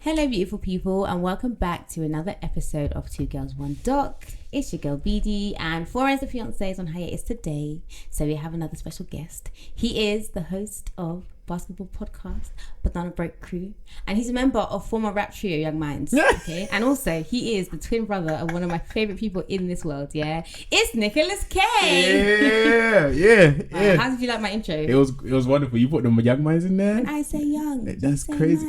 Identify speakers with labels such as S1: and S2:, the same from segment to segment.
S1: Hello beautiful people and welcome back to another episode of Two Girls One Doc. It's your girl BD and Florence the fiance is on hiatus today, so we have another special guest. He is the host of basketball podcast Banana Break Crew and he's a member of former rap trio Young Minds. Okay, and also he is the twin brother of one of my favorite people in this world. It's Nicholas K.
S2: Yeah.
S1: How did you like my intro?
S2: It was wonderful. You put them Young Minds in there.
S1: When I say young,
S2: that's
S1: say
S2: crazy.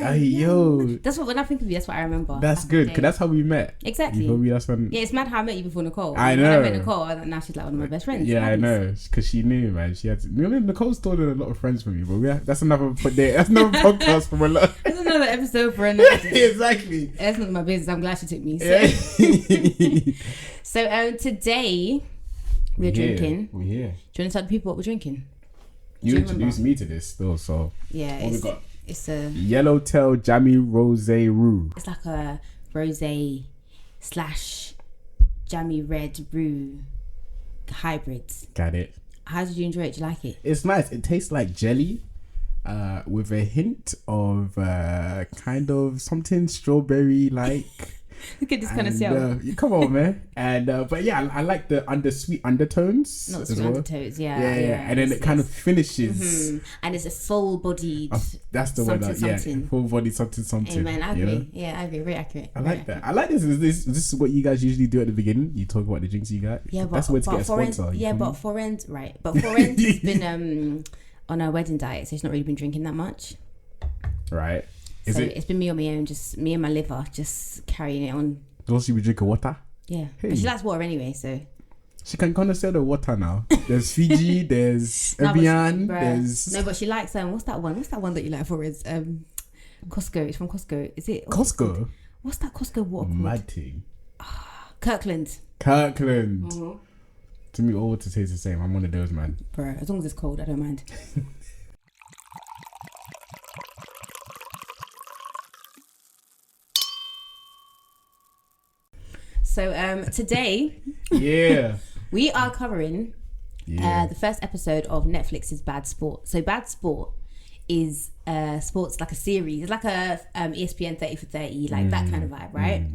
S1: That's what when I think of you, that's what I remember.
S2: That's good because that's how we met.
S1: Exactly.
S2: You feel me? That's when.
S1: Yeah, it's mad how I met you before Nicole.
S2: I know.
S1: When I met Nicole, now she's like one of my best friends.
S2: Yeah, I know, because she knew, man. She had to. Nicole stolen a lot of friends from me, but that's another podcast from a lot.
S1: That's another episode for another day.
S2: Exactly.
S1: That's not my business. I'm glad she took me. So today we're drinking.
S2: We're here.
S1: Do you want to tell the people what we're drinking?
S2: You introduced me to this still, so
S1: yeah.
S2: What we got?
S1: It's a
S2: Yellowtail Jammy Rosé Roux.
S1: It's like a rosé / jammy red roux hybrid.
S2: Got it.
S1: How did you enjoy it? Do you like it?
S2: It's nice. It tastes like jelly, with a hint of kind of something strawberry like.
S1: Look at this kind of sell.
S2: Come on, man. And but yeah, I like the sweet undertones.
S1: Not the sweet undertones, yeah.
S2: And then it kind of finishes.
S1: And it's a full bodied.
S2: That's the one.
S1: Something.
S2: Full body something.
S1: Amen. I agree. Yeah, I agree. Very accurate.
S2: I like that. I like this. This is what you guys usually do at the beginning. You talk about the drinks you got.
S1: Yeah,
S2: that's where to get a sponsor.
S1: But Florence, right? But Florence has been on a wedding diet, so she's not really been drinking that much.
S2: Right.
S1: It's been me on my own, just me and my liver, just carrying it on.
S2: Does she be drinking water?
S1: Yeah, but she likes water anyway, so.
S2: She can connoisseur the water now. There's Fiji, there's Evian, there's...
S1: No, but she likes, what's that one? What's that one that you like for? It's Costco. It's from Costco. Is it?
S2: Costco?
S1: What's that Costco water called?
S2: Mad thing.
S1: Kirkland.
S2: Mm-hmm. To me, all water tastes the same. I'm one of those, man.
S1: Bro, as long as it's cold, I don't mind. So today, we are covering the first episode of Netflix's Bad Sport. So Bad Sport is sports like a series. It's like a ESPN 30 for 30, like that kind of vibe, right?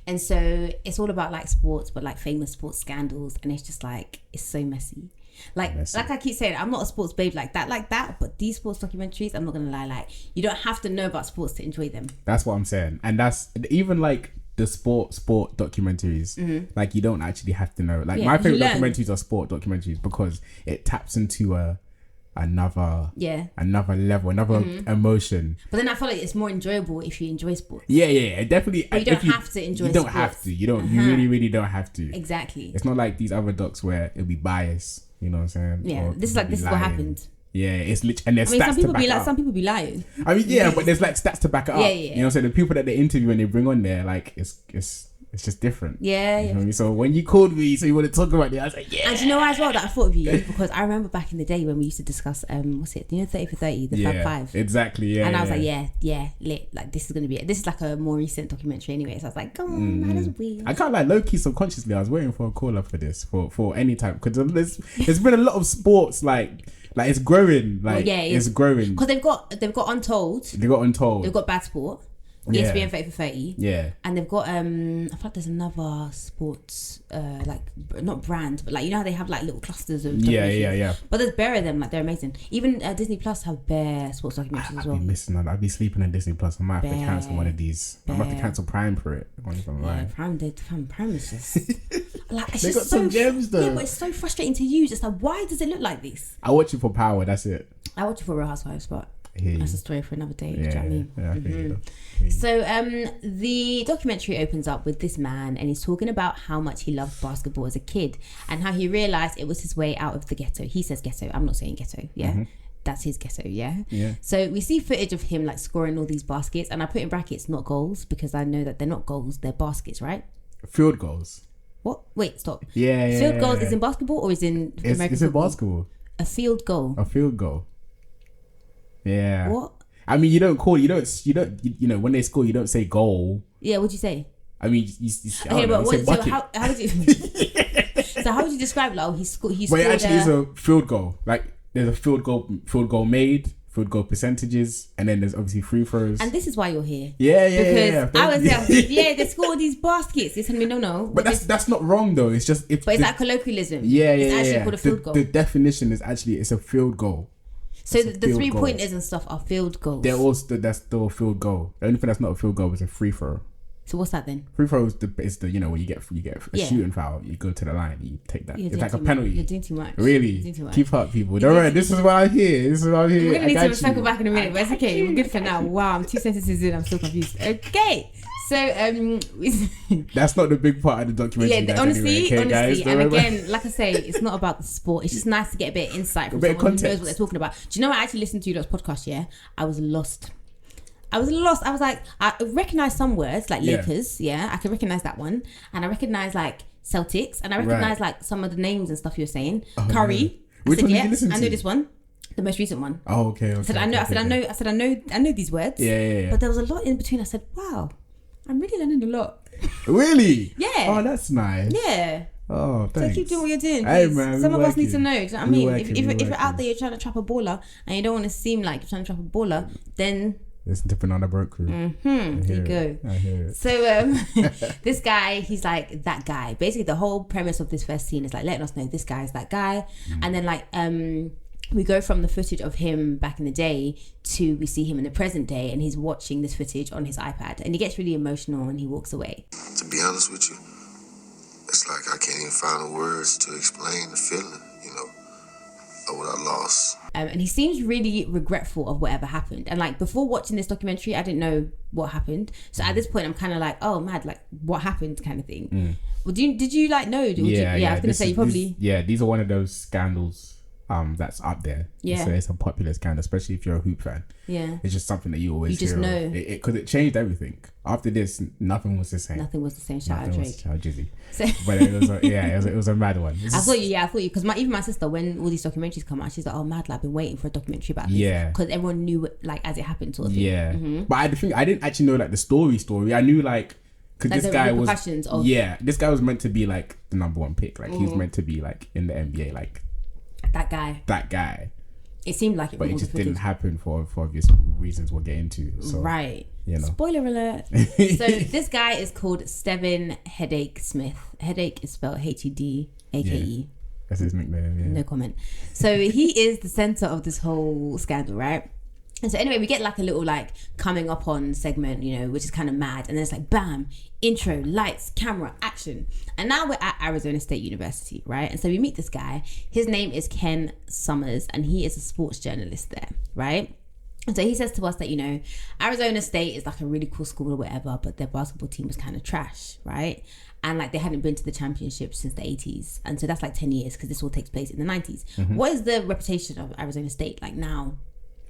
S1: And so it's all about like sports, but like famous sports scandals, and it's just like it's so messy. Like I keep saying, I'm not a sports babe like that. But these sports documentaries, I'm not gonna lie, like you don't have to know about sports to enjoy them.
S2: That's what I'm saying, and that's even like. The sport documentaries, like you don't actually have to know. Like my favorite documentaries are sport documentaries because it taps into another level, another emotion.
S1: But then I feel like it's more enjoyable if you enjoy sports.
S2: Yeah, definitely.
S1: But you don't have to enjoy.
S2: You don't have to. You don't. You really don't have to.
S1: Exactly.
S2: It's not like these other docs where it'll be biased. You know what I'm saying?
S1: Yeah. This is what happened.
S2: Yeah, it's literally, and there's stats to back it up.
S1: Some people be lying.
S2: I mean, yeah, but there's like stats to back it up.
S1: Yeah.
S2: You know what I'm saying? The people that they interview and they bring on there, like it's just different.
S1: Yeah.
S2: You know what I mean? So when you called me, so you want to talk about it, I was like, yeah.
S1: And you know why as well that I thought of you because I remember back in the day when we used to discuss 30 for 30, the Fab Five.
S2: Exactly. Yeah.
S1: And I was like, yeah, lit. Like this is like a more recent documentary anyway. So I was like, come on, that is weird.
S2: I can't like low key subconsciously. I was waiting for a call up for this for any time because there's been a lot of sports like it's growing. Like it's growing
S1: because they've got Untold.
S2: They got Untold.
S1: They've got Bad Sport. ESPN 30 for 30.
S2: Yeah.
S1: And they've got I feel like there's another sports like not brand, but like you know how they have like little clusters of documentaries.
S2: Yeah.
S1: But there's bare of them, like they're amazing. Even Disney Plus have bare sports documentaries as well.
S2: I'd be missing that. I'd be sleeping on Disney Plus. I might have to cancel one of these. I might have to cancel Prime for it.
S1: Prime is just like it's
S2: they
S1: just
S2: got some gems though.
S1: Yeah, but it's so frustrating to use. It's like why does it look like this?
S2: I watch it for power, that's it.
S1: I watch it for Real Housewives, but that's a story for another day. Do you know what I mean?
S2: Yeah.
S1: So the documentary opens up with this man and he's talking about how much he loved basketball as a kid and how he realised it was his way out of the ghetto. He says ghetto. I'm not saying ghetto. Yeah. That's his ghetto. Yeah. So we see footage of him like scoring all these baskets and I put in brackets not goals because I know that they're not goals, they're baskets, right?
S2: Field goals.
S1: What? Wait, stop.
S2: Yeah.
S1: Field goals is in basketball or is in American
S2: It's in basketball.
S1: A field goal.
S2: A field goal. Yeah.
S1: What?
S2: I mean, you don't when they score, you don't say goal.
S1: Yeah, what'd you say?
S2: I mean,
S1: okay, but so how would you? So how would you describe like he scored?
S2: But it actually is a field goal. Like there's a field goal made, field goal percentages, and then there's obviously free throws.
S1: And this is why you're here.
S2: Yeah.
S1: Because I was there, they score these baskets. They tell me, no.
S2: But that's not wrong though. It's just
S1: but it's like colloquialism.
S2: Yeah.
S1: It's actually called a field goal.
S2: The definition is actually it's a field goal.
S1: So the 3-pointers and stuff are field goals.
S2: That's still a field goal. The only thing that's not a field goal is a free throw.
S1: So what's that then?
S2: Free throw is the when you get a shooting foul, you go to the line, you take that. It's like a penalty.
S1: You're doing too much.
S2: Really? Keep up, people. Don't worry. This is why I'm here.
S1: We're gonna need to circle back in a minute, but it's okay. We're good for now. Wow, I'm 2 sentences in. I'm still confused. Okay. So
S2: that's not the big part of the documentary.
S1: Yeah, honestly, guys, and again, like I say, it's not about the sport. It's just nice to get a bit of insight from someone who knows what they're talking about. Do you know what I actually listened to those podcasts? Yeah, I was lost. I was like, I recognize some words like Lakers. Yeah, I can recognize that one, and I recognize like Celtics, and I recognize like some of the names and stuff you were saying. Curry.
S2: Which one did you listen to?
S1: I know this one. The most recent one.
S2: Oh, okay.
S1: I said I know these words.
S2: Yeah.
S1: But there was a lot in between. I said, wow, I'm really learning a lot.
S2: Really?
S1: Yeah.
S2: Oh, that's nice.
S1: Yeah.
S2: Oh, thanks.
S1: So keep doing what you're doing.
S2: Hey, man,
S1: some of us need to know. Do you know what I mean? If you're out there, you're trying to trap a baller, and you don't want to seem like you're trying to trap a baller, then
S2: listen to Banana Boat Crew.
S1: There you go.
S2: I hear it.
S1: So this guy, he's like that guy. Basically, the whole premise of this first scene is like letting us know this guy is that guy, and then like we go from the footage of him back in the day to we see him in the present day, and he's watching this footage on his iPad, and he gets really emotional and he walks away.
S3: To be honest with you, it's like I can't even find the words to explain the feeling, of what I lost.
S1: And he seems really regretful of whatever happened. And like before watching this documentary, I didn't know what happened. So at this point, I'm kind of like, oh, mad, like what happened, kind of thing. Well, did you like know?
S2: Yeah.
S1: I was gonna say you probably.
S2: These are one of those scandals. That's up there.
S1: Yeah.
S2: So it's a popular scandal, especially if you're a hoop fan.
S1: Yeah.
S2: It's just something that you always
S1: hear. Know.
S2: Because it changed everything. After this, nothing was the same.
S1: Nothing was the same. Shout out Drake.
S2: Shout out Jizzy. But it was a mad one.
S1: I thought you, because even my sister, when all these documentaries come out, she's like, oh, mad, like, I've been waiting for a documentary about this.
S2: Yeah.
S1: Because everyone knew, like, as it happened sort of thing.
S2: Yeah. But I didn't actually know, like, the story. I knew, like, because
S1: like
S2: this guy was... this guy was meant to be, like, the number one pick. Like, he was meant to be, like, in the NBA, like... That guy. It
S1: seemed like it,
S2: but it just didn't happen for obvious reasons we'll get into. So,
S1: right. Spoiler alert. So this guy is called Stevin Hedake Smith. Hedake is spelled Hedake.
S2: Yeah. That's his nickname. Yeah.
S1: No comment. So he is the center of this whole scandal, right? And so anyway, we get like a little like coming up on segment, which is kind of mad. And then it's like, bam, intro, lights, camera, action. And now we're at Arizona State University, right? And so we meet this guy. His name is Ken Summers, and he is a sports journalist there, right? And so he says to us that, Arizona State is like a really cool school or whatever, but their basketball team was kind of trash, right? And like they hadn't been to the championship since the 80s. And so that's like 10 years because this all takes place in the 90s. What is the reputation of Arizona State like now?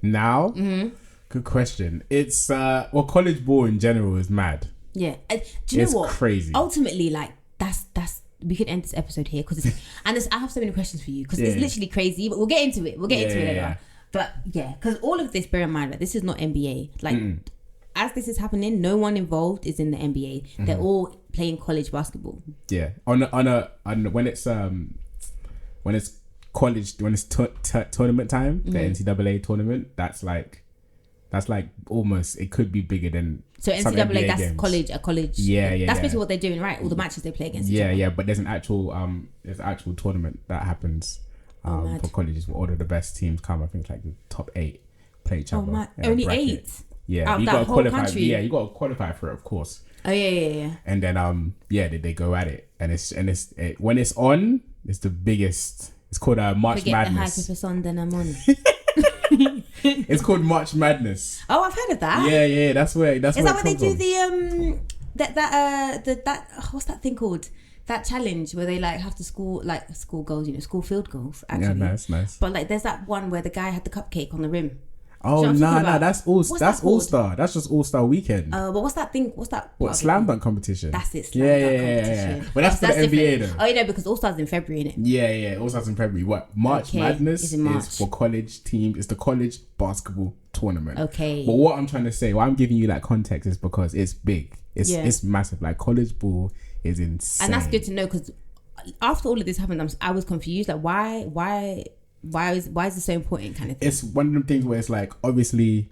S1: Good
S2: question. It's college ball in general is mad.
S1: Yeah. Do you know what?
S2: It's crazy.
S1: Ultimately, like that's we could end this episode here because I have so many questions for you because it's literally crazy, but we'll get into it. We'll get into it later. Yeah. But yeah, because all of this, bear in mind that this is not NBA. Like as this is happening, no one involved is in the NBA. They're all playing college basketball.
S2: Yeah. On when it's college, when it's tournament time, the NCAA tournament, that's like almost, it could be bigger than
S1: so
S2: some
S1: NCAA
S2: NBA
S1: that's
S2: games.
S1: college. That's basically what they're doing, right? All the matches they play against each other.
S2: But there's an actual tournament that happens for colleges where all of the best teams come. I think it's like the top 8 play each other.
S1: Only
S2: bracket.
S1: 8?
S2: Yeah,
S1: out
S2: you
S1: that
S2: got to
S1: whole
S2: qualify.
S1: country?
S2: Yeah, you got to qualify for it, of course.
S1: Oh yeah.
S2: And then they go at it, and when it's on, it's the biggest. It's called March Madness.
S1: The hype if it's on, then I'm on.
S2: It's called March Madness.
S1: Oh, I've heard of that.
S2: Yeah. That's where. Is that
S1: where they do the what's that thing called? That challenge where they like have to score goals, school field goals. Actually,
S2: yeah, nice.
S1: But like, there's that one where the guy had the cupcake on the rim.
S2: Oh no, that's All Star. That's just All Star Weekend.
S1: But what's that thing?
S2: What slam dunk competition?
S1: That's it. Slam dunk competition.
S2: Yeah. But that's for the NBA though.
S1: Oh, because All Star's in February, innit?
S2: Yeah. All Star's in February. What March Madness is for college teams. It's the college basketball tournament.
S1: Okay.
S2: But what I'm trying to say, why I'm giving you that context is because it's big. It's massive. Like college ball is insane.
S1: And that's good to know because after all of this happened, I was confused. Like why Why is it so important kind of thing?
S2: It's one of them things where it's like, obviously,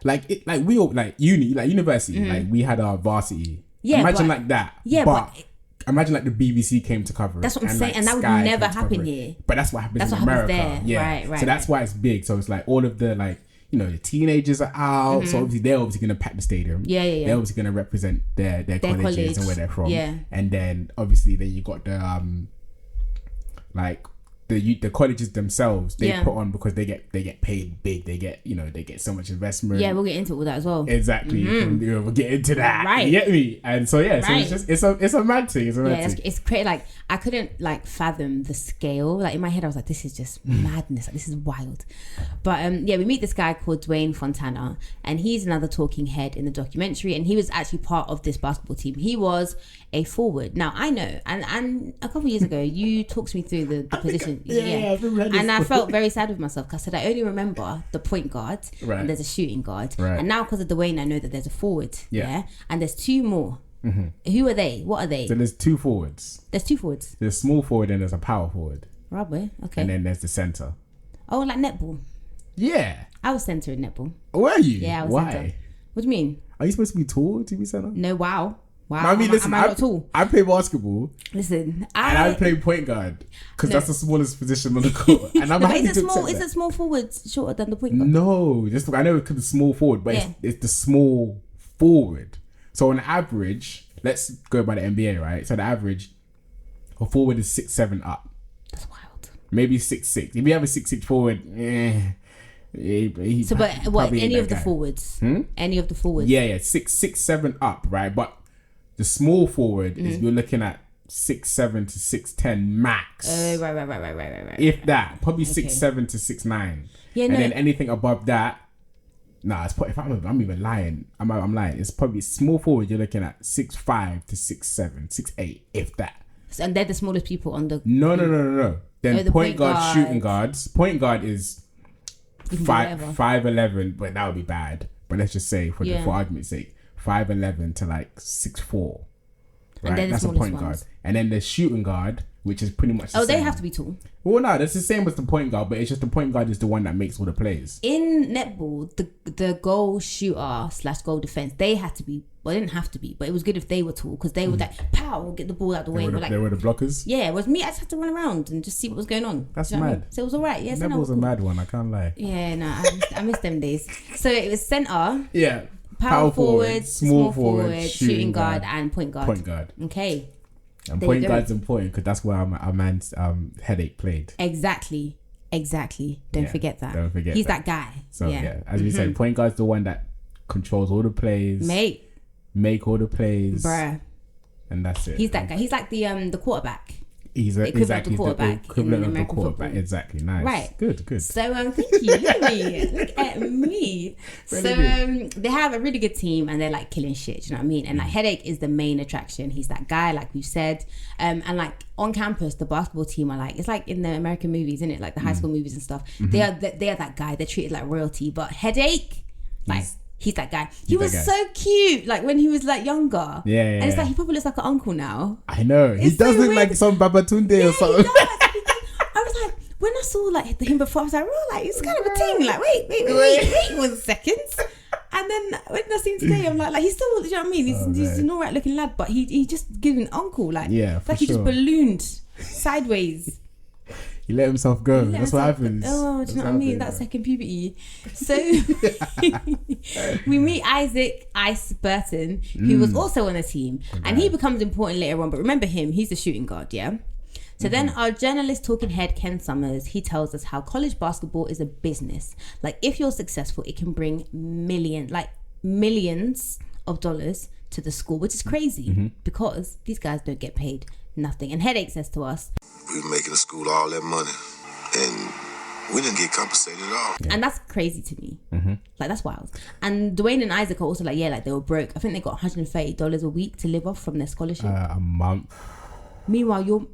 S2: we all, like university, like we had our varsity.
S1: Yeah,
S2: imagine like that.
S1: Yeah, but
S2: imagine like the BBC came to cover it.
S1: That's what I'm saying,
S2: like
S1: and that would
S2: Sky
S1: never happen here.
S2: But that's what happens
S1: That's
S2: in
S1: what
S2: America.
S1: happens there.
S2: Yeah,
S1: Right.
S2: So that's why it's big. So it's like all of the like, you know, the teenagers are out. So obviously they're obviously going to pack the stadium.
S1: Yeah.
S2: They're obviously going to represent their colleges and where they're from.
S1: Yeah.
S2: And then obviously then you got the like the colleges themselves, they put on because they get paid big. They get so much investment.
S1: Yeah, we'll get into all that as well.
S2: Exactly. We'll get into that.
S1: Right.
S2: You get me? And so so it's just it's a mad thing.
S1: It's crazy. Like I couldn't like fathom the scale. Like in my head, I was like, this is just madness. Like this is wild. But we meet this guy called Dwayne Fontana, and he's another talking head in the documentary. And he was actually part of this basketball team. He was a forward. Now I know, and a couple of years ago, you talked me through the position. Yeah. And I felt very sad with myself because I said I only remember the point guard and there's a shooting guard. Right. And now because of Dwayne, I know that there's a forward. Yeah. And there's two more. Who are they? What are they?
S2: So there's two forwards.
S1: There's two forwards.
S2: There's a small forward and there's a power forward.
S1: Right, okay.
S2: And then there's the centre.
S1: Oh, like netball.
S2: Yeah.
S1: I was centre in netball.
S2: Were you?
S1: Yeah, I was
S2: Why?
S1: centre. What do you mean?
S2: Are you supposed to be tall to be centre?
S1: No, wow.
S2: No, I mean, listen,
S1: am I not tall?
S2: I play basketball.
S1: Listen,
S2: I play point guard because that's the smallest position on the court. And I'm happy to accept that.
S1: Is it small forward shorter than the point guard?
S2: No, just I know because it's small forward, but it's the small forward. So on average, let's go by the NBA, right? So the average, a forward is 6'7" up.
S1: That's wild.
S2: Maybe 6'6". If you have a 6'6" forward,
S1: so, but what? Any of the forwards? Any of the forwards?
S2: Yeah, 6'7" up, right? But the small forward is you're looking at 6'7" to 6'10" max.
S1: Right.
S2: If that, probably 6'7" to 6'9". Yeah, and then anything above that, it's probably, if I'm even lying, I'm lying. It's probably small forward. You're looking at 6'5" to 6'7", 6'8", if that.
S1: So, and they're the smallest people on the.
S2: No. Then
S1: the
S2: point guard, shooting guards. Point guard is 5'11", but that would be bad. But let's just say for argument's sake, 5'11" to like 6'4". Right, that's a point guard. And then the shooting guard, which is pretty much the same.
S1: They have to be tall.
S2: Well, no, that's the same as the point guard, but it's just the point guard is the one that makes all the plays.
S1: In netball, the goal shooter / goal defense, they had to be. Well, they didn't have to be, but it was good if they were tall because they would like pow, get the ball out the way.
S2: They were the blockers.
S1: Yeah, it was me. I just had to run around and just see what was going on.
S2: That's mad. I mean?
S1: So it was alright. Yeah,
S2: netball's a mad one. I can't lie.
S1: Yeah, no, I miss them days. So it was center.
S2: Yeah.
S1: Power forward, small forward, shooting guard, and point guard.
S2: Point guard.
S1: Okay.
S2: And point guard's important because that's where our man's Hedake played.
S1: Exactly. Don't forget that.
S2: Don't forget
S1: he's that guy.
S2: So as we said, point guard's the one that controls all the plays. Make all the plays.
S1: Bruh.
S2: And that's it.
S1: He's that guy. He's like the quarterback.
S2: He's exactly the equivalent of the quarterback. Exactly. Nice. Right. Good.
S1: So thank you. Look at me. So they have a really good team and they're like killing shit. Do you know what I mean? And like Hedake is the main attraction. He's that guy, like we've said. And like on campus, the basketball team are like, it's like in the American movies, isn't it? Like the high school movies and stuff. They are that guy. They're treated like royalty. But Hedake, like. He's that guy. He was so cute, like when he was like younger. Yeah. And it's like he probably looks like an uncle now.
S2: I know. He does look like some Babatunde or something.
S1: I was like, when I saw like him before, I was like, oh, like it's kind of a thing. Like, wait 1 second. And then when I see him today, I'm like he's still, you know what I mean? He's an alright looking lad, but he just gives an uncle, like,
S2: it's
S1: like he just ballooned sideways.
S2: He let himself go. That's what happens.
S1: Oh, do you know what I mean? That second puberty. So we meet Isaac Ice Burton, who was also on the team. Okay. And he becomes important later on. But remember him, he's the shooting guard, yeah? So then our journalist talking head, Ken Summers, he tells us how college basketball is a business. Like if you're successful, it can bring millions of dollars to the school, which is crazy because these guys don't get paid nothing. And Hedake says to us,
S3: we were making the school all that money and we didn't get compensated at all.
S1: And that's crazy to me. Like that's wild. And Dwayne and Isaac are also like, like they were broke. I think they got $130 a week to live off from their scholarship.
S2: A month.
S1: Meanwhile, you're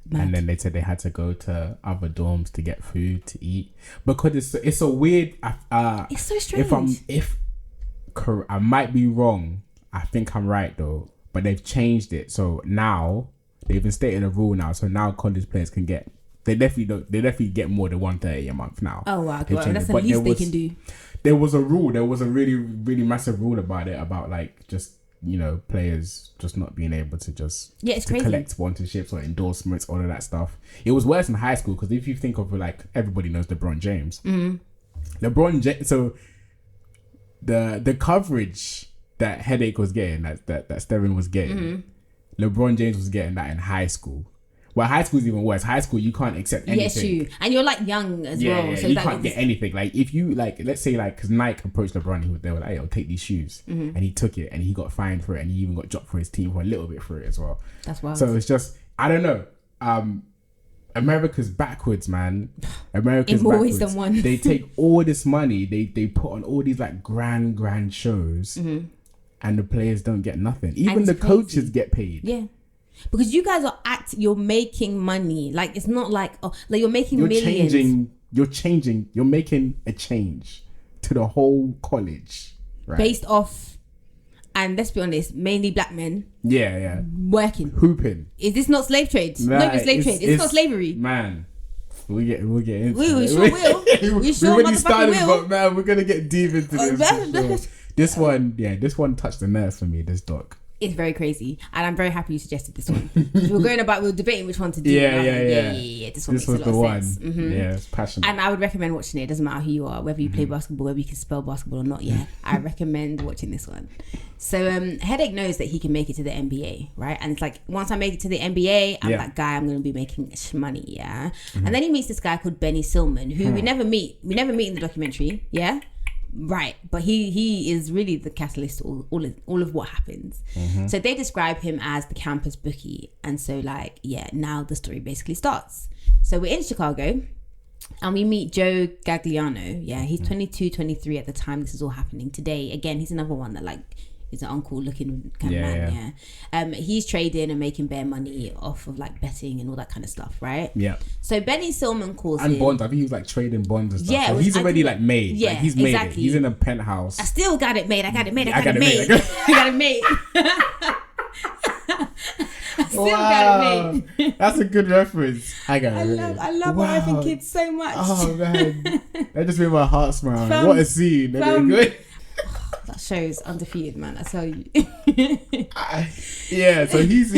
S1: mad. And
S2: then they said they had to go to other dorms to get food to eat because it's a weird.
S1: It's so strange.
S2: If I might be wrong, I think I'm right though. But they've changed it, so now they've instated a rule now. So now college players can get They definitely don't. They definitely get more than $130 a month now.
S1: Oh wow, that's the least they can do.
S2: There was a rule. There was a really, really massive rule about it. About like just players just not being able to just
S1: it's crazy.
S2: Collect sponsorships or endorsements, all of that stuff. It was worse in high school because if you think of like everybody knows LeBron James. LeBron James. So the coverage that Hedake was getting, that Stevin was getting, LeBron James was getting that in high school. Well, high school is even worse. High school, you can't accept anything.
S1: Yes, you. And you're like young as well.
S2: Yeah,
S1: so
S2: you can't get anything. Like if you like, let's say like, because Nike approached LeBron, they were like, "Hey, I'll take these shoes," and he took it, and he got fined for it, and he even got dropped for his team for a little bit for it as well.
S1: That's wild.
S2: So it's just, I don't know. America's backwards, man. America's
S1: always
S2: backwards.
S1: the one.
S2: They take all this money, they put on all these like grand shows, and the players don't get nothing. Even the coaches get paid.
S1: Yeah. Because you guys are you're making money. Like it's not like you're making millions.
S2: You're making a change to the whole college, right?
S1: Based off, and let's be honest, mainly black men.
S2: Yeah.
S1: Working,
S2: hooping.
S1: Is this not slave trade?
S2: Nah,
S1: no, it's slave trade. It's not slavery,
S2: man. We'll get into
S1: we
S2: it.
S1: sure will. We sure
S2: already
S1: started,
S2: but man, we're gonna get deep into this. This one touched the nerves for me. This doc.
S1: It's very crazy, and I'm very happy you suggested this one. We're debating which one to do.
S2: Yeah.
S1: This one makes a lot of sense.
S2: Yeah, it's passionate.
S1: And I would recommend watching it. It doesn't matter who you are, whether you play basketball, whether you can spell basketball or not. Yeah, I recommend watching this one. So Hedake knows that he can make it to the NBA, right? And it's like, once I make it to the NBA, I'm that guy. I'm going to be making money, yeah. And then he meets this guy called Benny Silman, who we never meet. We never meet in the documentary, yeah. Right, but he is really the catalyst to all of what happens. So they describe him as the campus bookie, and so now the story basically starts. So we're in Chicago, and we meet Joe Gagliano. Yeah, he's 22, 23 at the time this is all happening. Today, again, he's another one that he's an uncle looking kind of man. Yeah. He's trading and making bare money off of like betting and all that kind of stuff, right?
S2: Yeah.
S1: So Benny Silman calls him.
S2: And bonds. I think he was like trading bonds and stuff.
S1: Yeah,
S2: so he's already like made.
S1: Yeah,
S2: like, he's made
S1: exactly.
S2: it. He's in a penthouse.
S1: I still got it made. I got it made. I got it made. I still got it made.
S2: That's a good reference. I
S1: love American kids so much.
S2: Oh man, that just made my heart smile. What a scene. That
S1: show's undefeated, man. I tell you.
S2: So he's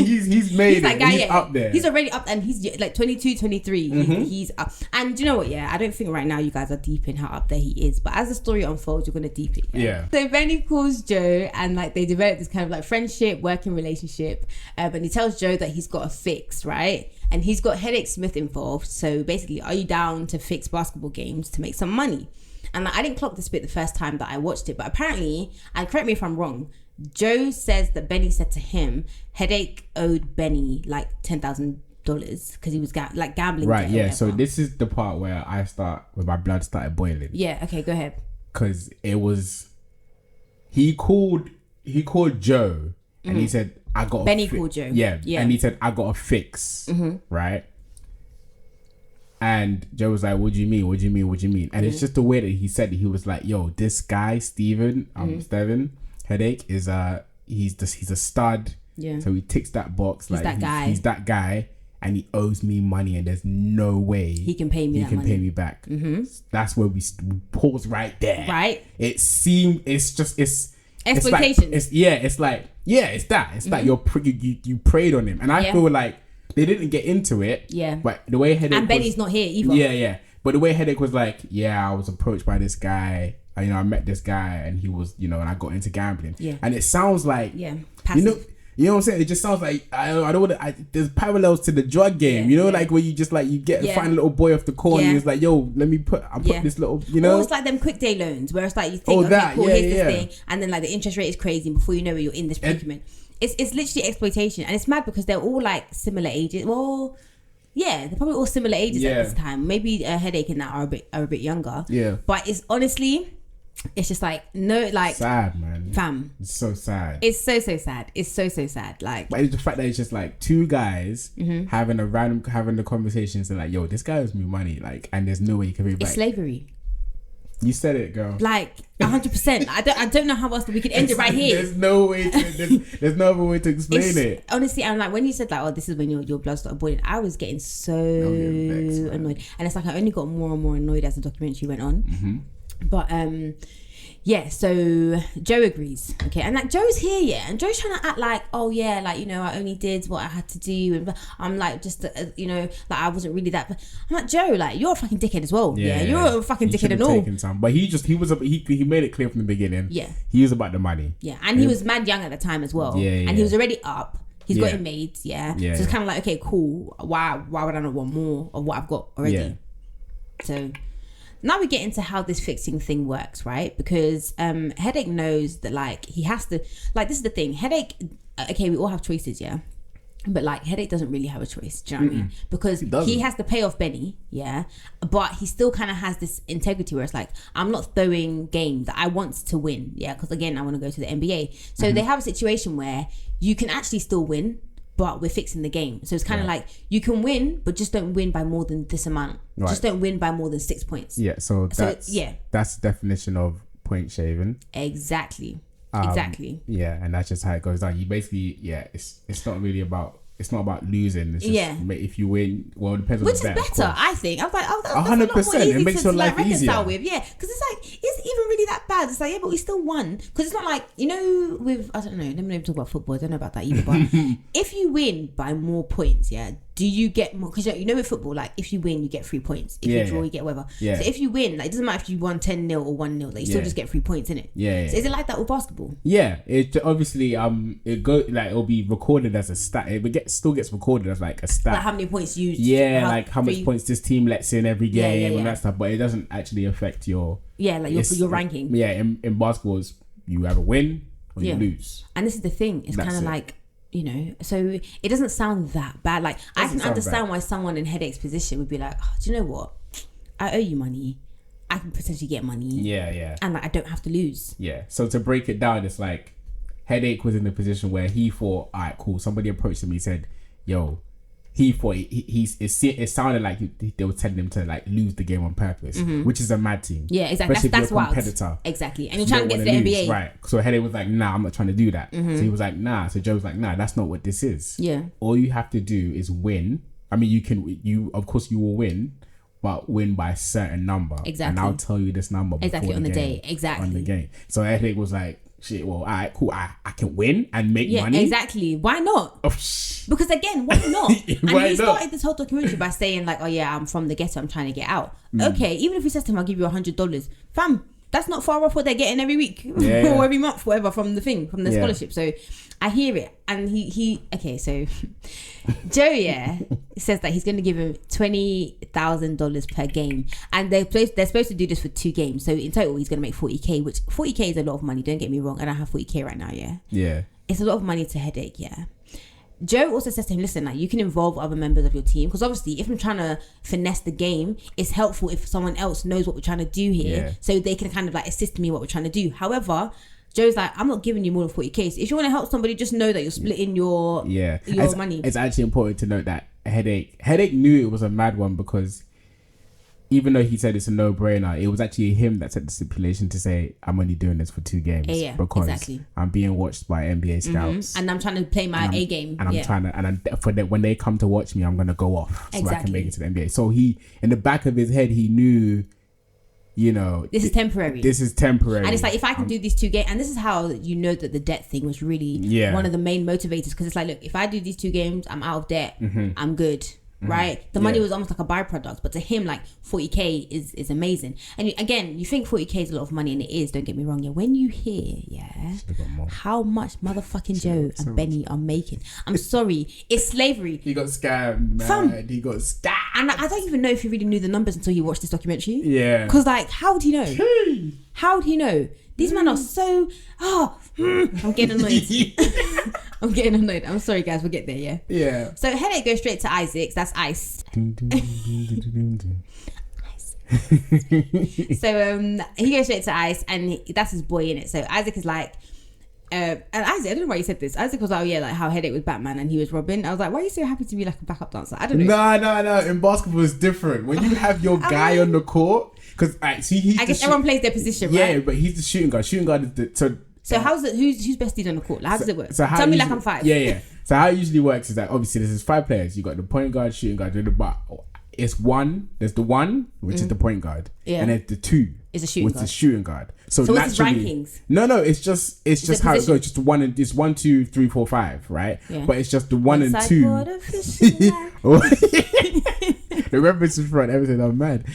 S2: made it. Guy, he's up there.
S1: He's already up, and he's like 22, 23. He's up. And do you know what? Yeah, I don't think right now you guys are deep in how up there he is. But as the story unfolds, you're gonna deep it. Yeah. So Benny calls Joe, and like they develop this kind of like friendship, working relationship. But he tells Joe that he's got a fix, right? And he's got Hedake Smith involved. So basically, are you down to fix basketball games to make some money? And I didn't clock this bit the first time that I watched it, but apparently, and correct me if I'm wrong, Joe says that Benny said to him, Hedake owed Benny like $10,000 because he was gambling.
S2: Right, yeah. So this is the part where my blood started boiling.
S1: Yeah, okay, go ahead.
S2: Because it was, he called Joe and he said, I got
S1: Benny called Joe.
S2: Yeah, and he said, I got a fix, right? And Joe was like, what do you mean? And it's just the way that he said it. He was like, yo, this guy, Stevin Hedake, is he's a stud. Yeah. So he ticks that box. He's He's that guy. And he owes me money, and there's no way
S1: he can pay me
S2: pay me back. That's where we pause right there. Right. It's
S1: exploitation.
S2: It's like you preyed on him. And I feel like they didn't get into it. Yeah. But the way Hedake...
S1: And Benny's not here either.
S2: Yeah. But the way Hedake was like, I was approached by this guy. I met this guy and he was, and I got into gambling. Yeah. And it sounds like... Yeah. Passive. You know what I'm saying? It just sounds like, I don't want to... There's parallels to the drug game. Like where you just like, you find a little boy off the corner and he's like, yo, let me put this little, Or
S1: it's like them quick day loans where it's like you think, here's this thing. And then like the interest rate is crazy and before you know it, you're in this predicament. It's literally exploitation, and it's mad because they're all like similar ages. Well, yeah, they're probably all similar ages at this time. Maybe Hedake and that are a bit younger. Yeah, but it's honestly, it's just like
S2: sad, man.
S1: Fam,
S2: it's so sad.
S1: It's so sad. It's so sad. Like,
S2: but it's the fact that it's just like two guys having the conversations and like, yo, this guy owes me money, like, and there's no way you can pay back.
S1: It's slavery.
S2: You said it, girl.
S1: Like 100%. I don't know how else we could end it right here.
S2: There's no way. There's no other way to explain it.
S1: Honestly, I'm like, when you said like, oh, this is when your blood started boiling, I was getting so annoyed, and it's like I only got more and more annoyed as the documentary went on. Mm-hmm. But yeah, so Joe agrees, okay, and like Joe's here, yeah, and Joe's trying to act like, oh yeah, like, you know, I only did what I had to do, and I'm like, just you know, like I wasn't really that. But I'm like, Joe, like you're a fucking dickhead as well. Yeah, you're a fucking dickhead and all.
S2: But he made it clear from the beginning.
S1: Yeah,
S2: he was about the money.
S1: Yeah, and he was mad young at the time as well. Yeah, and he was already up. He's got it made. Yeah, so it's kind of like, okay, cool. Why would I not want more of what I've got already? Yeah. So. Now we get into how this fixing thing works, right? Because Hedake knows that, like, he has to... Like, this is the thing. Hedake... Okay, we all have choices, yeah? But, like, Hedake doesn't really have a choice. Do you know what I mean? Because he has to pay off Benny, yeah? But he still kind of has this integrity where it's like, I'm not throwing game that I want to win, yeah? Because, again, I want to go to the NBA. So they have a situation where you can actually still win, but we're fixing the game. So it's kind of like, you can win, but just don't win by more than this amount. Right. Just don't win by more than 6 points.
S2: Yeah, so that's the definition of point shaving.
S1: Exactly.
S2: Yeah, and that's just how it goes down. You basically, it's not really about... It's not about losing. It's just if you win, well, it depends on
S1: which is better, I think. I was like, oh, that's 100%.
S2: It makes your life easier.
S1: With. Yeah, because it's like, is it even really that bad? It's like, yeah, but we still won. Because it's not like, you know, with, I don't know, let me not talk about football. I don't know about that either. But if you win by more points, yeah, do you get more? Because you know with football, like if you win, you get 3 points. If you draw, you get whatever. Yeah. So if you win, like it doesn't matter if you won 10-0 or 1-0, like you still just get 3 points in it. Yeah. So is it like that with basketball?
S2: Yeah. It obviously it'll be recorded as a stat. It still gets recorded as like a stat.
S1: Like how many points you
S2: like how much points this team lets in every game and that stuff. But it doesn't actually affect your your ranking. Yeah. In basketball, you either win or you lose.
S1: And this is the thing. It's kind of like, you know, so it doesn't sound that bad. Like I can understand why someone in Hedake's position would be like, oh, do you know what? I owe you money. I can potentially get money. Yeah. And like I don't have to lose. Yeah.
S2: So to break it down, it's like Hedake was in the position where he thought, all right, cool. Somebody approached him. He said, yo, he thought it sounded like they were telling him to like lose the game on purpose, which is a mad thing.
S1: Yeah, exactly. That's wild. Exactly. And you're trying to get to the NBA.
S2: Right. So Hedake was like, nah, I'm not trying to do that. So he was like, nah. So Joe was like, nah, that's not what this is. Yeah. All you have to do is win. I mean, of course you will win, but win by a certain number. Exactly. And I'll tell you this number before on the day. Exactly. On the game. So Hedake was like, shit, well, alright, cool. I can win and make money.
S1: Yeah, exactly. Why not? Because again, why not? And he started this whole documentary by saying like, oh yeah, I'm from the ghetto, I'm trying to get out. Okay, even if he says to him, I'll give you $100, fam, that's not far off what they're getting every week or every month, whatever, from the scholarship. So I hear it. And he okay, so Joe says that he's going to give him $20,000 per game, and they're supposed to do this for 2 games. So in total, he's going to make 40k, which 40k is a lot of money. Don't get me wrong, I don't have 40k right now. Yeah, it's a lot of money to Hedake. Yeah. Joe also says to him, listen, like you can involve other members of your team, because obviously if I'm trying to finesse the game, it's helpful if someone else knows what we're trying to do here, so they can kind of like assist me in what we're trying to do. However, Joe's like, I'm not giving you more than 40k. So if you want to help somebody, just know that you're splitting your money. It's
S2: actually important to note that Hedake knew it was a mad one, because even though he said it's a no-brainer, it was actually him that set the stipulation to say, I'm only doing this for 2 games. Yeah, because exactly. I'm being watched by NBA scouts.
S1: And I'm trying to play my A game.
S2: And I'm trying to, when they come to watch me, I'm going to go off so I can make it to the NBA. So he, in the back of his head, he knew, you know,
S1: this is temporary.
S2: And
S1: it's like, if I can do these 2 games, and this is how you know that the debt thing was really one of the main motivators, because it's like, look, if I do these 2 games, I'm out of debt, I'm good. Right, the money was almost like a byproduct, but to him, like 40k is amazing. And again, you think 40k is a lot of money, and it is. Don't get me wrong. Yeah, when you hear how much motherfucking Joe and Benny are making, I'm sorry, it's slavery.
S2: He got scammed, man. He got scammed,
S1: and I don't even know if he really knew the numbers until he watched this documentary.
S2: Yeah,
S1: because like, how would he know? How would he know? These men are so... I'm getting annoyed. I'm sorry, guys. We'll get there,
S2: Yeah.
S1: So Hedake goes straight to Isaac's. That's Ice. So he goes straight to Ice, and that's his boy in it. So Isaac is like, and Isaac, I don't know why you said this. Isaac was like, oh yeah, like how Hedake was Batman and he was Robin. I was like, why are you so happy to be like a backup dancer? I don't know.
S2: No. In basketball, it's different. When you have your guy on the court, because I guess
S1: everyone plays their position, right?
S2: Yeah, but he's the shooting guard. Shooting guard is the
S1: So how's it? Who's best lead on the court? Like, how does it work? Tell me like I'm 5.
S2: Yeah. So how it usually works is that obviously there's 5 players. You got the point guard, shooting guard, but it's one. There's the one, which is the point guard, and then the 2 is the shooting guard. So
S1: what's his rankings?
S2: No, it's just how it goes. Just the one and it's 1, 2, 3, 4, 5, right? Yeah. But it's just the 1 and 2. The reference is front, everything. I'm mad.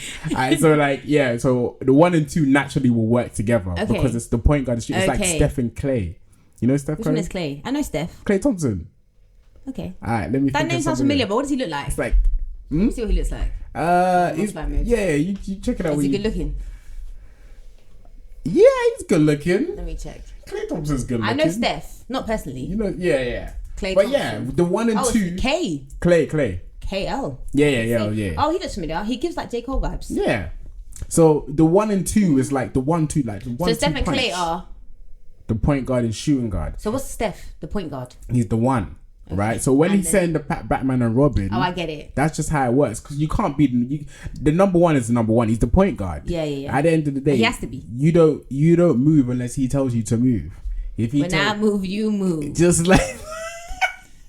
S2: So the 1 and 2 naturally will work together because it's the point guard. It's like Steph and Clay. You know Steph?
S1: Which one is Clay? I know Steph.
S2: Clay Thompson.
S1: Okay.
S2: All right, let me.
S1: That name sounds familiar, but what does he look like?
S2: It's like.
S1: Let me see what he looks like.
S2: You check it out.
S1: Is he good looking?
S2: Yeah, he's good looking.
S1: Let me check.
S2: Clay Thompson's good looking.
S1: I know Steph, not personally.
S2: You know, yeah.
S1: Clay
S2: but
S1: Thompson.
S2: Yeah, the 1 and 2.
S1: K.
S2: Clay.
S1: KL.
S2: Yeah.
S1: Oh, he looks familiar. He gives like J. Cole vibes.
S2: Yeah. So the 1 and 2 is like the 1, 2, like the 1.
S1: So Steph and Clay are
S2: the point guard and shooting guard.
S1: So what's Steph, the point guard?
S2: He's the 1. Okay. Right, so when he's saying the Batman and Robin,
S1: I get it.
S2: That's just how it works because you can't be the number 1 is the number 1. He's the point guard.
S1: Yeah.
S2: At the end of the day,
S1: he has to be.
S2: You don't move unless he tells you to move. If he
S1: I move, you move.
S2: Just like.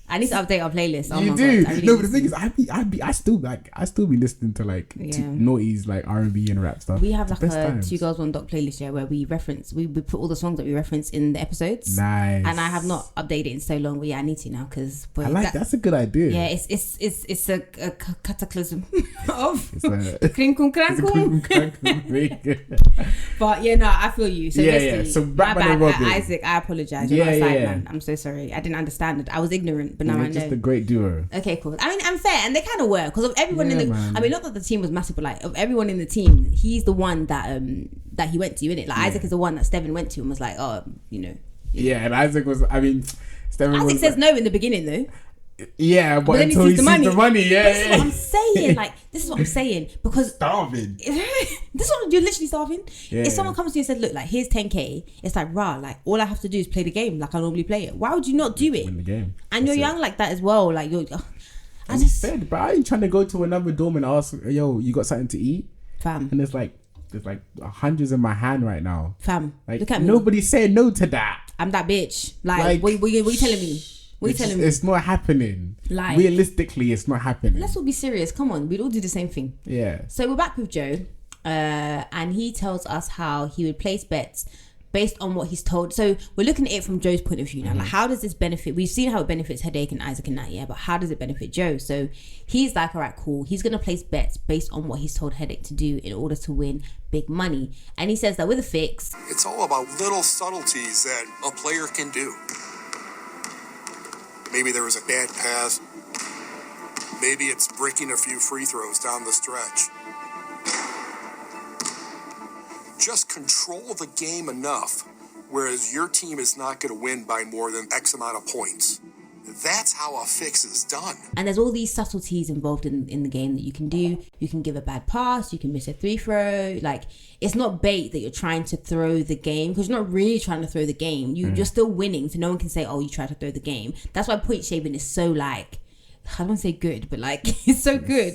S1: I need to update our playlist. Oh
S2: you
S1: my
S2: do.
S1: God,
S2: No, but the thing is, I still be listening to like to noughties like R&B and rap stuff.
S1: We have like a 2 Girls 1 Doc playlist where we put all the songs that we reference in the episodes.
S2: Nice.
S1: And I have not updated it in so long, but yeah, I need to now because
S2: that's a good idea.
S1: Yeah, it's a cataclysm of krinkum krankum. But yeah, no, I feel you. So
S2: So Batman and Robin.
S1: Isaac, I apologize. You're not a side man. I'm so sorry. I didn't understand it. I was ignorant. But now I know.
S2: Just a great duo.
S1: Okay, cool. I mean, I'm fair, and they kind of were because of everyone in the. Man. I mean, not that the team was massive, but like of everyone in the team, he's the one that he went to, innit? Like Isaac is the one that Stevin went to and was like, oh, you know.
S2: Yeah, and Isaac was. I mean, Stevin.
S1: Isaac says no in the beginning though.
S2: Yeah, but until he sees the money,
S1: This is what I'm saying. Like, this is what I'm saying because
S2: starving.
S1: This is what you're literally starving. Yeah. If someone comes to you and said, "Look, like here's 10K," it's like, rah, like all I have to do is play the game like I normally play it. Why would you not do it?
S2: Win the game.
S1: And you're young like that as well. Like you're.
S2: I just said, but I ain't trying to go to another dorm and ask, "Yo, you got something to eat?"
S1: Fam.
S2: And there's like hundreds in my hand right now.
S1: Fam,
S2: like
S1: look at me.
S2: Nobody said no to that.
S1: I'm that bitch. Like what you telling me? What are you telling me?
S2: It's not happening.
S1: Like,
S2: realistically, it's not happening.
S1: Let's all be serious. Come on, we'd all do the same thing.
S2: Yeah.
S1: So we're back with Joe, and he tells us how he would place bets based on what he's told. So we're looking at it from Joe's point of view now. Like, how does this benefit? We've seen how it benefits Hedake and Isaac and that, yeah. But how does it benefit Joe? So he's like, all right, cool. He's gonna place bets based on what he's told Hedake to do in order to win big money. And he says that with a fix,
S3: it's all about little subtleties that a player can do. Maybe there was a bad pass. Maybe it's breaking a few free throws down the stretch. Just control the game enough, whereas your team is not going to win by more than X amount of points. That's how a fix is done.
S1: And there's all these subtleties involved in the game that you can do. You can give a bad pass. You can miss a free throw. Like, it's not bait that you're trying to throw the game because you're not really trying to throw the game. You're still winning, so no one can say, oh, you tried to throw the game. That's why point shaving is so, like, I don't want to say good, but like it's so good.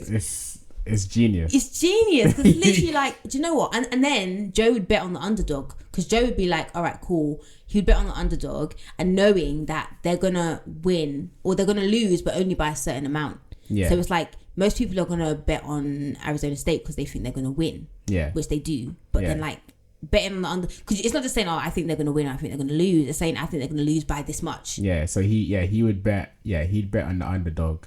S2: It's genius.
S1: It's genius because literally, like, do you know what? And then Joe would bet on the underdog because Joe would be like, all right, cool. He would bet on the underdog and knowing that they're gonna win or they're gonna lose, but only by a certain amount. Yeah. So it's like most people are gonna bet on Arizona State because they think they're gonna win.
S2: Yeah.
S1: Which they do, but then like betting on the under because it's not just saying, oh, I think they're gonna win. I think they're gonna lose. It's saying I think they're gonna lose by this much.
S2: Yeah. So he would bet. Yeah, he'd bet on the underdog.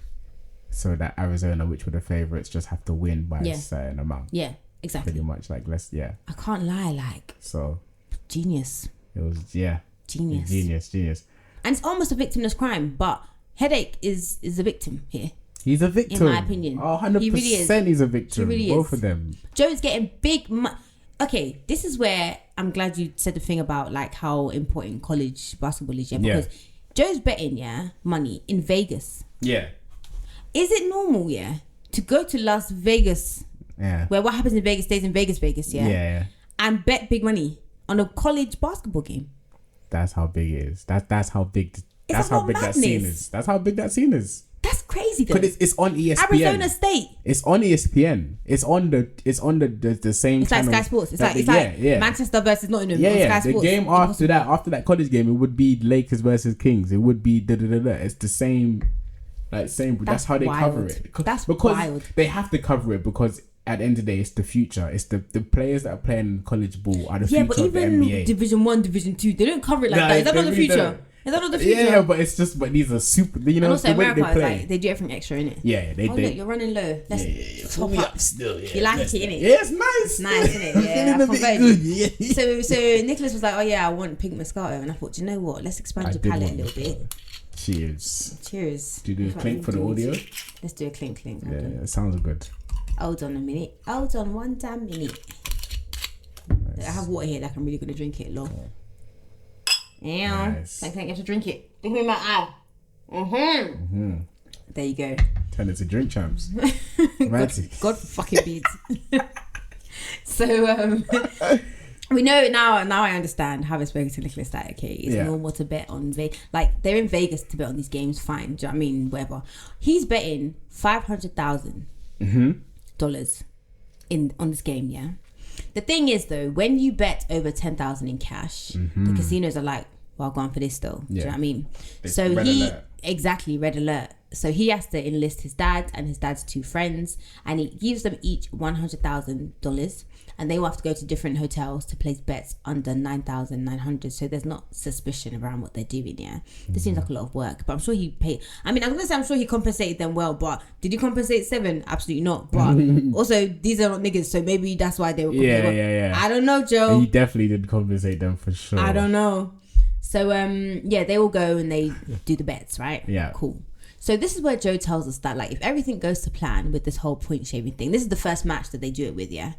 S2: So that Arizona, which were the favourites, just have to win by a certain amount.
S1: Yeah, exactly.
S2: Pretty much, like
S1: I can't lie, like.
S2: So.
S1: Genius.
S2: It was Genius.
S1: And it's almost a victimless crime, but Hedake is a victim here.
S2: He's a victim,
S1: in my opinion.
S2: Oh, 100%. He really is. He's a victim. He really Both of them.
S1: Joe's getting big. Okay, this is where I'm glad you said the thing about like how important college basketball is. Yeah, because Joe's betting money in Vegas.
S2: Yeah.
S1: Is it normal, to go to Las Vegas, where what happens in Vegas stays in Vegas, yeah, and bet big money on a college basketball game?
S2: That's how big it is. That's how big. That's how big that scene is. That's how big that scene is.
S1: That's crazy though.
S2: Because it's on ESPN.
S1: Arizona State.
S2: It's on ESPN. It's on the same.
S1: It's like Sky Sports. It's like Manchester versus Nottingham.
S2: Yeah.
S1: Sky
S2: The game after that college game, it would be Lakers versus Kings. It would be It's the same. Like same. That's how they cover it.
S1: That's
S2: because
S1: wild.
S2: They have to cover it because at the end of the day, it's the future. It's the players that are playing college ball are the future of the NBA.
S1: Yeah, but even Division 1, Division 2, they don't cover it like that. Is that not the future? Is that not the future?
S2: Yeah, but it's just, these are super, you know,
S1: also
S2: the way
S1: America
S2: they play.
S1: Is like, they do everything extra, innit?
S2: Yeah, they do.
S1: Look, you're running low. Let's top up.
S2: Still,
S1: you like it, innit?
S2: Yeah, it's nice.
S1: It's nice, innit? Yeah, I converted. Yeah. So Nicholas was like, oh yeah, I want pink Moscato. And I thought, do you know what? Let's expand your palate a little bit.
S2: Cheers.
S1: Do
S2: you do a clink for the audio?
S1: Let's do a clink.
S2: Yeah, it sounds good.
S1: Hold on a minute. Hold on one damn minute. Nice. I have water here, like I'm really gonna drink it long. Yeah. Nice. Clink, you have to drink it. Look me in my eye. There you go.
S2: Turn it to drink champs.
S1: God fucking beads. So we know now I understand having spoken to Nicholas that it's normal to bet on like they're in Vegas to bet on these games, fine. Do you know what I mean? Whatever. He's betting $500,000 on this game, yeah. The thing is though, when you bet over 10,000 in cash, the casinos are like, well, go on for this though. Do you know what I mean? So red alert. So he has to enlist his dad and his dad's two friends, and he gives them each $100,000, and they will have to go to different hotels to place bets under 9,900. So there's not suspicion around what they're doing. Yeah, this seems like a lot of work, but I'm sure he paid. I mean, I'm gonna say I'm sure he compensated them well, but did he compensate Stevin? Absolutely not. But also, these are not niggas, so maybe that's why they were.
S2: Yeah.
S1: I don't know, Joe.
S2: He definitely did compensate them for sure.
S1: I don't know. So they all go and they do the bets, right?
S2: Yeah,
S1: cool. So this is where Joe tells us that, like, if everything goes to plan with this whole point shaving thing, this is the first match that they do it with, yeah?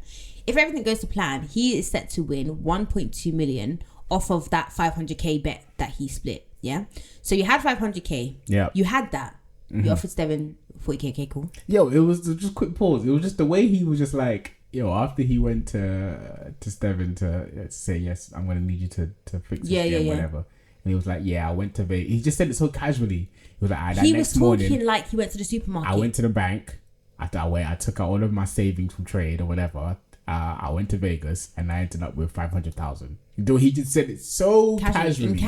S1: If everything goes to plan, he is set to win 1.2 million off of that 500k bet that he split, yeah? So you had 500k. Yeah. You had that. You offered Stevin 40k, okay, cool.
S2: Yo, it was just quick pause. It was just the way he was just like, after he went to Stevin to say, yes, I'm going to need you to fix this whatever. And he was like, I went to Vegas. He just said it so casually. He was like,
S1: he was talking like he went to the supermarket.
S2: I went to the bank. I took out all of my savings from trade or whatever. I went to Vegas and I ended up with 500,000. He just said it so casually.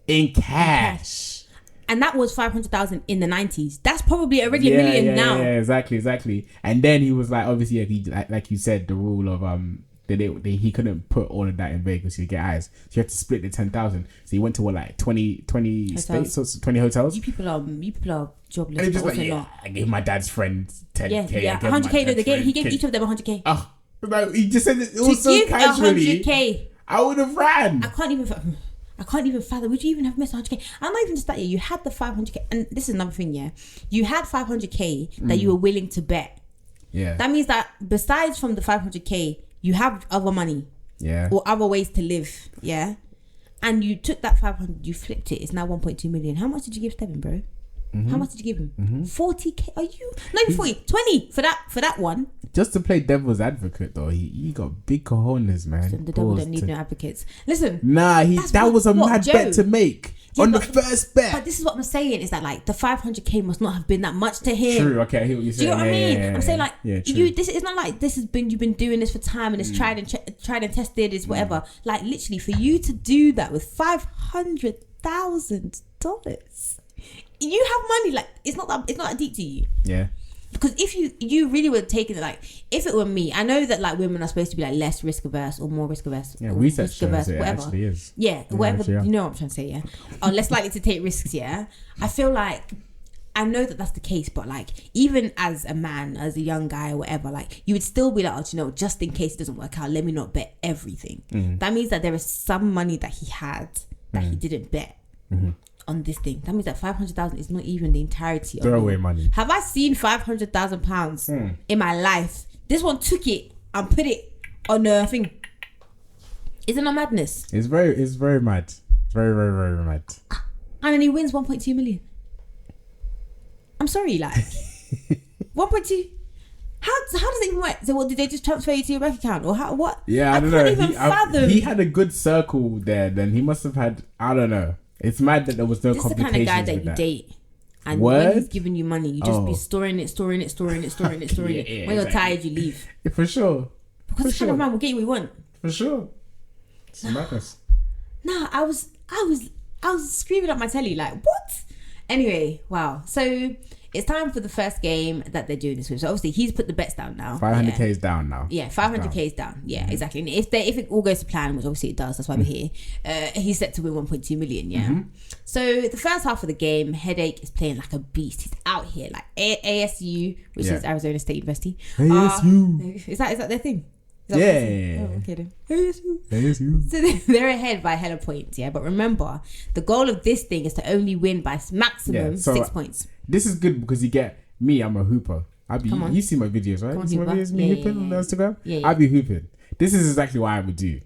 S2: In cash.
S1: And that was 500,000 in the 90s. That's probably already a million now.
S2: Yeah, exactly. And then he was like, obviously, he, like you said, the rule of he couldn't put all of that in Vegas to get eyes. So you have to split the 10,000. So he went to 20 states or 20 hotels.
S1: You people are jobless.
S2: And he just like, I gave my dad's friend 10k.
S1: Yeah, 100k. He gave each of them 100k.
S2: Oh, he just said it also casually. 100k. I would have ran.
S1: I can't even fathom. Would you even have missed 100k? I'm not even just that. You had the 500k, and this is another thing. Yeah, you had 500k that you were willing to bet.
S2: Yeah,
S1: that means that besides from the 500k, you have other money.
S2: Yeah,
S1: or other ways to live. Yeah, and you took that 500, you flipped it. It's now 1.2 million. How much did you give Stevin, bro? How much did you give him? 40k? Are you not even 40? 20 for that one.
S2: Just to play devil's advocate though, he got big cojones, man.
S1: The devil don't need no advocates. Listen,
S2: that was a mad bet to make on the first bet.
S1: But this is what I'm saying is that like the 500k must not have been that much to him.
S2: True. Okay, I hear what you're saying.
S1: Do you know what I mean? I'm saying like
S2: true.
S1: This is not like this has been you've been doing this for time and it's tried and tested. It's whatever. Like literally for you to do that with $500,000. You have money, like it's not that deep to you.
S2: Yeah.
S1: Because if you really would take it like if it were me, I know that like women are supposed to be like less risk averse or more risk averse.
S2: Yeah, research shows it actually is.
S1: Yeah, whatever you know what I'm trying to say. Yeah, or less likely to take risks. Yeah, I feel like I know that that's the case, but like even as a man, as a young guy or whatever, like you would still be like, just in case it doesn't work out, let me not bet everything. That means that there is some money that he had that he didn't bet. On this thing. That means that 500,000 is not even the entirety of
S2: throwaway money.
S1: Have I seen £500,000 in my life? This one took it and put it on a thing. Isn't that madness?
S2: It's very mad. It's very, very, very mad.
S1: And then he wins 1.2 million. I'm sorry, like 1.2. How does it even work? So what, did they just transfer you to your bank account? Or how, what?
S2: Yeah, I don't know. Even fathom. He had a good circle there. Then he must have had, I don't know. It's mad that there was no complications. This is the kind of guy that you date. And when he's giving you money, you just be storing it. When you're tired, you leave. Yeah, for sure.
S1: Because this kind of man will get you what you want.
S2: For sure. It's madness.
S1: Nah, I was screaming at my telly like, what? Anyway, wow. So it's time for the first game that they're doing this with. So obviously he's put the bets down now.
S2: 500k is down now.
S1: Yeah, 500k is down. Yeah, exactly. And if it all goes to plan, which obviously it does, that's why we're here. He's set to win 1.2 million. Yeah. So the first half of the game, Hedake is playing like a beast. He's out here like ASU, which is Arizona State University.
S2: ASU.
S1: Is that their thing?
S2: Yeah.
S1: Oh, okay then. ASU. So they're ahead by a hell of points. Yeah, but remember, the goal of this thing is to only win by maximum 6 points.
S2: This is good because you get me. I'm a hooper. You see my videos, right? You see my videos, me hooping on Instagram. I'll be hooping. This is exactly what I would do,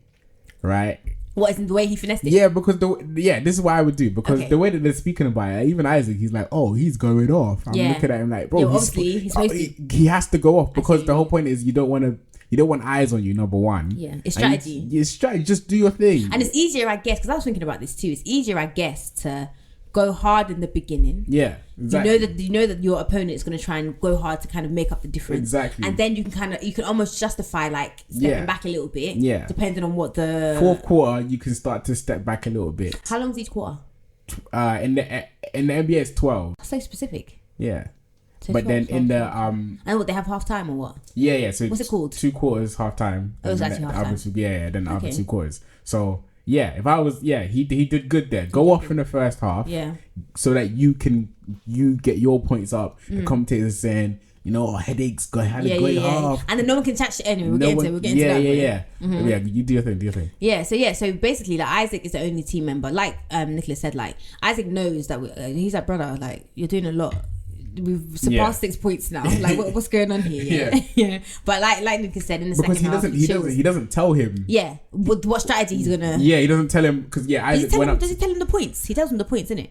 S2: right?
S1: What, isn't the way he finessed it?
S2: Yeah, because this is what I would do because the way that they're speaking about it, even Isaac, he's like, oh, he's going off. I'm looking at him like, bro, he has to go off because the whole point is you don't want eyes on you, number one.
S1: Yeah, it's strategy.
S2: It's strategy. Just do your thing.
S1: And it's easier, I guess, because I was thinking about this too. It's easier, I guess, to go hard in the beginning.
S2: Yeah, exactly.
S1: You know that your opponent is going to try and go hard to kind of make up the difference.
S2: Exactly.
S1: And then you can almost justify like stepping back a little bit. Yeah. Depending on what the
S2: fourth quarter, you can start to step back a little bit.
S1: How long is each quarter?
S2: In the NBA, it's 12.
S1: That's so specific.
S2: Yeah. So but then in the
S1: and what, they have half time or what?
S2: Yeah. So
S1: what's it called?
S2: 2 quarters, half time.
S1: Oh, it's actually half time.
S2: Then the other 2 quarters. So yeah, if I was he did good there. Go off in the first half.
S1: Yeah.
S2: So that you get your points up. The commentators saying, Headache's had a great half.
S1: And then no one can catch it anyway. We'll get into that.
S2: Yeah. Yeah, you do your thing.
S1: Yeah, so basically, like, Isaac is the only team member. Like Nicholas said, like, Isaac knows that he's like, brother, like, you're doing a lot. We've surpassed 6 points now. Like, what's going on here? Yeah. But like Nicholas said, in the second half,
S2: he doesn't tell him.
S1: Yeah, what strategy he's gonna.
S2: Yeah, he doesn't tell him because Isaac went up.
S1: Does he tell him the points? He tells him the points, innit?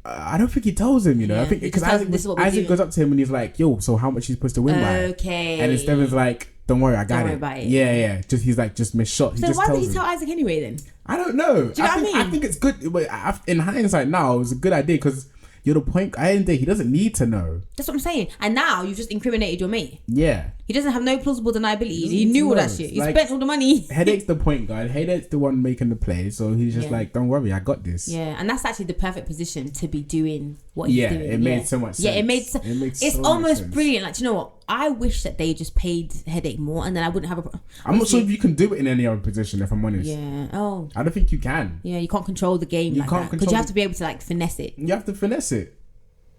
S2: I don't think he tells him. I think because Isaac goes up to him and he's like, "Yo, so how much he's supposed to win by?"
S1: Okay.
S2: And then Stevin's like, "Don't worry, I got it."
S1: Don't worry about it.
S2: Yeah. Just missed shot.
S1: So why did he tell Isaac anyway then?
S2: I don't know.
S1: Do you know what I mean?
S2: I think it's good. But in hindsight, now it was a good idea because. You're the point. I didn't think he doesn't need to know.
S1: That's what I'm saying. And now you've just incriminated your mate.
S2: Yeah.
S1: He doesn't have no plausible deniability. He knew all that shit. He spent all the money.
S2: Headache's the point guard. Headache's the one making the play. So he's just like, don't worry, I got this.
S1: Yeah. And that's actually the perfect position to be doing what he's doing.
S2: It made so much sense.
S1: Yeah, it makes it's so almost brilliant. Like, you know what? I wish that they just paid Hedake more and then I wouldn't have a problem.
S2: I'm not sure if you can do it in any other position, if I'm honest.
S1: Yeah. Oh.
S2: I don't think you can.
S1: Yeah, you can't control the game like that. Because you have to be able to like finesse it.
S2: You have to finesse it.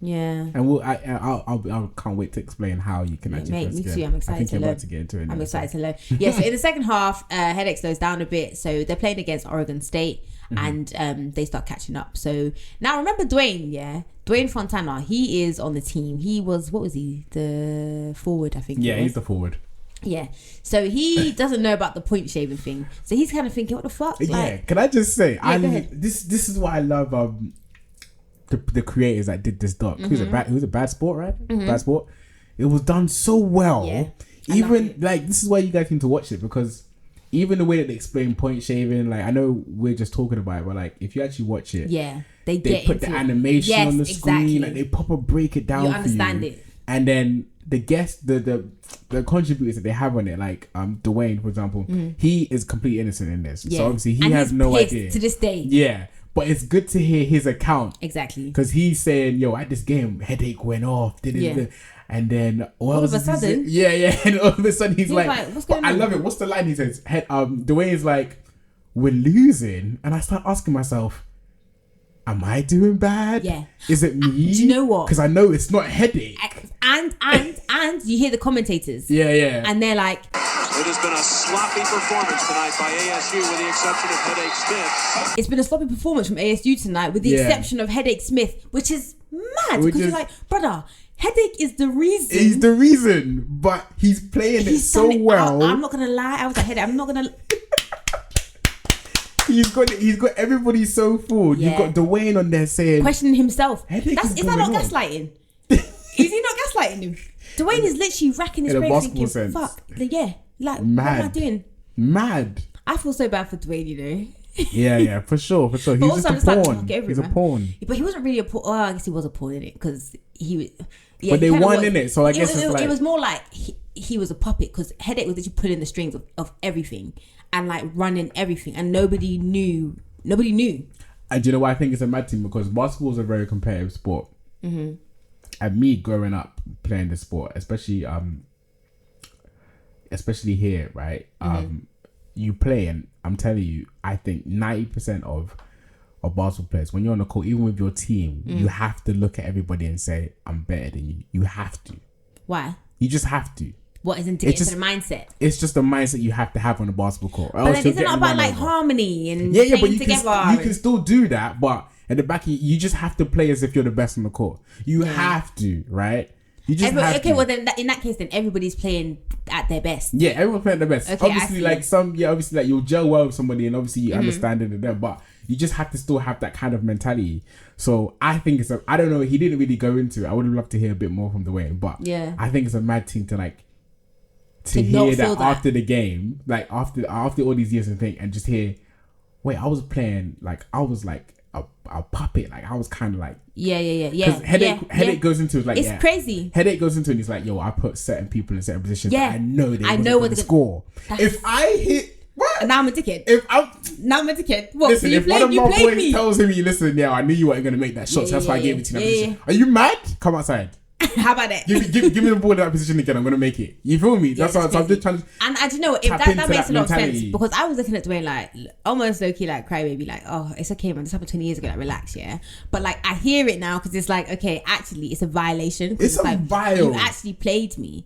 S1: Yeah,
S2: and I can't wait to explain how you can actually.
S1: Me too. I'm excited to learn.
S2: About to get into it.
S1: I'm excited to learn. Yeah. So in the second half, Hedake slows down a bit. So they're playing against Oregon State, and they start catching up. So now remember Dwayne. Yeah, Dwayne Fontana. He is on the team. He was the forward, I think.
S2: Yeah, he's the forward.
S1: Yeah, so he doesn't know about the point shaving thing. So he's kind of thinking, what the fuck?
S2: Yeah. Can I just say, this is what I love. The creators that did this doc. It was a bad sport, right? Bad sport. It was done so well. Yeah, even like this is why you guys need to watch it because even the way that they explain point shaving, like I know we're just talking about it, but like if you actually watch it,
S1: they
S2: put the animation on the screen, like they proper break it down. You understand it, and then the guests, the contributors that they have on it, like Dwayne, for example, he is completely innocent in this. So obviously he has no idea
S1: to this day.
S2: Yeah. But it's good to hear his account.
S1: Exactly. Because
S2: he's saying, yo, at this game, Hedake went off. And then
S1: all of a sudden.
S2: And all of a sudden he's like
S1: what's going on?
S2: I love it. What's the line he says? Dwayne's like, we're losing. And I start asking myself, am I doing bad?
S1: Yeah.
S2: Is it me?
S1: Do you know what?
S2: Because I know it's not Hedake.
S1: And you hear the commentators.
S2: Yeah.
S1: And they're like,
S3: it has been a sloppy performance tonight by ASU with the exception of Hedake Smith.
S1: It's been a sloppy performance from ASU tonight with the exception of Hedake Smith, which is mad because you're like, brother, Hedake is the reason.
S2: He's the reason, but he's playing it so well.
S1: I'm not going to lie. I was like, Hedake, I'm not going to...
S2: He's got everybody so fooled. Yeah. You've got Dwayne on there saying...
S1: Questioning himself. Is that not gaslighting? Is he not fighting him. Dwayne is literally racking his brain thinking, sense. Fuck, yeah, like,
S2: mad.
S1: what am I doing?
S2: Mad.
S1: I feel so bad for Dwayne, you know.
S2: yeah, for sure. He's just a pawn. He's a pawn.
S1: But he wasn't really a pawn. Oh, I guess he was a pawn in it because he was. Yeah,
S2: but they won in it, so I guess
S1: it was more like he was a puppet because Hedake was literally pulling the strings of everything and like running everything, and nobody knew.
S2: And do you know why I think it's a mad thing? Because basketball is a very competitive sport. Mm-hmm. And me growing up playing the sport, especially here, right? Mm-hmm. You play, and I'm telling you, I think 90% of basketball players, when you're on the court, even with your team, you have to look at everybody and say, I'm better than you. You have to.
S1: Why?
S2: You just have to.
S1: What isn't to get into the mindset?
S2: It's just the mindset you have to have on the basketball court.
S1: But then isn't it about like harmony and
S2: playing but
S1: together?
S2: You can still do that, but at the back, you just have to play as if you're the best on the court. You have to, right? You just have to.
S1: Well then in that case, then everybody's playing at their best.
S2: Yeah, everyone's playing at their best. Okay, obviously, like you'll gel well with somebody, and obviously you understand it and them, but you just have to still have that kind of mentality. So I think I don't know, he didn't really go into it. I would have loved to hear a bit more from Dwayne, but yeah, I think it's a mad thing to hear that after the game, like after all these years and just hear, wait, I was playing like I was like a puppet, like I was kind of like
S1: yeah.
S2: Because Hedake goes into it like
S1: it's crazy.
S2: Hedake goes into it and he's like, yo, I put certain people in certain positions.
S1: Yeah,
S2: I know what they score. If I hit. What?
S1: Now I'm a dickhead. Now I'm a dickhead. What?
S2: Listen, if one of my boys tells him, listen, yeah, I knew you weren't going to make that shot, so that's why I gave it to you. Yeah. Are you mad? Come outside.
S1: How about that?
S2: Give me the ball in that position again. I'm going to make it. You feel me? That's what I'm just trying to.
S1: And you know what? If that makes a lot of sense, because I was looking at Dwayne like almost low-key like crybaby, like, oh, it's okay, man. This happened 20 years ago. Like, relax, yeah. But like, I hear it now because it's like, okay, actually, it's a violation.
S2: It's a
S1: like,
S2: viol.
S1: You actually played me.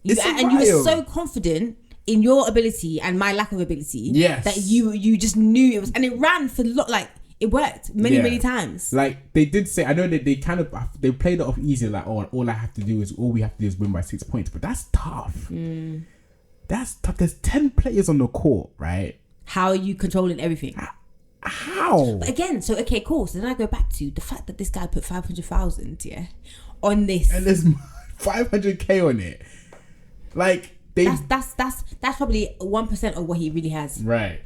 S1: You were so confident in your ability and my lack of ability.
S2: Yes.
S1: That you just knew it was, and it ran for like. It worked many times.
S2: Like they did say, I know that they played it off easy. Like, all we have to do is win by 6 points. But that's tough. That's tough. There's 10 players on the court, right?
S1: How are you controlling everything?
S2: How?
S1: But again, so okay, cool. So then I go back to the fact that this guy put 500,000, on this,
S2: and there's 500K on it. Like
S1: that's probably 1% of what he really has.
S2: Right.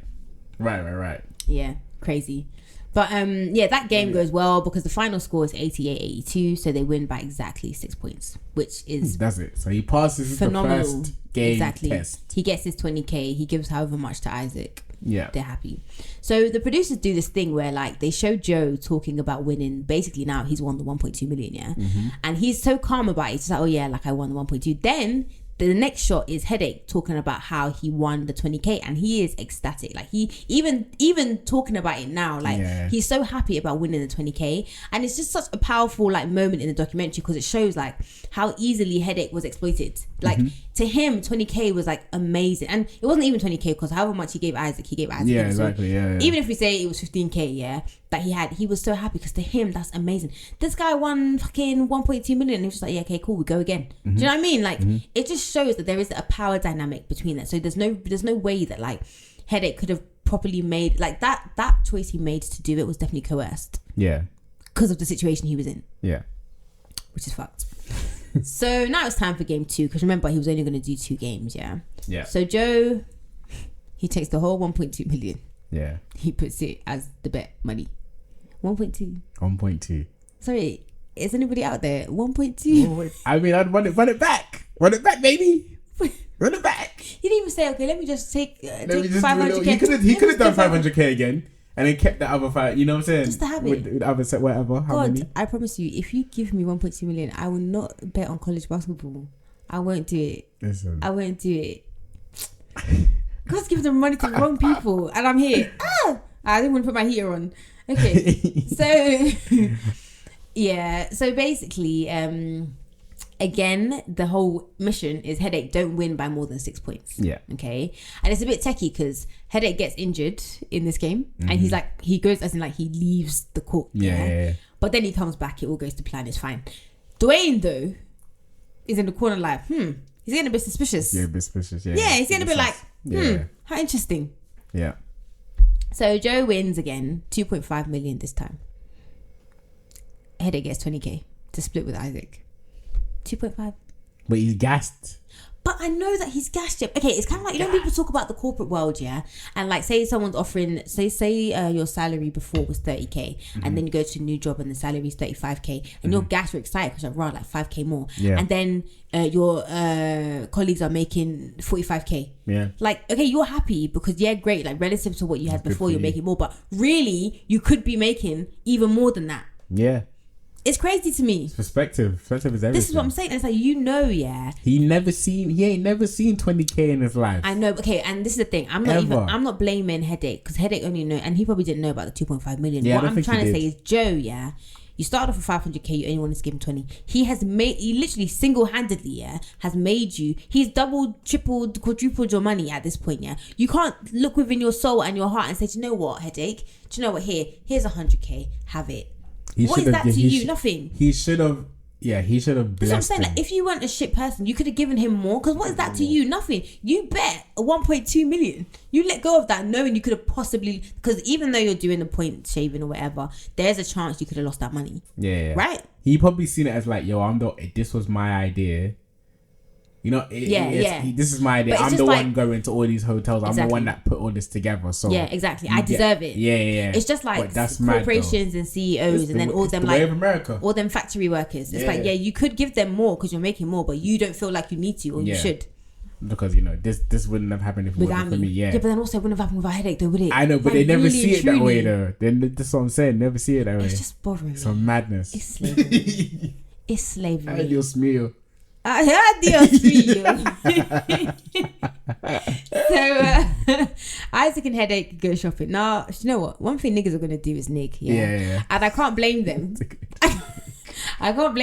S1: Yeah, crazy. But that game goes well because the final score is 88-82, so they win by exactly 6 points, which is
S2: does it. So he passes phenomenal. The first game test.
S1: He gets his 20K. He gives however much to Isaac.
S2: Yeah,
S1: they're happy. So the producers do this thing where like they show Joe talking about winning. Basically now he's won the 1.2 million, and he's so calm about it. He's like, oh yeah, like I won the 1.2. Then the next shot is Hedake talking about how he won the 20K, and he is ecstatic. Like he even talking about it now, like he's so happy about winning the 20K, and it's just such a powerful like moment in the documentary because it shows like how easily Hedake was exploited. Like to him, 20K was like amazing, and it wasn't even 20K because however much he gave Isaac.
S2: Yeah, exactly. Yeah.
S1: Even if we say it was 15K, that he was so happy because to him that's amazing. This guy won fucking 1.2 million, and he was just like, yeah, okay, cool, we go again. Do you know what I mean? Like it just shows that there is a power dynamic between that. So there's no way that like Hedake could have properly made like that choice he made to do it was definitely coerced.
S2: Yeah.
S1: Because of the situation he was in.
S2: Yeah.
S1: Which is fucked. So now it's time for game 2 because remember he was only going to do 2 games. Yeah. So Joe, he takes the whole 1.2 million.
S2: Yeah.
S1: He puts it as the bet money. 1.2. Sorry, is anybody out there? 1.2.
S2: I mean, I'd run it back. Run it back, baby. Run it back.
S1: He didn't even say, okay, let me just take 500K.
S2: He could have done 500K again and then kept the other 5. You know what I'm saying?
S1: Just to have it.
S2: With other set, whatever. How
S1: God,
S2: many?
S1: I promise you, if you give me 1.2 million, I will not bet on college basketball. I won't do it.
S2: Listen.
S1: I won't do it. God's giving the money to the wrong people, and I'm here. I didn't want to put my heater on. Okay, so yeah, so basically, again, the whole mission is Hedake don't win by more than 6 points.
S2: Yeah.
S1: Okay, and it's a bit techie because Hedake gets injured in this game, and he's like, he goes as in like he leaves the court.
S2: Yeah.
S1: But then he comes back. It all goes to plan. It's fine. Dwayne though is in the corner like, he's getting a bit suspicious.
S2: Yeah, a bit suspicious. Yeah.
S1: Yeah, he's getting a bit like, how interesting.
S2: Yeah.
S1: So Joe wins again, 2.5 million this time. Hedake gets 20K to split with Isaac. 2.5.
S2: But he's gassed.
S1: But I know that he's gassed. Okay, it's kind of like, you know, people talk about the corporate world, yeah? And like, say someone's offering, say your salary before was 30k, and then you go to a new job and the salary is 35k, and you're gassed, you're excited because you're right, like 5k more.
S2: Yeah.
S1: And then your colleagues are making 45k.
S2: Yeah.
S1: Like, okay, you're happy because, yeah, great, like relative to what you had before, you're making more, but really, you could be making even more than that.
S2: Yeah.
S1: It's crazy to me.
S2: It's perspective is everything.
S1: This is what I'm saying. It's like, you know, yeah.
S2: He ain't never seen 20k in his life.
S1: I know. Okay, and this is the thing. I'm not blaming Hedake, because Hedake only know, and he probably didn't know about the 2.5 million.
S2: Yeah,
S1: what I'm trying to say is, Joe, yeah, you started off with 500k, you only wanted to give him 20. He literally single-handedly, yeah, has made you, he's doubled, tripled, quadrupled your money at this point, yeah. You can't look within your soul and your heart and say, do you know what, Hedake? Do you know what, here's 100k, have it. What is that to you? Nothing.
S2: He should have blessed.
S1: That's what I'm saying. Like, if you weren't a shit person, you could have given him more. Because what is that to you? Nothing. You bet 1.2 million. You let go of that, knowing you could have possibly. Because even though you're doing the point shaving or whatever, there's a chance you could have lost that money.
S2: Yeah.
S1: Right.
S2: He probably seen it as like, yo, this was my idea. You know, this is my idea. I'm the one going to all these hotels. I'm the one that put all this together. So
S1: yeah, exactly. I deserve it.
S2: Yeah.
S1: It's just like corporations and CEOs, and then all them like
S2: America.
S1: All them factory workers. It's like, yeah, you could give them more because you're making more, but you don't feel like you need to or you should.
S2: Because, you know, this wouldn't have happened if it wasn't for me. Yeah,
S1: but then also it wouldn't have happened without Hedake though, would it?
S2: I know, but they never see it that way though. That's what I'm saying. Never see it that way.
S1: It's just boring.
S2: It's some madness.
S1: It's slavery. It's slavery.
S2: Adios mío.
S1: Adios mío. So Isaac and Hedake go shopping. Now, you know what? One thing niggas are gonna do is nig. Yeah. And I can't blame them. I can't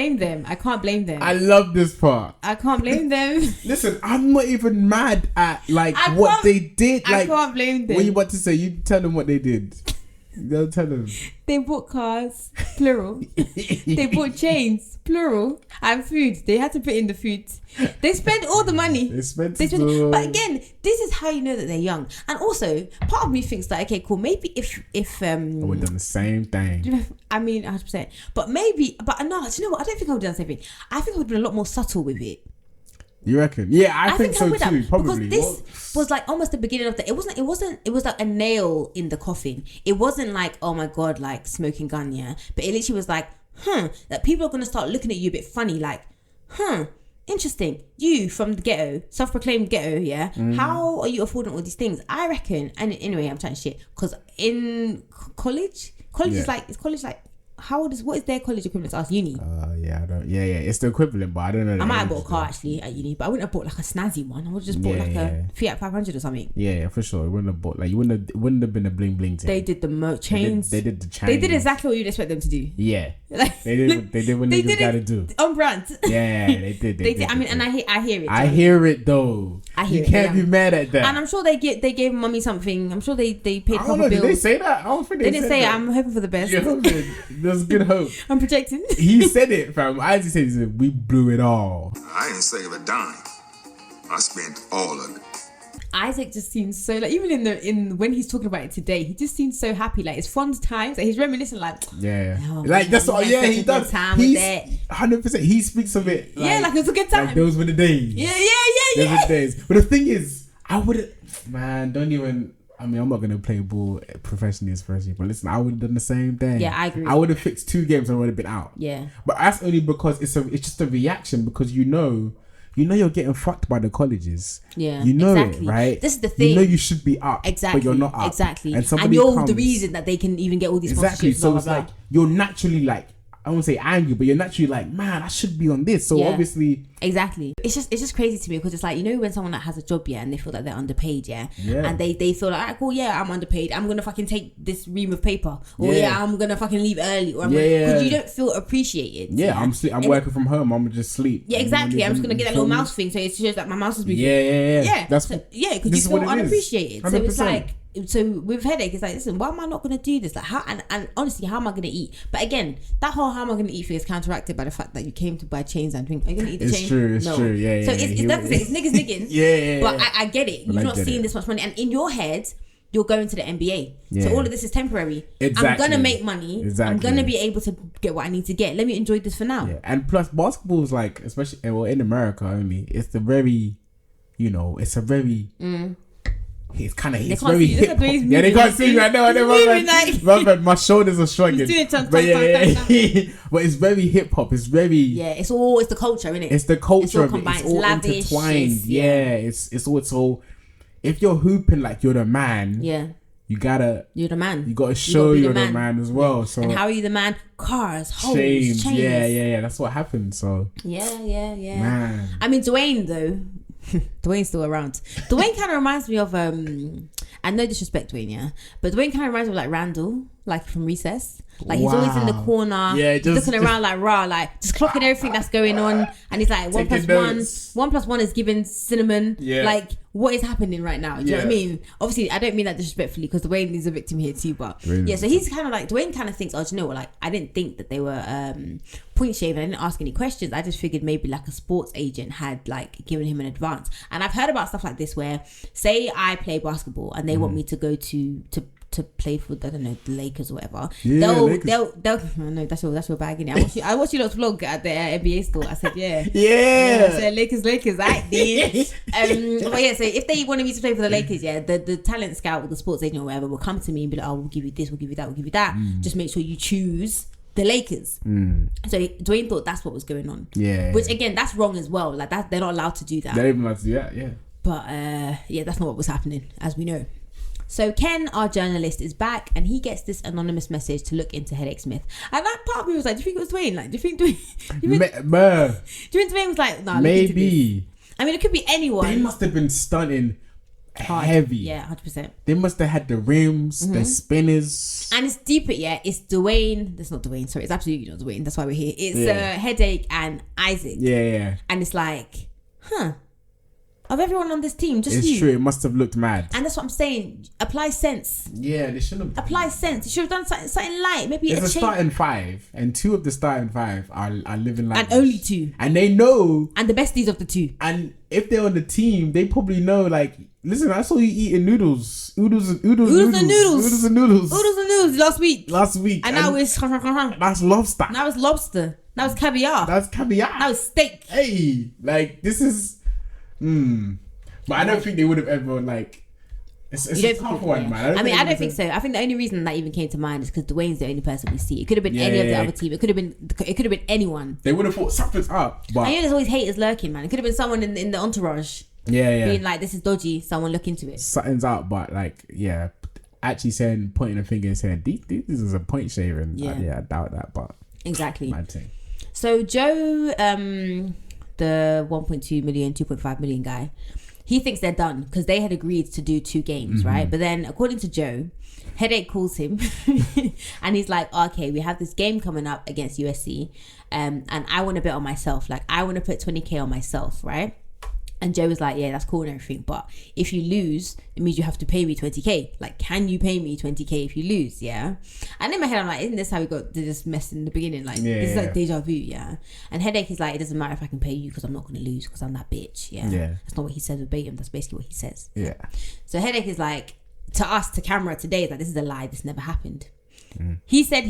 S1: blame them. I
S2: love this part.
S1: I can't blame them.
S2: Listen, I'm not even mad at like what they did. Like,
S1: I can't blame them.
S2: What you about to say? You tell them what they did. Don't tell them.
S1: They bought cars, plural. They bought chains, plural, and food. They had to put in the food. They spent all the money.
S2: They spent
S1: But again, this is how you know that they're young. And also, part of me thinks that, okay, cool, maybe if
S2: I would have done the same thing.
S1: I mean, 100%. But no, do you know what? I don't think I would have done the same thing. I think I would have been a lot more subtle with it.
S2: You reckon? Yeah, I think so too. Probably
S1: because this was like almost the beginning of the. It was like a nail in the coffin. It wasn't like, oh my god, like smoking gun, yeah. But it literally was like, that people are gonna start looking at you a bit funny, like, interesting. You from the ghetto, self-proclaimed ghetto, yeah. How are you affording all these things? I reckon. And anyway, I'm chatting shit because in college is like, what is their college equivalent to us? Uni. It's the equivalent, but I don't know. I might have bought a car actually at uni, but I wouldn't have bought like a snazzy one. I would have just bought a Fiat 500 or something. Yeah, for sure. It wouldn't have bought, like, it wouldn't have been a bling thing. They did the chains. They did the chains. They did exactly what you'd expect them to do. Yeah. Like, they did what niggas gotta do. On brand. Yeah, they did. They did. I mean, and I hear it. I hear it though. You can't be mad at that. And I'm sure they gave mommy something. I'm sure they paid a couple bills. Did they say that? I don't think they didn't say it. I'm hoping for the best. There's good hope. I'm projecting. He said it, fam. Isaac said, we blew it all. I didn't save a dime. I spent all of it. Isaac just seems so, like, even in when he's talking about it today, he just seems so happy. Like, it's fond times. Like, he's reminiscing, like, like, that's what, he does. He's 100%. He speaks of it. Like, like it was a good time. Like, those were the days. Yeah. Those were the days. But the thing is, I wouldn't, man, don't even. I mean, I'm not going to play ball professionally, especially, but listen, I would have done the same thing. Yeah, I agree. I would have fixed 2 games and I would have been out. Yeah. But that's only because it's just a reaction, because you know you're getting fucked by the colleges. Yeah, you know exactly. It, right? This is the thing. You know you should be up, exactly, but you're not up. Exactly. And you're the reason that they can even get all these sponsorships. Exactly. So it's like, you're naturally like, I won't say angry, but you're naturally like, man, I should be on this. So obviously, exactly. It's just crazy to me, because it's like, you know, when someone that has a job, and they feel like they're underpaid, and they feel like, alright, cool, I'm underpaid. I'm gonna fucking take this ream of paper, or I'm gonna fucking leave early, or because you don't feel appreciated. Yeah, I'm working from home. I'm gonna just sleep. Yeah, exactly. I'm just gonna get that little mouse thing, so it shows that my mouse is moving. Yeah. That's because you feel unappreciated. 100%. So it's like. So with Hedake, it's like, listen, why am I not going to do this? Like, how and honestly, how am I going to eat? But again, that whole how am I going to eat thing is counteracted by the fact that you came to buy chains and drink. Are you going to eat the chain? It's true. Yeah. So it's definitely, it's niggas nigging. Yeah. But I get it. You're not seeing this much money, and in your head, you're going to the NBA.
S2: Yeah.
S1: So all of this is temporary.
S2: Exactly.
S1: I'm gonna make money.
S2: Exactly.
S1: I'm gonna be able to get what I need to get. Let me enjoy this for now.
S2: Yeah. And plus, basketball is like, especially in America only, it's a very it's kind of very hip hop. Yeah, they can't see me. I know. My shoulders are shrugging. But but it's very hip hop. It's very
S1: it's the culture, isn't it?
S2: It's the culture.
S1: It's all combined.
S2: It's all
S1: lavish,
S2: intertwined. It's all so. If you're hooping like you're the man, you're the man. You gotta show you're the man as well. So
S1: and how are you the man? Cars, hoes,
S2: chains.
S1: chains.
S2: Yeah. That's what happened. So
S1: yeah.
S2: Man.
S1: I mean, Dwayne though. Dwayne's still around. Dwayne kind of reminds me of and no disrespect Dwayne, but Dwayne kind of reminds me of like Randall, like from Recess. Like he's always in the corner, looking around like raw, like just clocking everything that's going on, and he's like 1+1 is giving cinnamon. Like what is happening right now? Do you know what I mean? Obviously, I don't mean that disrespectfully because Dwayne is a victim here too, but so he's kind of like Dwayne kind of thinks, oh, do you know what? Like I didn't think that they were point shaving. I didn't ask any questions. I just figured maybe like a sports agent had like given him an advance. And I've heard about stuff like this where, say I play basketball and they want me to go to play for, I don't know, the Lakers or whatever. They'll no, that's your bag, innit? I watched you lot's vlog at the NBA store. I said I said Lakers I did. But so if they wanted me to play for the Lakers, the talent scout or the sports agent or whatever will come to me and be like, oh, we'll give you this, we'll give you that, we'll give you that. Just make sure you choose the Lakers. So Dwayne thought that's what was going on. Which again, that's wrong as well. Like that, they're not allowed to do that.
S2: They're not allowed to do that, yeah.
S1: But that's not what was happening, as we know. So Ken, our journalist, is back and he gets this anonymous message to look into Hedake Smith. And that part of me was like, do you think it was Dwayne? Like, do you think Dwayne was like, nah, maybe. I mean, it could be anyone.
S2: They must have been stunting heavy.
S1: Yeah, 100%.
S2: They must have had the rims, the spinners.
S1: And it's deeper, it's Dwayne. That's not Dwayne, sorry. It's absolutely not Dwayne. That's why we're here. It's Hedake and Isaac.
S2: Yeah.
S1: And it's like, of everyone on this team, just you.
S2: It's true. It must have looked mad.
S1: And that's what I'm saying. Apply sense.
S2: Yeah, they shouldn't have.
S1: Apply sense. You should have done something light. Maybe
S2: it's a starting five, and two of the starting five are living like.
S1: And only two.
S2: And they know.
S1: And the besties of the two.
S2: And if they're on the team, they probably know. Like, listen, I saw you eating noodles last week.
S1: And now it's
S2: that's lobster.
S1: Now it's lobster. Now it's caviar. Now it's steak.
S2: Hey, like this is. But I don't think they would have ever like. It's a tough one, man.
S1: I don't think so. I think the only reason that even came to mind is because Dwayne's the only person we see. It could have been any of the other team. It could have been anyone.
S2: They would have thought something's up. But
S1: there's always haters lurking, man. It could have been someone in the entourage. Being like, this is dodgy. Someone look into it.
S2: Something's up, but like, actually pointing a finger and saying this is a point shaving. I doubt that, but
S1: exactly.
S2: Mad thing.
S1: So Joe, the 1.2 million, 2.5 million guy, he thinks they're done because they had agreed to do 2 games, right? But then according to Joe, Hedake calls him and he's like, okay, we have this game coming up against USC and I want to bet on myself. Like I want to put 20k on myself, right? And Joe was like, yeah, that's cool and everything, but if you lose, it means you have to pay me 20k. Like, can you pay me 20k if you lose? Yeah. And in my head, I'm like, isn't this how we got to this mess in the beginning? Like, this is like deja vu, yeah. And Hedake is like, it doesn't matter if I can pay you because I'm not going to lose because I'm that bitch, yeah. That's not what he says verbatim. That's basically what he says.
S2: Yeah.
S1: So Hedake is like, to us, to camera today, is like, this is a lie. This never happened. He said.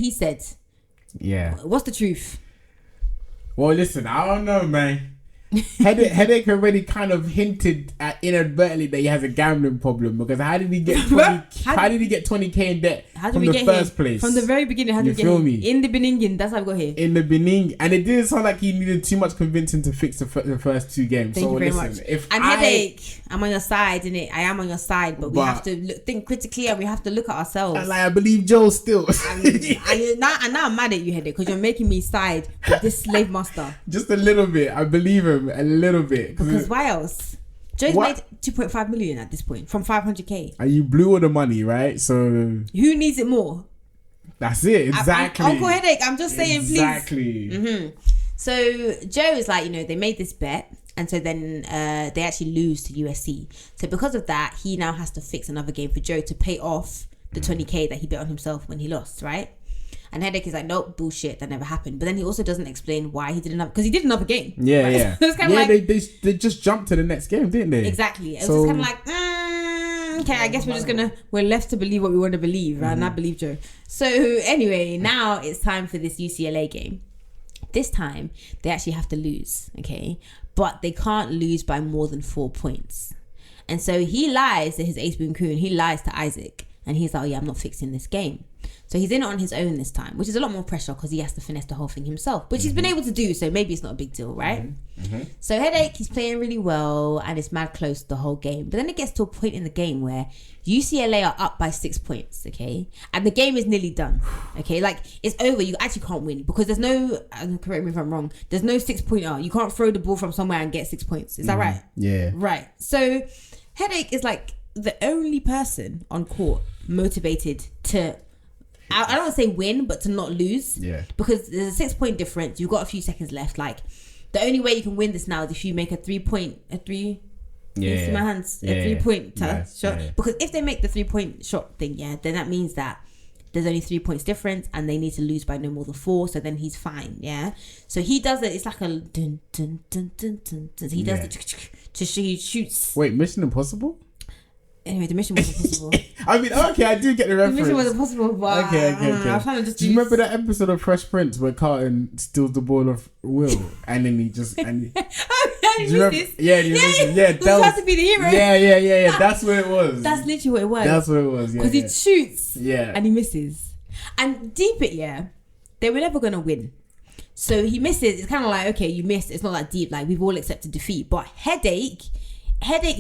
S2: Yeah.
S1: What's the truth?
S2: Well, listen, I don't know, man. Hedake already kind of hinted at inadvertently that he has a gambling problem because how did he get 20k in debt from the first place?
S1: From the very beginning, how did you get me? In the beginning, that's how we got here.
S2: In the beginning, and it didn't sound like he needed too much convincing to fix the first 2 games.
S1: Thank you very much. Hedake, I'm on your side, innit? I am on your side, but we have to think critically and we have to look at ourselves.
S2: And I believe Joe still.
S1: and now I'm mad at you, Hedake, because you're making me side with this slave master.
S2: Just a little bit. I believe him a little bit.
S1: Because why else? Joe's made 2.5 million at this point from 500k.
S2: And you blew all the money, right? So
S1: who needs it more?
S2: That's it. Exactly.
S1: Uncle Hedake, I'm just saying,
S2: exactly.
S1: Please. Mm-hmm. So Joe is like, they made this bet. And so then they actually lose to USC. So because of that, he now has to fix another game for Joe to pay off the 20k that he bet on himself when he lost, right? And Hedake is like, nope, bullshit, that never happened. But then he also doesn't explain why he did another, because he did another game.
S2: Yeah,
S1: right?
S2: yeah.
S1: So it's kind of like,
S2: they just jumped to the next game, didn't they?
S1: Exactly. It was just kind of like, okay, I guess we're left to believe what we want to believe, and I believe Joe. So anyway, now it's time for this UCLA game. This time they actually have to lose, okay, but they can't lose by more than 4 points. And so he lies to his ace boon coon. He lies to Isaac, and he's like, "Oh yeah, I'm not fixing this game." So he's in it on his own this time, which is a lot more pressure because he has to finesse the whole thing himself, which he's been able to do. So maybe it's not a big deal, right? So Hedake, he's playing really well, and it's mad close the whole game. But then it gets to a point in the game where UCLA are up by 6 points, okay, and the game is nearly done, okay. Like, it's over. You actually can't win because there's no. Correct me if I'm wrong. There's no 6-pointer. You can't throw the ball from somewhere and get 6 points. Is that right?
S2: Yeah.
S1: Right. So Hedake is like the only person on court motivated to. I don't want to say win, but to not lose.
S2: Yeah.
S1: Because there's a 6-point difference. You've got a few seconds left. Like, the only way you can win this now is if you make a 3-point. See my hands. A 3-point shot. Yeah. Because if they make the 3-point shot thing, then that means that there's only 3 points difference, and they need to lose by no more than 4. So then he's fine. Yeah. So he does it. It's like a dun dun dun dun dun. dun. He does it. He shoots.
S2: Wait, Mission Impossible?
S1: Anyway, the mission wasn't possible.
S2: I mean, okay, I do get the reference.
S1: The mission wasn't possible, but
S2: okay.
S1: I'm trying to just.
S2: Do you remember that episode of Fresh Prince where Carlton steals the ball of Will and then he just and
S1: Yeah,
S2: that
S1: was to be the hero.
S2: Yeah. That's what it was.
S1: That's literally what it was.
S2: That's what it was.
S1: Because he shoots.
S2: Yeah.
S1: And he misses. And deep it, they were never gonna win. So he misses. It's kind of like, okay, you missed. It's not that deep. Like, we've all accepted defeat. But Hedake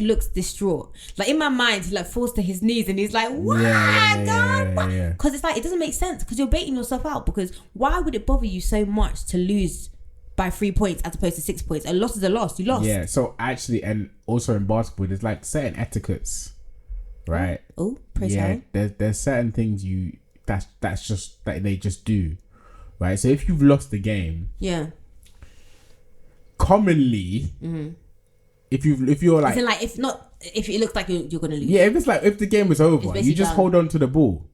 S1: looks distraught. Like, in my mind, he like falls to his knees and he's like, "What, God?" Because it's like, it doesn't make sense because you're baiting yourself out. Because why would it bother you so much to lose by 3 points as opposed to 6 points? A loss is a loss. You lost. Yeah.
S2: So actually, and also in basketball, there's like certain etiquettes, right?
S1: Oh, praise
S2: there's certain things that's just that they just do, right? So if you've lost the game, commonly. If you're like,
S1: if it looks like you're gonna lose.
S2: Yeah, if the game is over, you just hold on to the ball.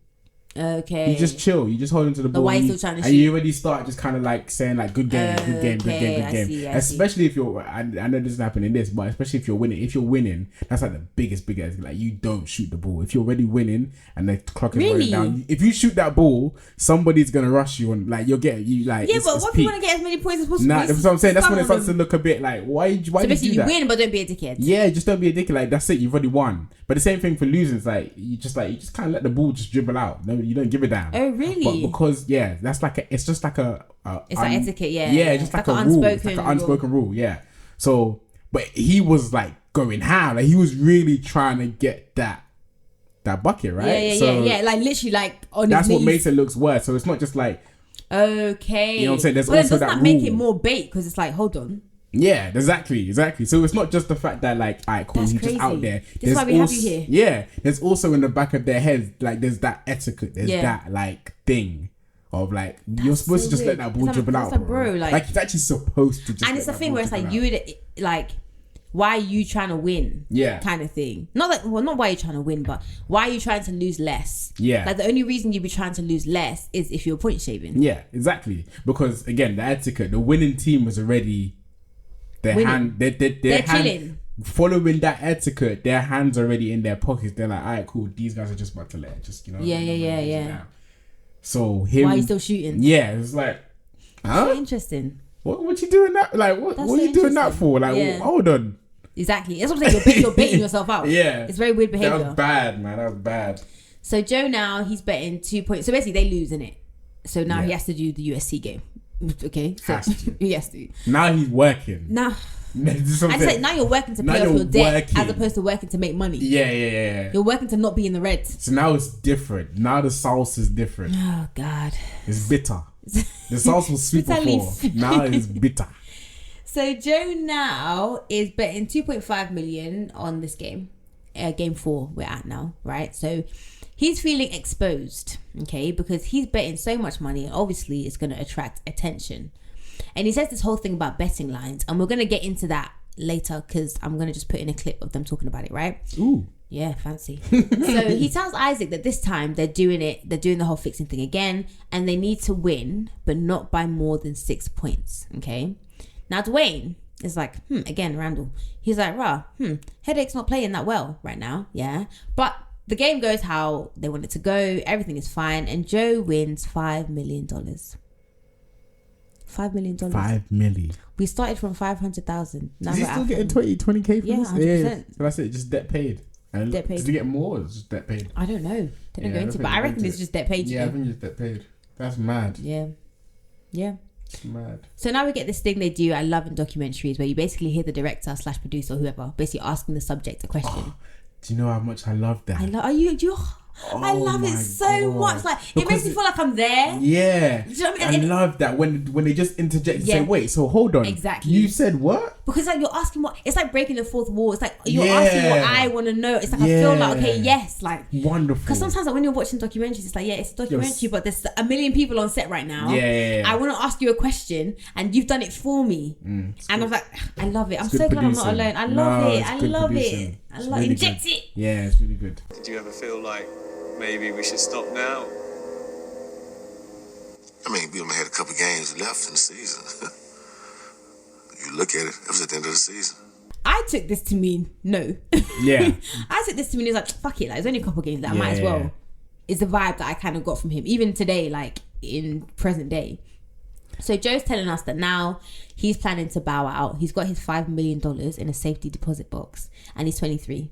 S1: Okay.
S2: You just chill. You just hold on to the ball.
S1: Why are you still trying to shoot?
S2: And you already start just kind of like saying like good game. I see. Especially if you're, I know this doesn't happen in this, but especially if you're winning. If you're winning, that's like the biggest. Like, you don't shoot the ball. If you're already winning and the clock is running down, if you shoot that ball, somebody's gonna rush you and like you'll get you like.
S1: Yeah, but what if you want to get as many points as possible?
S2: Nah, that's what I'm saying. That's when it starts to look a bit like why did you do that?
S1: You win, but don't be a dickhead.
S2: Yeah, just don't be a dickhead. Like, that's it. You've already won. But the same thing for losing. It's like you just kind of let the ball just dribble out. No, you don't give a damn.
S1: Oh, really?
S2: But because that's like it's just like a
S1: it's like etiquette,
S2: just like a rule. It's like an unspoken rule, So, but he was like going ham. Like, he was really trying to get that bucket, right?
S1: Yeah. Like, literally, like on
S2: that's
S1: his
S2: what
S1: knees.
S2: makes it look worse. So it's not just like,
S1: okay,
S2: you know what I'm saying? There's
S1: also
S2: also
S1: that
S2: rule.
S1: make it more bait because it's like, hold on.
S2: Yeah, exactly. So it's not just the fact that like, alright, cool,
S1: that's
S2: he's
S1: crazy.
S2: just out there.
S1: This is why we have you here.
S2: Yeah, there's also in the back of their heads, like, there's that etiquette, there's that like thing of like, you're supposed to just let that ball dribble out, bro. Like, it's actually supposed to just.
S1: And it's a thing where it's like, you would like, why are you trying to win?
S2: Yeah,
S1: kind of thing. Not why you're trying to win, but why are you trying to lose less?
S2: Yeah,
S1: like, the only reason you'd be trying to lose less is if you're point shaving.
S2: Yeah, exactly. Because again, the etiquette, the winning team was already. They're
S1: chilling.
S2: Following that etiquette, their hands already in their pockets. They're like, alright, cool. These guys are just about to let it just,
S1: Yeah.
S2: So him.
S1: Why are you still shooting?
S2: Yeah, it's like, huh?
S1: So interesting.
S2: What you doing that? Like, what are you doing that for? Like, hold on.
S1: Exactly. That's what I'm saying. You're baiting yourself out.
S2: Yeah.
S1: It's very weird behavior.
S2: That was bad, man. That was bad.
S1: So Joe now, he's betting 2 points. So basically, they lose in it. So now he has to do the USC game. Okay, so he has to.
S2: Now he's working.
S1: Now you're working to pay off your debt as opposed to working to make money.
S2: Yeah.
S1: You're working to not be in the red.
S2: So now it's different. Now the sauce is different.
S1: Oh God,
S2: it's bitter. The sauce was sweet before. Now it's bitter.
S1: So Joe now is betting 2.5 million on this game. Game 4 we're at now, right? So he's feeling exposed, okay, because he's betting so much money, and obviously it's going to attract attention. And he says this whole thing about betting lines, and we're going to get into that later because I'm going to just put in a clip of them talking about it, right?
S2: Ooh.
S1: Yeah, fancy. So he tells Isaac that this time they're doing the whole fixing thing again, and they need to win, but not by more than 6 points, okay? Now, Dwayne, It's like, again, Randall. He's like, Headache's not playing that well right now. Yeah. But the game goes how they want it to go. Everything is fine. And Joe wins $5 million. $5 million.
S2: $5 million.
S1: We started from 500,000.
S2: Is he still getting 20K for
S1: this? 100%.
S2: Yeah. So that's it, just debt paid. And
S1: debt paid.
S2: Did he get more or just debt paid?
S1: I don't know. They don't go into it, but I reckon it's just debt paid.
S2: Yeah, I think it's debt paid. That's mad.
S1: Yeah.
S2: It's mad.
S1: So now we get this thing they do I love in documentaries where you basically hear the director / producer or whoever basically asking the subject a question.
S2: Do you know how much I love that?
S1: I love it so much. Like it makes me feel like I'm there.
S2: Yeah.
S1: Do you know what I mean?
S2: I love that when they just interject and say, wait, so hold on.
S1: Exactly.
S2: You said what?
S1: Because like you're asking what it's like breaking the fourth wall. It's like you're asking what I want to know. It's like I feel like okay, yes, like
S2: wonderful.
S1: Because sometimes like, when you're watching documentaries, it's like it's a documentary, but there's a million people on set right now.
S2: Yeah.
S1: I want to ask you a question, and you've done it for me. And I'm like, I love it. I'm so glad I'm not alone. I love it. I love it. I love it. Inject it.
S2: Yeah, it's really good.
S4: Did you ever feel like maybe we should stop now?
S3: I mean, we only had a couple games left in the season. You look at it, it was at the end of the season.
S1: I took this to mean no.
S2: Yeah.
S1: I took this to mean it's like, fuck it, like there's only a couple games that I might as well. Is the vibe that I kind of got from him. Even today, like in present day. So Joe's telling us that now he's planning to bow out. He's got his $5 million in a safety deposit box. And he's 23.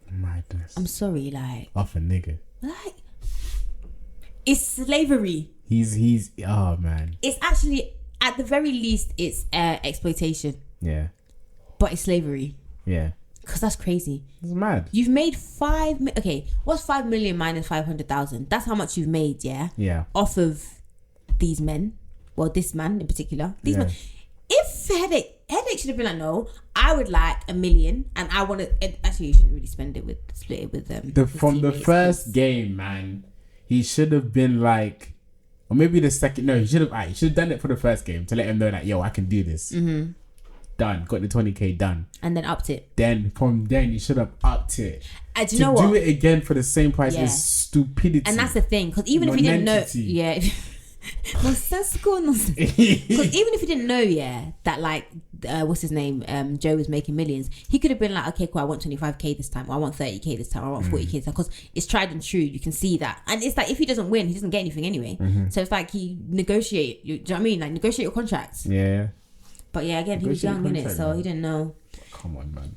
S2: Madness.
S1: I'm sorry, like...
S2: Off a nigga.
S1: Like... It's slavery.
S2: He's... Oh, man.
S1: It's actually... At the very least, it's exploitation.
S2: Yeah.
S1: But it's slavery.
S2: Yeah.
S1: Because that's crazy.
S2: It's mad.
S1: You've made okay, what's 5 million minus 500,000? That's how much you've made, yeah?
S2: Yeah.
S1: Off of these men. Well, this man in particular. These men. If Headache should have been like, no, I would like $1 million, and I want to. Actually, you shouldn't really split it with them.
S2: From the first game, man, he should have been like, or maybe the second. No, he should have done it for the first game to let him know that yo, I can do this. Mm-hmm. Done. Got the 20K done. And
S1: then upped it.
S2: Then from then he should have upped it.
S1: Do you know what?
S2: Do it again for the same price is stupidity.
S1: And that's the thing, because even if he didn't know, nonsensical nonsense. Because even if he didn't know, that like what's his name, Joe was making millions, he could have been like, okay, cool, I want 25K this time, or I want 30K this time, or I want 40K this time, because it's tried and true. You can see that, and it's like if he doesn't win, he doesn't get anything anyway. So it's like he negotiate. Do you know what I mean? Like negotiate your contracts.
S2: Yeah.
S1: But yeah, again, he was young in it, so he didn't know.
S2: Come on, man.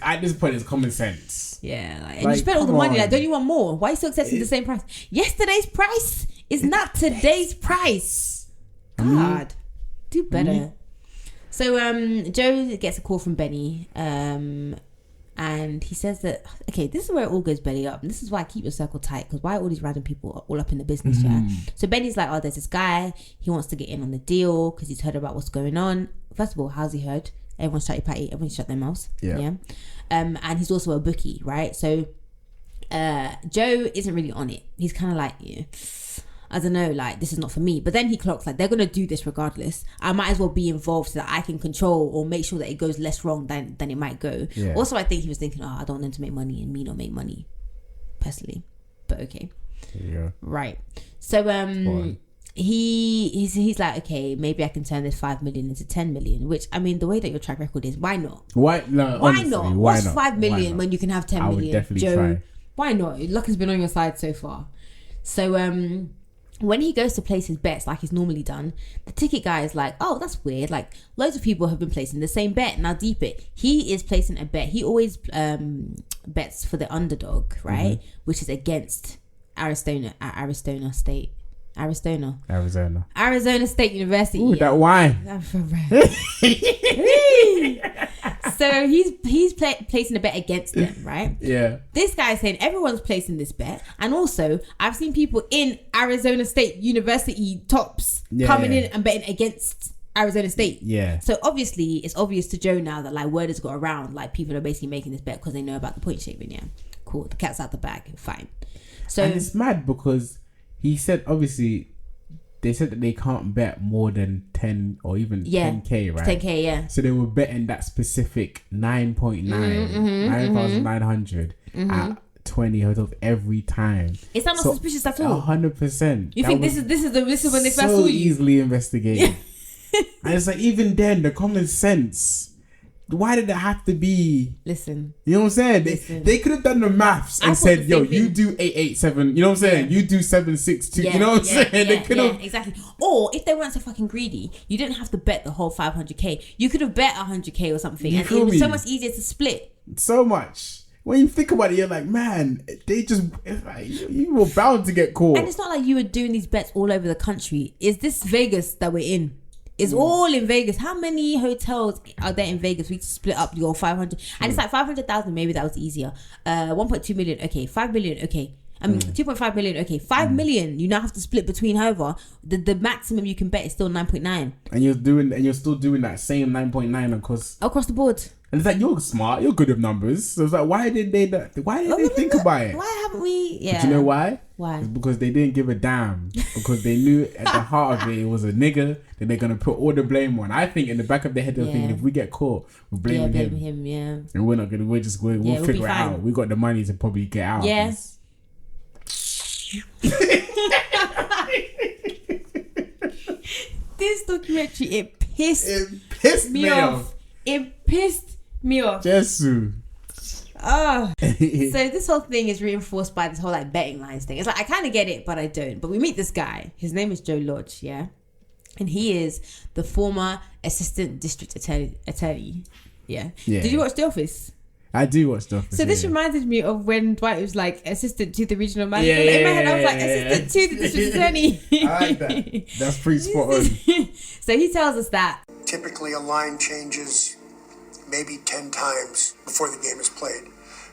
S2: At this point, it's common sense.
S1: Yeah, like, and you spent all the money. Like, don't you want more? Why are you still accepting the same price? Yesterday's price is not today's price. God, do better. So Joe gets a call from Benny, and he says that, okay, this is where it all goes belly up, and this is why I keep your circle tight, because why are all these random people all up in the business chat? So Benny's like, oh, there's this guy, he wants to get in on the deal because he's heard about what's going on. First of all, how's he heard? Everyone's chatty patty, everyone's shut their mouths. Yeah. And he's also a bookie, right? So Joe isn't really on it. He's kind of like, I don't know, like, this is not for me. But then he clocks, like, they're going to do this regardless. I might as well be involved so that I can control or make sure that it goes less wrong than it might go. Yeah. Also, I think he was thinking, I don't want them to make money and me not make money, personally. But okay.
S2: Yeah.
S1: Right. So he's like, okay, maybe I can turn this 5 million into 10 million, which, I mean, the way that your track record is, why not?
S2: Why not?
S1: What's 5 million when you can have 10 million?
S2: I would definitely
S1: Joe,
S2: try.
S1: Why not? Luck has been on your side so far. So when he goes to place his bets like he's normally done, the ticket guy is like, oh, that's weird. Like, loads of people have been placing the same bet. Now deep it. He is placing a bet. He always bets for the underdog, right? Which is against Arizona State University.
S2: Ooh, that wine.
S1: So he's placing a bet against them, right?
S2: Yeah.
S1: This guy is saying everyone's placing this bet, and also I've seen people in Arizona State University tops coming in and betting against Arizona State.
S2: Yeah.
S1: So obviously, it's obvious to Joe now that like word has got around, like people are basically making this bet because they know about the point shaving. Yeah, cool. The cat's out the bag. Fine. So
S2: and it's mad because he said obviously. They said that they can't bet more than 10 or even 10K, right?
S1: 10K, yeah.
S2: So they were betting that specific 9,900 at 20 hotels every time.
S1: Is that not suspicious at all?
S2: 100%.
S1: You think this is when they first saw you?
S2: So easily investigated. And it's like, even then, the common sense. Why did it have to be?
S1: Listen.
S2: You know what I'm saying? They could have done the maths and said, yo, you do 887. You know what I'm saying? You do 762. You know what I'm saying? They could have.
S1: Exactly. Or if they weren't so fucking greedy, you didn't have to bet the whole 500k. You could have bet 100k or something. And it was so much easier to split.
S2: So much. When you think about it, you're like, man, it's like, you were bound to get caught.
S1: And it's not like you were doing these bets all over the country. Is this Vegas that we're in? It's all in Vegas. How many hotels are there in Vegas? We split up your 500. And it's like 500,000. Maybe that was easier. 1.2 million. Okay. 5 million. Okay. I mean, 2.5 million. Okay. 5 million. You now have to split between however. The maximum you can bet is still 9.9.
S2: And you're still doing that same 9.9 across
S1: the board.
S2: And it's like, you're smart. You're good with numbers. So it's like, why did they think about it?
S1: Why haven't we? Yeah.
S2: But you know why?
S1: Why?
S2: It's because they didn't give a damn. Because they knew at the heart of it was a nigga that they're going to put all the blame on. I think in the back of their head, they're thinking, if we get caught, we're blaming him.
S1: Yeah.
S2: And we're not going to, we'll figure it out. We got the money to probably get out.
S1: Yeah. This documentary, it pissed me off. It pissed me off.
S2: Jesus.
S1: Oh. So this whole thing is reinforced by this whole like betting lines thing. It's like I kind of get it, but I don't. But we meet this guy. His name is Joe Lodge, yeah? And he is the former assistant district attorney. Yeah. Did you watch The Office?
S2: I do watch The Office.
S1: So this reminded me of when Dwight was like assistant to the regional manager. In my head, I was like assistant to the district attorney.
S2: I like that. That's pretty spot on.
S1: So he tells us that
S3: typically a line changes maybe 10 times before the game is played.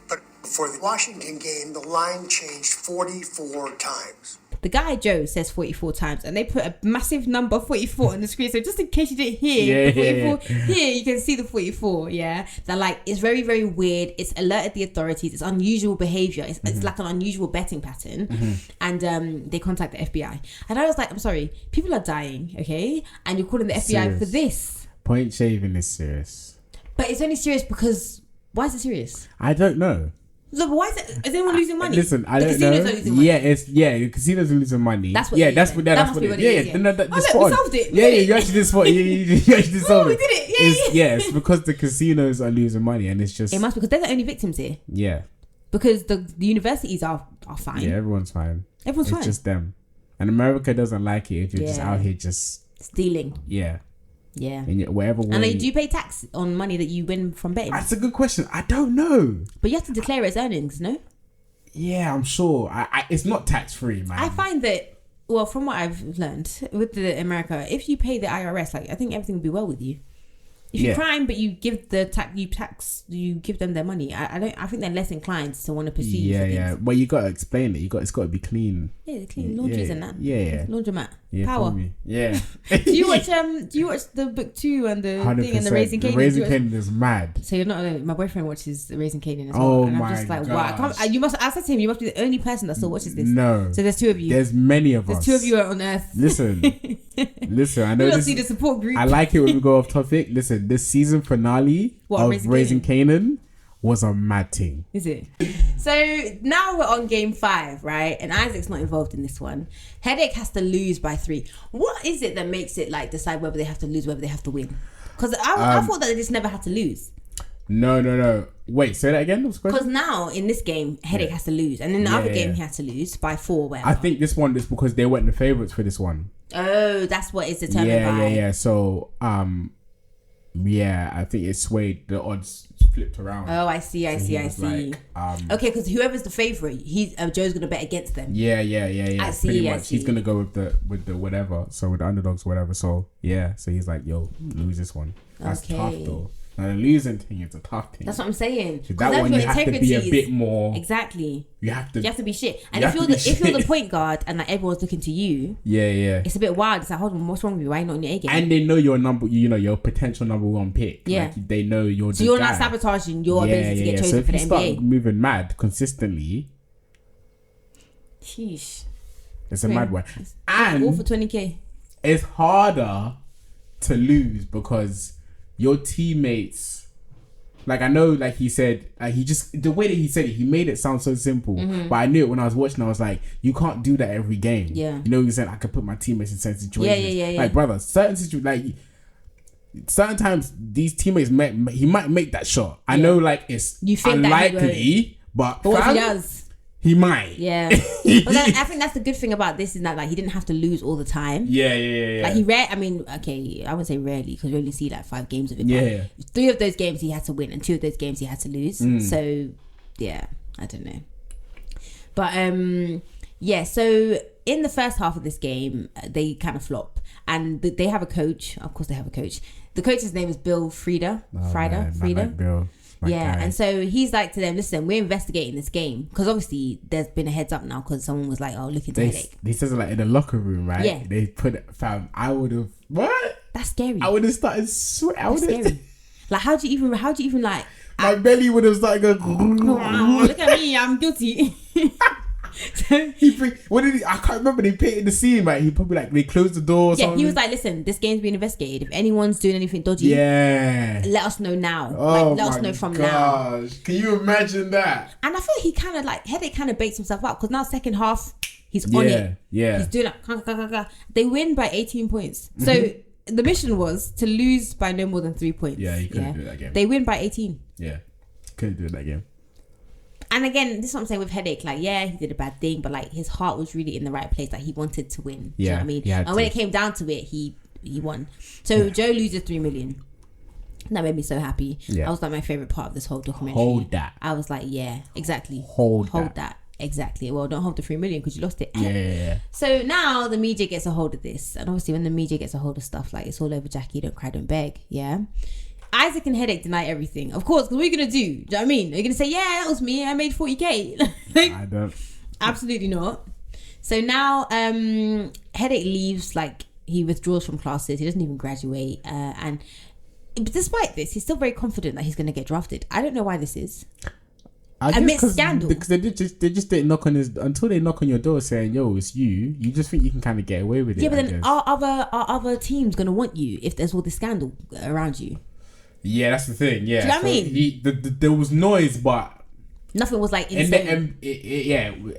S3: But for the Washington game, the line changed 44 times.
S1: The guy Joe says 44 times, and they put a massive number 44 on the screen. So just in case you didn't hear 44, here you can see the 44. Yeah, that like it's very, very weird. It's alerted the authorities. It's unusual behavior. It's like an unusual betting pattern, and they contact the FBI. And I was like, I'm sorry, people are dying, okay, and you're calling the FBI for this.
S2: Point shaving is serious,
S1: but it's only serious because why is it serious?
S2: I don't know.
S1: No, but why is it? Is anyone losing money?
S2: Listen, I don't know. The casinos are losing money.
S1: That's what. That's what it is.
S2: Yeah, we
S1: solved it.
S2: Yeah, you actually did spot. You actually solved it.
S1: We did it. Yeah.
S2: It's because the casinos are losing money, and it's just.
S1: It must because they're the only victims here.
S2: Yeah.
S1: Because the universities are fine.
S2: Yeah, everyone's fine.
S1: It's fine.
S2: It's just them, and America doesn't like it if you're just out here just
S1: stealing.
S2: Yeah.
S1: Yeah.
S2: In whatever way.
S1: And do you pay tax on money that you win from betting?
S2: That's a good question. I don't know.
S1: But you have to declare it as earnings, no?
S2: Yeah, I'm sure. It's not tax free, man.
S1: I find that, well, from what I've learned with the America, if you pay the IRS, like I think everything will be well with you. If you crime, but you give you give them their money. I think they're less inclined to want to pursue you.
S2: Yeah. Well, you gotta explain it. It's gotta be clean.
S1: Yeah, the clean laundries and that.
S2: Yeah.
S1: Laundromat.
S2: Yeah,
S1: Power.
S2: Yeah.
S1: Do you watch the book 2 and the 100%. Thing and the Raising Kanan?
S2: The Raising Kanan is mad.
S1: So you're not alone. My boyfriend watches the Raising Kanan as well.
S2: Oh
S1: and
S2: my
S1: I'm just like,
S2: gosh.
S1: wow. I said to him, you must be the only person that still watches this.
S2: No.
S1: So there's 2 of you.
S2: There's many of us.
S1: There's 2 of you on Earth.
S2: Listen. I know
S1: you don't see the support group.
S2: I like it when we go off topic. Listen, this season finale of Raising Kanan was a mad thing.
S1: Is it? So now we're on game 5, right? And Isaac's not involved in this one. Hedake has to lose by 3. What is it that makes it like decide whether they have to lose, whether they have to win? Because I thought that they just never had to lose.
S2: No. Wait, say that again?
S1: Because now in this game, Hedake has to lose, and in the other game he has to lose by 4. Whatever.
S2: I think this one is because they weren't the favourites for this one.
S1: Oh, that's what it's determined by.
S2: Yeah. So, I think it swayed the odds. Flipped around.
S1: Oh, I see. Like, okay, because whoever's the favorite, Joe's gonna bet against them.
S2: Yeah.
S1: I see.
S2: Pretty much, he's gonna go with the whatever. So with the underdogs, whatever. So yeah. So he's like, yo, lose this one. That's tough though. Now the losing thing is a tough thing.
S1: That's what I'm saying.
S2: That one you have to be a bit more.
S1: Exactly.
S2: You have to
S1: be shit. And if you're the point guard and like everyone's looking to you,
S2: yeah, it's
S1: a bit wild. It's like, hold on, what's wrong with you? Why are you not in your A game?
S2: And they know your your potential number 1 pick.
S1: Yeah,
S2: like, they know you're.
S1: So you're not sabotaging your ability to get chosen for the NBA. So if you start
S2: moving mad consistently,
S1: sheesh,
S2: it's a mad one. And
S1: all for 20k.
S2: It's harder to lose because your teammates, like I know, like he said, he just the way that he said it, he made it sound so simple. But I knew it when I was watching. I was like, you can't do that every game.
S1: Yeah,
S2: you know, he said I could put my teammates in certain situations.
S1: Yeah.
S2: Like brother, certain situations, like certain times these teammates he might make that shot. I know, like it's unlikely, but
S1: what if he does?
S2: He might.
S1: Yeah. But I think that's the good thing about this is that like he didn't have to lose all the time.
S2: Yeah.
S1: Like I wouldn't say rarely because we only see like 5 games of it.
S2: Yeah.
S1: 3 of those games he had to win and 2 of those games he had to lose. So yeah, I don't know. But so in the first half of this game, they kind of flop. And they have a coach. Of course they have a coach. The coach's name is Bill Frieda. Frieda.
S2: Like Bill.
S1: Yeah, and so he's like to them, listen, we're investigating this game because obviously there's been a heads up now because someone was like, oh, look into Headache.
S2: He says it like in the locker room, right?
S1: Yeah.
S2: They put it, fam, I would have, what?
S1: That's scary.
S2: I would have started sweating.
S1: That's scary. Like, how do you even like...
S2: My belly would have started going...
S1: Look at me, I'm guilty.
S2: I can't remember, they painted the scene, right? He probably like, they closed the door or something.
S1: He was like, listen, this game's being investigated. If anyone's doing anything dodgy, let us know now. Let us know from now.
S2: Can you imagine that?
S1: And I feel he kind of like, Hedake kind of baits himself up because now second half, he's on it.
S2: Yeah.
S1: He's doing like, they win by 18 points. So the mission was to lose by no more than 3 points.
S2: Yeah, he couldn't do that game.
S1: They win by 18.
S2: Yeah, couldn't do that game.
S1: And again, this is what I'm saying with Hedake. Like, yeah, he did a bad thing, but like his heart was really in the right place. Like he wanted to win. Do you know what I mean? And when it came down to it, he won. So Joe loses 3 million. That made me so happy. That was like my favorite part of this whole documentary.
S2: Hold that.
S1: I was like, yeah, exactly.
S2: Hold that.
S1: Exactly. Well, don't hold the 3 million because you lost it.
S2: Yeah.
S1: So now the media gets a hold of this, and obviously when the media gets a hold of stuff, like it's all over Jackie, don't cry, don't beg. Yeah. Isaac and Hedake deny everything, of course, because what are you gonna do? Do you know what I mean? Are you gonna say, yeah, that was me, I made 40k? Like, I don't. Absolutely not. So now Hedake leaves, like he withdraws from classes, he doesn't even graduate, and despite this, he's still very confident that he's gonna get drafted. I don't know why this is. Amidst scandal, because
S2: they just didn't knock on his until they knock on your door saying, yo, it's you. You just think you can kind of get away with it.
S1: Yeah, but then are other teams gonna want you if there's all this scandal around you?
S2: Yeah, that's the thing. Yeah,
S1: do you know what I mean?
S2: There was noise, but
S1: nothing was like insane.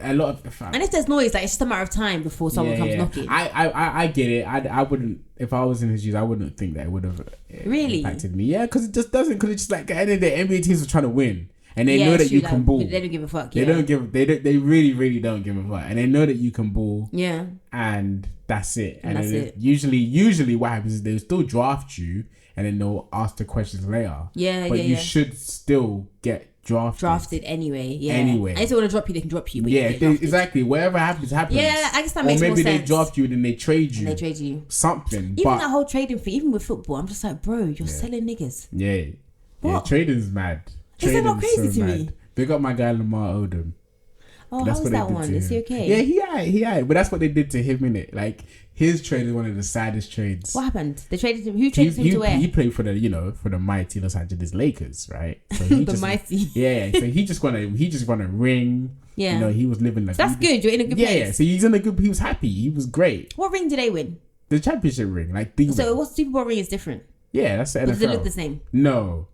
S2: A lot of the fam.
S1: And if there's noise, like it's just a matter of time before someone comes knocking.
S2: I get it. I wouldn't, if I was in his shoes, I wouldn't think that it would have
S1: really
S2: impacted me. Yeah, because it just doesn't. Because it's just like at the end of the day, NBA teams are trying to win. And they know that you can ball.
S1: They don't give a fuck.
S2: They really don't give a fuck. And they know that you can ball.
S1: Yeah.
S2: And that's it.
S1: And that's it.
S2: Usually what happens is they'll still draft you and then they'll ask the questions later.
S1: Yeah,
S2: but you should still get drafted
S1: anyway. Yeah.
S2: Anyway.
S1: And if they want to drop you, they can drop you. But
S2: exactly. Whatever happens.
S1: Yeah, I guess that makes more sense.
S2: Or maybe they draft you and then they trade you.
S1: And they trade you.
S2: Something.
S1: Even that whole trading thing, even with football, I'm just like, bro, you're selling niggas.
S2: Yeah. What? Yeah, trading's mad.
S1: Is that not crazy to me?
S2: Big up my guy Lamar Odom.
S1: Oh, how's that one? Is he okay?
S2: Yeah, he but that's what they did to him, innit? Like his trade is one of the saddest trades.
S1: What happened? They traded him. Who traded him to where?
S2: He played for the mighty Los Angeles Lakers, right? So he
S1: mighty.
S2: Yeah. So he just won a ring. Yeah. He was living like.
S1: That's good. You're in a good place.
S2: Yeah. So he's in a good. He was happy. He was great.
S1: What ring did they win?
S2: The championship ring, like
S1: So what's Super Bowl ring is different?
S2: Yeah, that's the NFL.
S1: Does it look the same?
S2: No.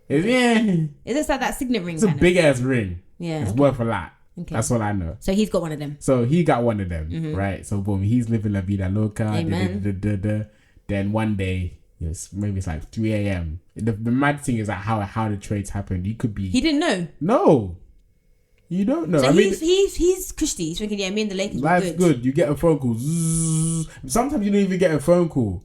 S2: Is
S1: this like that signet ring?
S2: It's a big ass ring.
S1: Yeah.
S2: It's worth a lot. Okay. That's all I know.
S1: So he's got one of them.
S2: So he got one of them, right? So boom, he's living la vida loca.
S1: Amen.
S2: Then one day, maybe it's like 3 a.m. The mad thing is like how the trades happened. You could be.
S1: He didn't know.
S2: No. You don't know.
S1: So he's Christy. He's thinking, me and the Lakers.
S2: Life's good. You get a phone call. Sometimes you don't even get a phone call.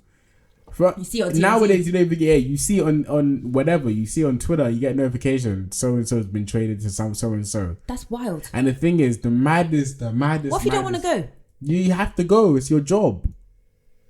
S1: You see on TV.
S2: Nowadays you don't even get. You see on whatever. You see on Twitter. You get notification. So and so has been traded to so and so.
S1: That's wild.
S2: And the thing is, the maddest. What
S1: if you don't want to go?
S2: You have to go. It's your job.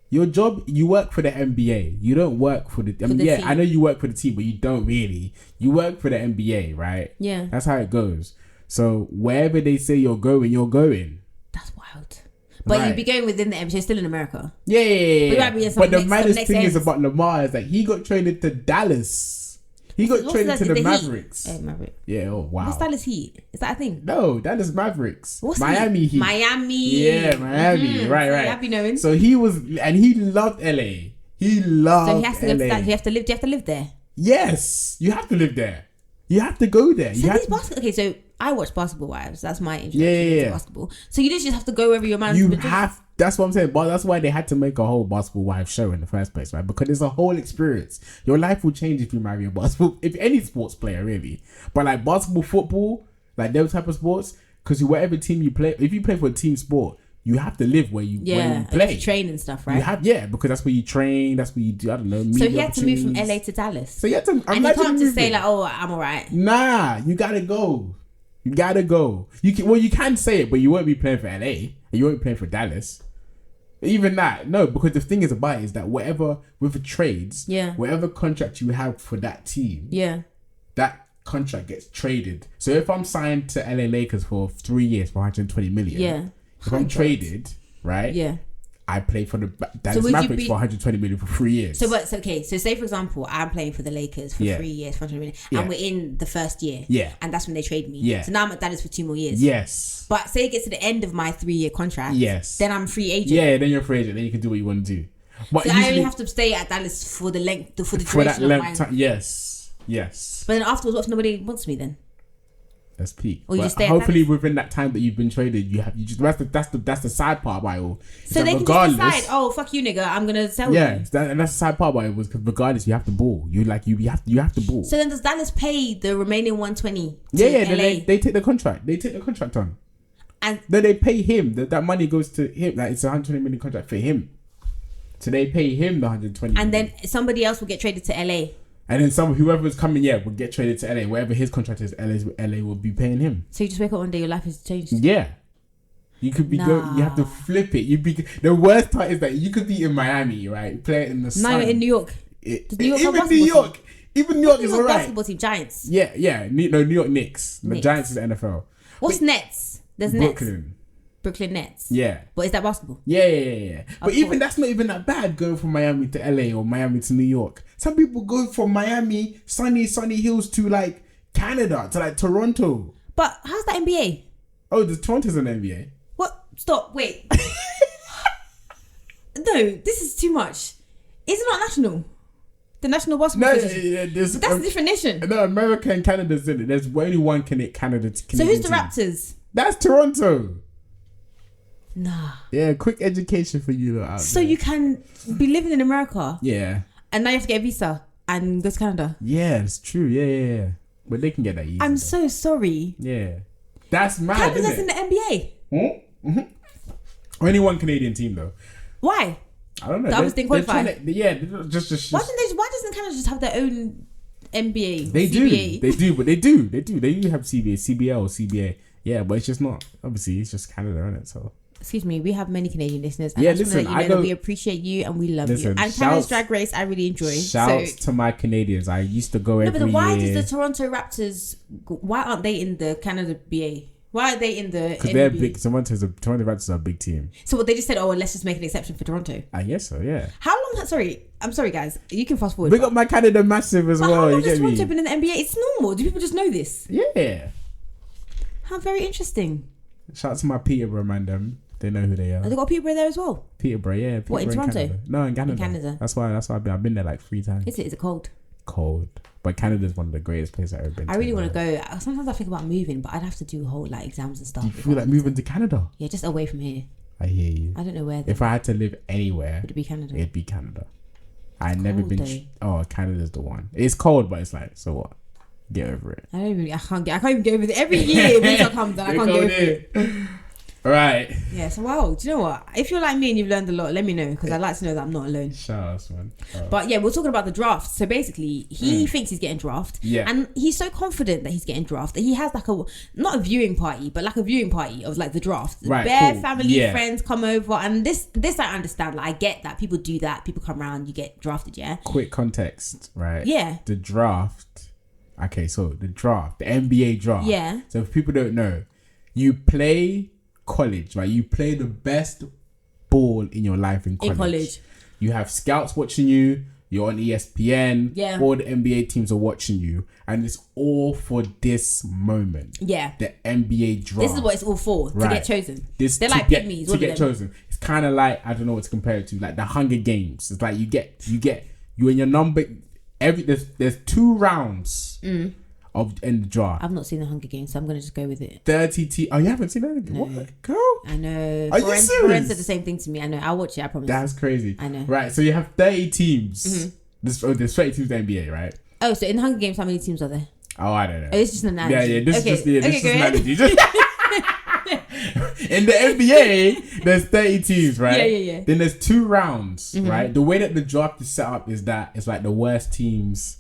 S2: Your job. You work for the NBA. You don't work for the. Team. I know you work for the team, but you don't really. You work for the NBA, right?
S1: Yeah.
S2: That's how it goes. So wherever they say you're going, you're going.
S1: That's wild. But you'd be going within the NBA, still in America.
S2: Yeah. But the maddest thing is about Lamar is that he got traded to Dallas. He got traded to the Mavericks.
S1: Maverick.
S2: Yeah, oh wow.
S1: What's Dallas Heat? Is that a thing?
S2: No, Dallas Mavericks.
S1: What's
S2: Miami Heat?
S1: Miami.
S2: Yeah, Miami. Right.
S1: Happy knowing.
S2: So he loved LA. He loved LA.
S1: So you have to live there.
S2: Yes, you have to live there. You have to go there.
S1: So okay, so I watch Basketball Wives. That's my introduction to basketball. So you just have to go wherever your man's.
S2: That's what I'm saying. But that's why they had to make a whole Basketball Wives show in the first place, right? Because it's a whole experience. Your life will change if you marry a basketball. If any sports player, really. But like basketball, football, like those type of sports, because whatever team you play, if you play for a team sport, you have to live where you play.
S1: You have to train and stuff, right?
S2: Because that's where you train. That's where you do. I don't know.
S1: So he had to move from LA to Dallas.
S2: So you had to.
S1: And you can't just say like, "Oh, I'm alright."
S2: Nah, you gotta go. You can say it, but you won't be playing for LA and you won't be playing for Dallas. Even that, no, because the thing is about it is that whatever with the trades, whatever contract you have for that team, that contract gets traded. So if I'm signed to LA Lakers for 3 years for 120 million, if I'm traded, right? I play for the Dallas Mavericks for 120 million for 3 years.
S1: So what's okay? So say for example, I'm playing for the Lakers for 3 years, 120 million, and we're in the first year. And that's when they trade me. So now I'm at Dallas for 2 more years. But say it gets to the end of my 3-year contract. Then I'm free agent.
S2: Then you're free agent. Then you can do what you want to do. But
S1: so I only have to stay at Dallas for the length, for the duration of my time.
S2: Yes.
S1: But then afterwards, what if nobody wants me then?
S2: That's peak.
S1: Or you just stay
S2: hopefully within that time that you've been traded, that's the sad part about it all.
S1: So they can just decide, oh fuck you nigga, I'm gonna sell you.
S2: And that's the sad part about it was because regardless you have to ball. You have to ball.
S1: So then does Dallas pay the remaining 120?
S2: Then they take the contract. They take the contract on. And then they pay him. That money goes to him. Like it's a 120 million contract for him. So they pay him the 120
S1: and million. Then somebody else will get traded to LA.
S2: And then whoever's coming, will get traded to LA. Wherever his contract is, LA will be paying him.
S1: So you just wake up one day, your life has changed.
S2: Yeah, you could be you have to flip it. The worst part is that you could be in Miami, right, playing in the sun.
S1: Now you're in New York.
S2: Even New York is alright.
S1: Basketball team, Giants.
S2: Yeah. New York Knicks. The Giants is the NFL.
S1: What's Nets? There's Brooklyn Nets.
S2: Yeah.
S1: But is that basketball?
S2: Yeah. But even that's not even that bad going from Miami to LA or Miami to New York. Some people go from Miami, sunny hills to like Canada, to like Toronto.
S1: But how's that NBA?
S2: Oh, Toronto's an NBA.
S1: What? Stop, wait. No, this is too much. Is it not national? The National Basketball Association. That's a different nation.
S2: No, America and Canada's in it. There's only one Canada.
S1: So who's the Raptors?
S2: That's Toronto.
S1: Nah.
S2: Yeah, quick education for you out
S1: So
S2: there.
S1: you can be living in America.
S2: Yeah.
S1: And now you have to get a visa and go to Canada.
S2: Yeah, it's true. Yeah. But they can get that easy.
S1: I'm so sorry.
S2: Yeah. That's mad,
S1: Canada's
S2: isn't it?
S1: in the NBA.
S2: Mm-hmm. Only one Canadian team though.
S1: Why?
S2: I don't know.
S1: That was didn't qualify.
S2: Just.
S1: Why doesn't Canada just have their own NBA?
S2: They
S1: CBA?
S2: do. They do have CBA, CBL, CBA. Yeah, but it's just not. Obviously, it's just Canada, isn't it? So.
S1: Excuse me, we have many Canadian listeners. And
S2: listen,
S1: that we appreciate you and we love you. And Canada's Drag Race, I really enjoy.
S2: Shouts to my Canadians. I used to go every year.
S1: But why does the Toronto Raptors? Why aren't they in the Canada BA? Why are they in the?
S2: Because they're big. Toronto Raptors are a big team.
S1: So what they just said? Oh, let's just make an exception for Toronto.
S2: I guess so. Yeah.
S1: How long? I'm sorry, guys. You can fast forward.
S2: Big up my Canada massive as well.
S1: How long has Toronto been in the NBA? It's normal. Do people just know this?
S2: Yeah.
S1: How very interesting.
S2: Shout out to my Peterborough man. Them. They know who they are.
S1: Have they got Peterborough there as well?
S2: Peterborough, yeah. Peterborough
S1: what, in Toronto?
S2: Canada. No, in Canada.
S1: In Canada.
S2: That's why I've been there like 3 times.
S1: Is it cold?
S2: Cold. But Canada's one of the greatest places I've ever been to.
S1: I really want to go. Sometimes I think about moving, but I'd have to do whole like exams and stuff.
S2: Do you feel like moving to Canada?
S1: Yeah, just away from here.
S2: I hear you.
S1: I don't know where.
S2: If I had to live anywhere,
S1: would it be Canada?
S2: It'd be Canada. I've never been. Canada's the one. It's cold, but it's like, so what? Get over it.
S1: I can't even get over it. Every year winter comes and I can't get over it.
S2: Right.
S1: Yeah, so wow, do you know what? If you're like me and you've learned a lot, let me know because I'd like to know that I'm not alone.
S2: Shout out, man.
S1: But yeah, we're talking about the draft. So basically, he thinks he's getting drafted. Yeah. And he's so confident that he's getting drafted. He has like not a viewing party, but like a viewing party of like the draft.
S2: Right.
S1: Bare family, friends come over. And this I understand. Like I get that. People do that. People come around, you get drafted, yeah?
S2: Quick context, right?
S1: Yeah.
S2: The draft. Okay, so the draft, the NBA draft.
S1: Yeah.
S2: So if people don't know, you play college, right? You play the best ball in your life in college. You have scouts watching you. You're on ESPN.
S1: Yeah.
S2: All the NBA teams are watching you, and it's all for this moment.
S1: Yeah.
S2: The NBA draft.
S1: This is what it's all for, to get chosen. They're like pygmies.
S2: To get chosen. It's kind of like, I don't know what to compare it to, like the Hunger Games. It's like you're in your number. There's 2 rounds in the draft.
S1: I've not seen the Hunger Games, so I'm gonna just go with it.
S2: 30 teams. Oh, you haven't seen anything?
S1: No.
S2: What, girl?
S1: I know.
S2: Are you serious?
S1: said the same thing to me. I know. I'll watch it. I promise.
S2: That's crazy.
S1: I know.
S2: Right. So you have 30 teams. There's 30 teams in the NBA, right?
S1: Oh, so in the Hunger Games, how many teams are there?
S2: Oh, I don't know.
S1: Oh, it's just an analogy.
S2: Yeah. This is just an analogy. In the NBA, there's 30 teams, right?
S1: Yeah.
S2: Then there's 2 rounds, right? The way that the draft is set up is that it's like the worst teams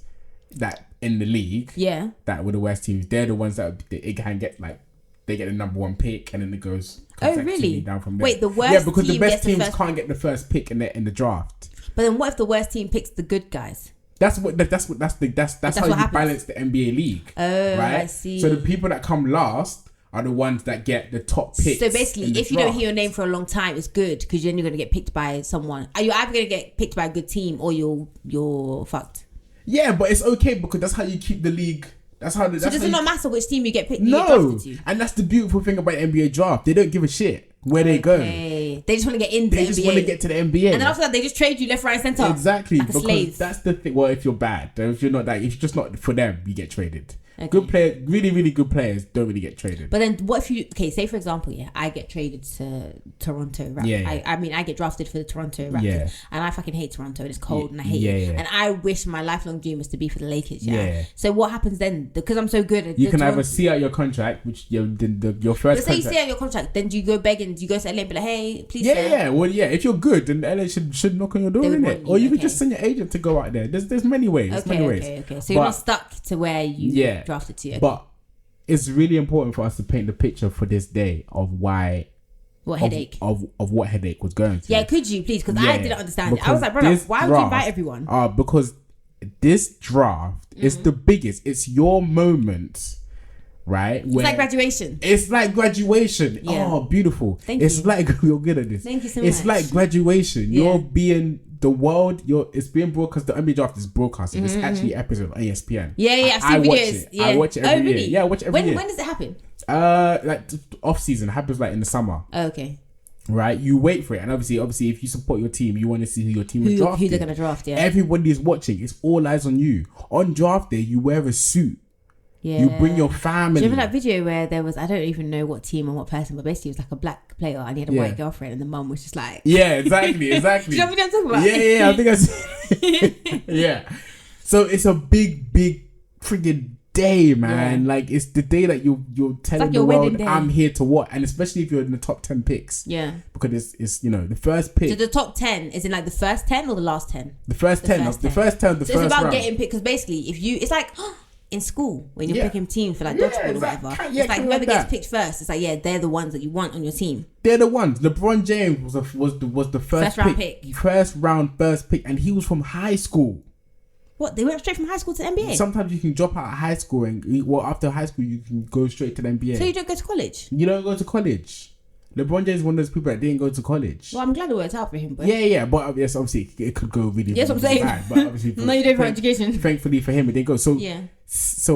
S2: that in the league.
S1: Yeah.
S2: That were the worst teams. They're the ones that it can get like they get the number 1 pick and then it goes.
S1: Oh, really?
S2: Down from there.
S1: Wait, the worst.
S2: Yeah, because the best
S1: teams
S2: can't get the first pick in the draft.
S1: But then, what if the worst team picks the good guys?
S2: That's how you balance the NBA league.
S1: Oh,
S2: right?
S1: I see.
S2: So the people that come last are the ones that get the top picks.
S1: So basically, if you don't hear your name for a long time, it's good because then you're going to get picked by someone. Are you either going to get picked by a good team or you're fucked?
S2: Yeah, but it's okay because that's how you keep the league. That's how.
S1: So does it not matter which team you get picked?
S2: No, and that's the beautiful thing about the NBA draft. They don't give a shit where they go.
S1: They just want to get into the NBA.
S2: They just want to get to the NBA.
S1: And then after that, they just trade you left, right, and centre.
S2: Exactly.
S1: Like a slave.
S2: That's the thing. Well, if you're bad, if you're not that, if you're just not for them, you get traded.
S1: Okay.
S2: Good players, really, really good players don't really get traded.
S1: But then what if you, say for example, I get traded to Toronto Raptors.
S2: Yeah.
S1: I mean, I get drafted for the Toronto Raptors.
S2: Yeah.
S1: And I fucking hate Toronto and it's cold and I hate it.
S2: Yeah.
S1: And I wish my lifelong dream was to be for the Lakers.
S2: Yeah.
S1: So what happens then? Because I'm so good at
S2: you can
S1: Toronto,
S2: either see out your contract, which your first
S1: say you see out your contract, then do you go begging? Do you go to LA and be like, hey, please?
S2: Yeah. Well, yeah. If you're good, then LA should knock on your door, innit? Or you could just send your agent to go out there. There's many ways.
S1: Okay. So you're not stuck to where you drafted to. Okay.
S2: But it's really important for us to paint the picture for this day of why.
S1: What headache?
S2: Of what headache was going through.
S1: Yeah, could you please? Because I didn't understand it. I was like, brother, why would you invite everyone?
S2: Because this draft is the biggest. It's your moment, right?
S1: It's like graduation.
S2: It's like graduation.
S1: Yeah.
S2: Oh, beautiful.
S1: Thank you.
S2: It's like, you're good at this.
S1: Thank you so much.
S2: It's like graduation.
S1: Yeah.
S2: You're being... The world, it's being broadcast. The NBA draft is broadcasted. It's actually episode on ESPN.
S1: Yeah. I've seen videos.
S2: I watch it every year. Yeah, I watch it every year.
S1: When does it happen?
S2: Like off season. It happens like in the summer.
S1: Oh, okay.
S2: Right, you wait for it, and obviously, if you support your team, you want to see who your team is drafting.
S1: Who they're gonna draft. Yeah.
S2: Everybody's watching. It's all eyes on you. On draft day, you wear a suit. Yeah. You bring your family.
S1: Do you remember that video where there was, I don't even know what team and what person, but basically it was like a black player and he had a white girlfriend and the mum was just like...
S2: Yeah, exactly.
S1: Do you know what I'm talking about?
S2: Yeah, I think I see. Yeah. So it's a big friggin' day, man.
S1: Yeah.
S2: Like, it's the day that you're telling
S1: like
S2: the world,
S1: day.
S2: I'm here to what? And especially if you're in the top 10 picks.
S1: Yeah.
S2: Because it's the first pick.
S1: So the top 10 is in like the first 10 or the last 10?
S2: The first 10. The first 10.
S1: So it's about getting picked, because basically it's like... in school, when you're picking teams for like dodgeball or whatever, it's like whoever gets picked first, it's like, they're the ones that you want on your team.
S2: They're the ones. LeBron James was the first
S1: round pick.
S2: First pick, and he was from high school.
S1: What, they went straight from high school to the NBA?
S2: Sometimes you can drop out of high school and after high school you can go straight to the NBA.
S1: So you don't go to college?
S2: You don't go to college. LeBron James is one of those people that didn't go to college.
S1: Well, I'm glad it worked out for him. But
S2: yeah, but yes, obviously it could go really,
S1: yes,
S2: really
S1: I'm saying.
S2: bad. But obviously,
S1: no, you don't for education.
S2: Thankfully for him, it didn't go. So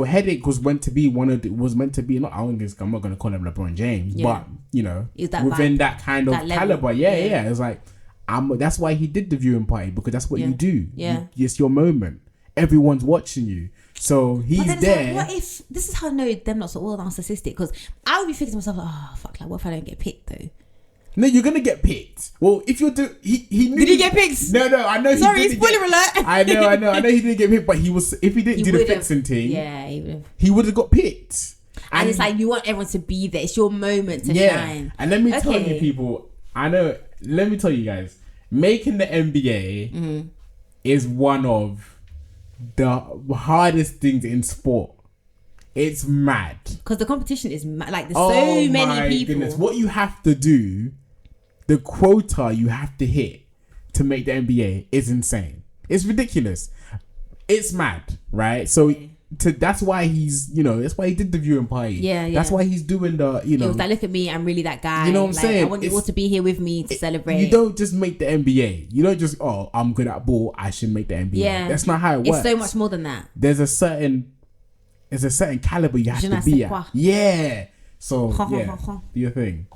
S2: Hedake was meant to be not going to call him LeBron James, but within that kind of caliber, yeah. It was like, that's why he did the viewing party, because that's what you do. Yeah, it's your moment. Everyone's watching you. So he's there.
S1: Like, what if this is how I know them not so all narcissistic? Because I would be thinking to myself, like, oh fuck, like what if I don't get picked though?
S2: No, you're gonna get picked. Well, if you're he knew.
S1: Did he get picked?
S2: No, I know.
S1: Sorry, spoiler alert.
S2: I know. He didn't get picked, but if he didn't do the fixing thing, he would have got picked.
S1: And it's like you want everyone to be there. It's your moment to shine.
S2: And let me tell you, people. Let me tell you guys, making the NBA is one of the hardest things in sport. It's mad
S1: because the competition is mad. Like there's so many people.
S2: Goodness. What you have to do, the quota you have to hit to make the NBA is insane. It's ridiculous. It's mad, right? So that's why that's why he did the viewing party. Yeah. That's why he's doing the
S1: It was like, look at me, I'm really that guy.
S2: You know what I'm saying?
S1: I want you all to be here with me to celebrate.
S2: You don't just make the NBA. You don't just I'm good at ball, I should make the NBA. Yeah. That's not how it works.
S1: It's so much more than that.
S2: There's a certain caliber you have to be at. Yeah. So do your thing.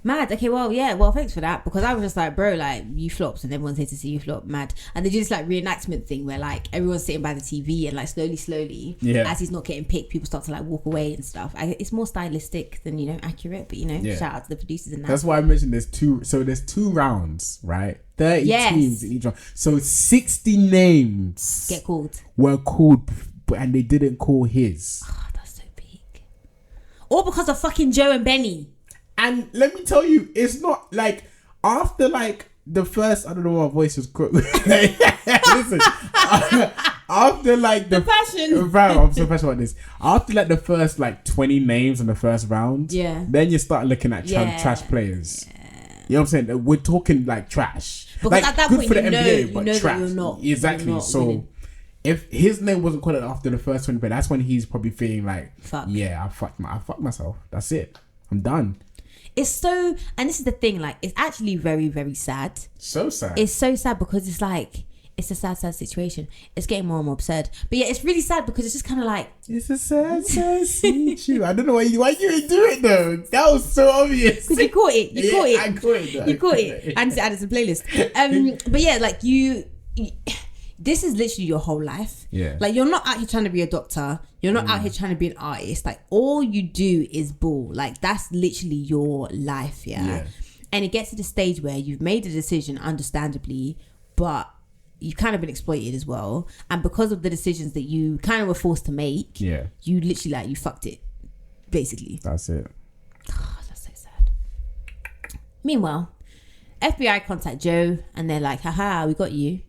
S1: Mad. Okay, well, yeah. Well, thanks for that, because I was just like, bro, like, you flopped and everyone's here to see you flop. Mad. And they do this like reenactment thing where like everyone's sitting by the TV and like slowly, as he's not getting picked, people start to like walk away and stuff. It's more stylistic than, you know, accurate, but, you know, shout out to the producers and that.
S2: That's why I mentioned there's two rounds, right? 30 teams in each round. So 60 names were called, and they didn't call his.
S1: Oh, that's so big. All because of fucking Joe and Benny.
S2: And let me tell you, it's not like after like the first, I don't know, my voice was crooked. Listen, after like the passion, bro, I'm so passionate about this. After like the first like 20 names in the first round, then you start looking at trash players. You know what I'm saying? We're talking like trash.
S1: Because
S2: like,
S1: at that
S2: good
S1: point,
S2: for the
S1: you know,
S2: NBA,
S1: you
S2: but
S1: know
S2: trash.
S1: that you're not.
S2: Exactly.
S1: You're not
S2: so
S1: winning.
S2: if his name wasn't called after the first 20, but that's when he's probably feeling like,
S1: fuck.
S2: Yeah, I fucked myself. That's it. I'm done.
S1: It's so, and this is the thing, like, it's actually very, very sad.
S2: So sad.
S1: It's so sad because it's like, it's a sad situation. It's getting more and more absurd. But yeah, it's really sad because it's just kind of like,
S2: it's a sad situation. I don't know why you didn't do it though. That was so obvious.
S1: Because you caught it. You caught it.
S2: I caught it. Though.
S1: You caught it. And to add it to the playlist. But yeah, like you this is literally your whole life.
S2: Yeah.
S1: Like, you're not out here trying to be a doctor. You're not out here trying to be an artist. Like, all you do is ball. Like, that's literally your life, yeah? And it gets to the stage where you've made a decision, understandably, but you've kind of been exploited as well. And because of the decisions that you kind of were forced to make, you literally, like, you fucked it, basically.
S2: That's it.
S1: Oh, that's so sad. Meanwhile, FBI contact Joe and they're like, haha, we got you.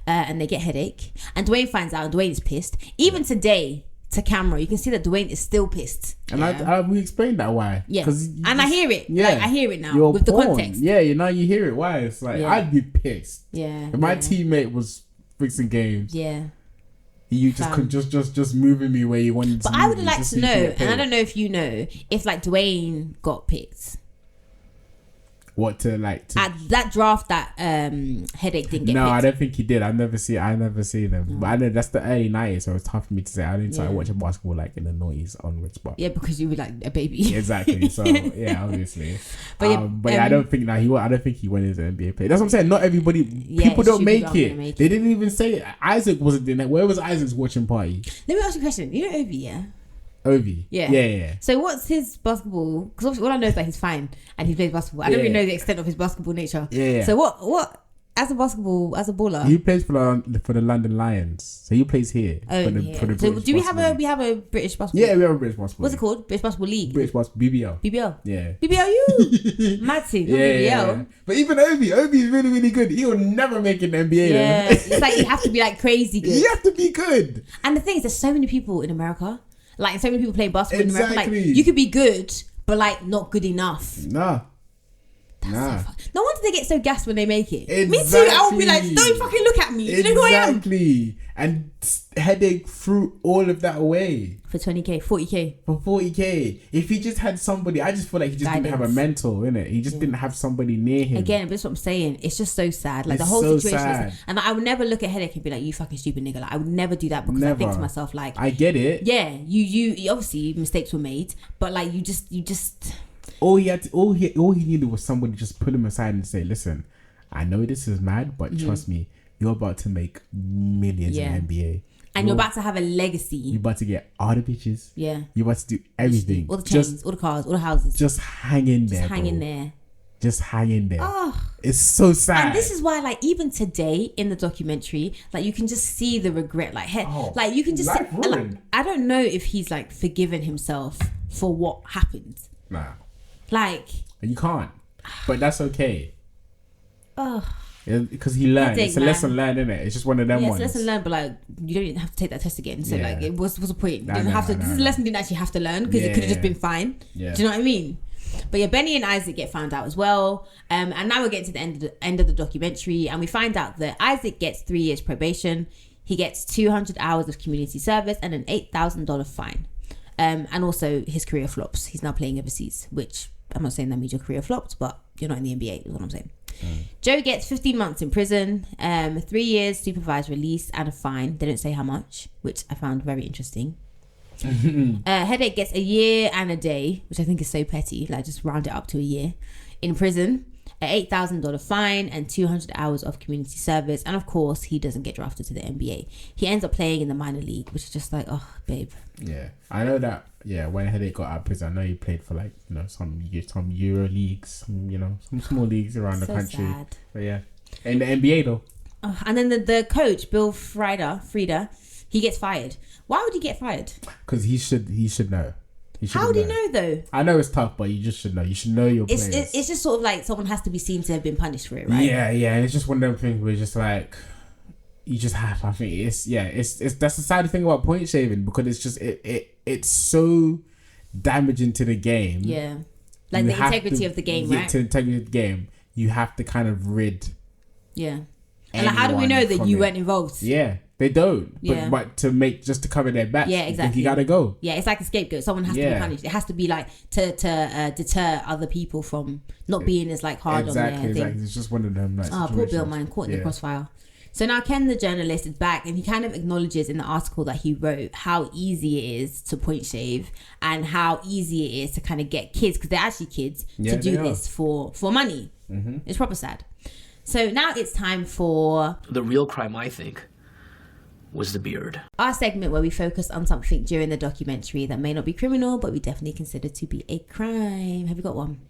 S1: And they get Hedake, and Dwayne finds out, and Dwayne is pissed. Even today, to camera, you can see that Dwayne is still pissed.
S2: And we explained that why.
S1: Yeah, and I hear it. Yeah, like, I hear it now.
S2: You're
S1: with
S2: porn.
S1: The context.
S2: Yeah, you hear it. Why? It's like, I'd be pissed.
S1: Yeah.
S2: If my teammate was fixing games.
S1: Yeah.
S2: You just moving me where you wanted to.
S1: But I would like to know, and I don't know if you know, if like Dwayne got picked.
S2: What to
S1: at that draft that Hedake didn't get
S2: No,
S1: picked.
S2: I don't think he did. I never see them. But I know that's the early 90s, so it's tough for me to say. I didn't start watching basketball like in the 90s onwards, but
S1: because you were like a baby.
S2: Exactly. So yeah, obviously. But I don't think that I don't think he went into NBA play. That's what I'm saying. Not everybody. People don't make it. They didn't even say it. Isaac wasn't doing that. Where was Isaac's watching party?
S1: Let me ask you a question. You know Ovi, yeah?
S2: Ovi. Yeah.
S1: So what's his basketball? Because obviously all I know is that he's fine and he plays basketball. I don't really know the extent of his basketball nature.
S2: Yeah.
S1: So what as a baller?
S2: He plays for the London Lions. So he plays here. For the
S1: so do we have a British basketball?
S2: Yeah, we have a British basketball.
S1: What's it called? British Basketball League.
S2: British Basketball BBL.
S1: BBL.
S2: Yeah.
S1: BBLU. Mad thing. BBL.
S2: Yeah. But even Ovi is really, really good. He'll never make it in the NBA.
S1: Yeah. It's like you have to be like crazy good.
S2: You have to be good.
S1: And the thing is, there's so many people in America. Like, so many people playing basketball in America. Like, you could be good, but like not good enough.
S2: Nah.
S1: So no wonder they get so gassed when they make it.
S2: Exactly.
S1: Me too. I would be like, don't fucking look at me. You know who I am?
S2: Exactly. And Hedake threw all of that away.
S1: For 20k, 40k.
S2: For 40k. If he just had somebody, I just feel like he just didn't have a mentor, innit? He just didn't have somebody near him.
S1: Again, but that's what I'm saying. It's just so sad. Like, the whole situation is, and I would never look at Hedake and be like, you fucking stupid nigga. Like, I would never do that because I think to myself, like,
S2: I get it.
S1: Yeah, you obviously mistakes were made, but like you just
S2: all he needed was somebody to just pull him aside and say, listen, I know this is mad, but trust me, you're about to make millions in the NBA.
S1: And you're about to have a legacy.
S2: You're about to get all the bitches.
S1: Yeah.
S2: You're about to do everything.
S1: All the chains, all the cars, all the houses.
S2: Just hang in there. Just hang in there.
S1: Oh.
S2: It's so sad.
S1: And this is why, like, even today in the documentary, like, you can just see the regret. Like, like you can just see, like, I don't know if he's like forgiven himself for what happened.
S2: Nah.
S1: Like,
S2: you can't. But that's okay.
S1: Oh.
S2: Because he learned. It's a lesson learned, isn't it? It's just one of them ones.
S1: It's a lesson learned, but like, you don't even have to take that test again. So like, it was a point. You didn't have to. This is a lesson you didn't actually have to learn because it could have just been fine. Yeah. Do you know what I mean? But yeah, Benny and Isaac get found out as well. And now we're getting to the end of the documentary, and we find out that Isaac gets 3 years probation. He gets 200 hours of community service and an $8,000 fine. And also his career flops. He's now playing overseas, which I'm not saying that means your career flopped, but you're not in the NBA, is what I'm saying. Joe gets 15 months in prison, 3 years supervised release and a fine. They don't say how much, which I found very interesting. Hedake gets a year and a day, which I think is so petty. Like, just round it up to a year in prison, an $8,000 fine, and 200 hours of community service. And of course, he doesn't get drafted to the NBA. He ends up playing in the minor league, which is just like, oh, babe.
S2: Yeah, I know that. Yeah, when Hedake got out of prison, I know he played for like, you know, some Euro leagues, some small leagues around the country. Sad. But yeah, in the NBA though.
S1: And then the coach, Bill Frieda, he gets fired. Why would he get fired?
S2: Because he should know.
S1: How would he know though?
S2: I know it's tough, but you just should know. You should know your players.
S1: It's just sort of like someone has to be seen to have been punished for it, right?
S2: Yeah. And it's just one of them things where it's just like, you just have. I think it's that's the sad thing about point shaving, because it's just it's so damaging to the game.
S1: Yeah, like the integrity of the game, right?
S2: To the integrity of the game, you have to kind of rid.
S1: Yeah, and like, how do we know that you weren't involved?
S2: Yeah. They don't, but to cover their back,
S1: yeah, exactly.
S2: You gotta go.
S1: Yeah, it's like a scapegoat. Someone has to be punished. It has to be like to deter other people from not being as like hard on their thing.
S2: Exactly. It's just one of them. Like,
S1: poor Bill, man, caught in the crossfire. So now Ken, the journalist, is back, and he kind of acknowledges in the article that he wrote how easy it is to point shave and how easy it is to kind of get kids, because they're actually kids, to do this for money. Mm-hmm. It's proper sad. So now it's time for
S5: the real crime, I think, was the beard.
S1: Our segment where we focus on something during the documentary that may not be criminal, but we definitely consider to be a crime. Have you got one?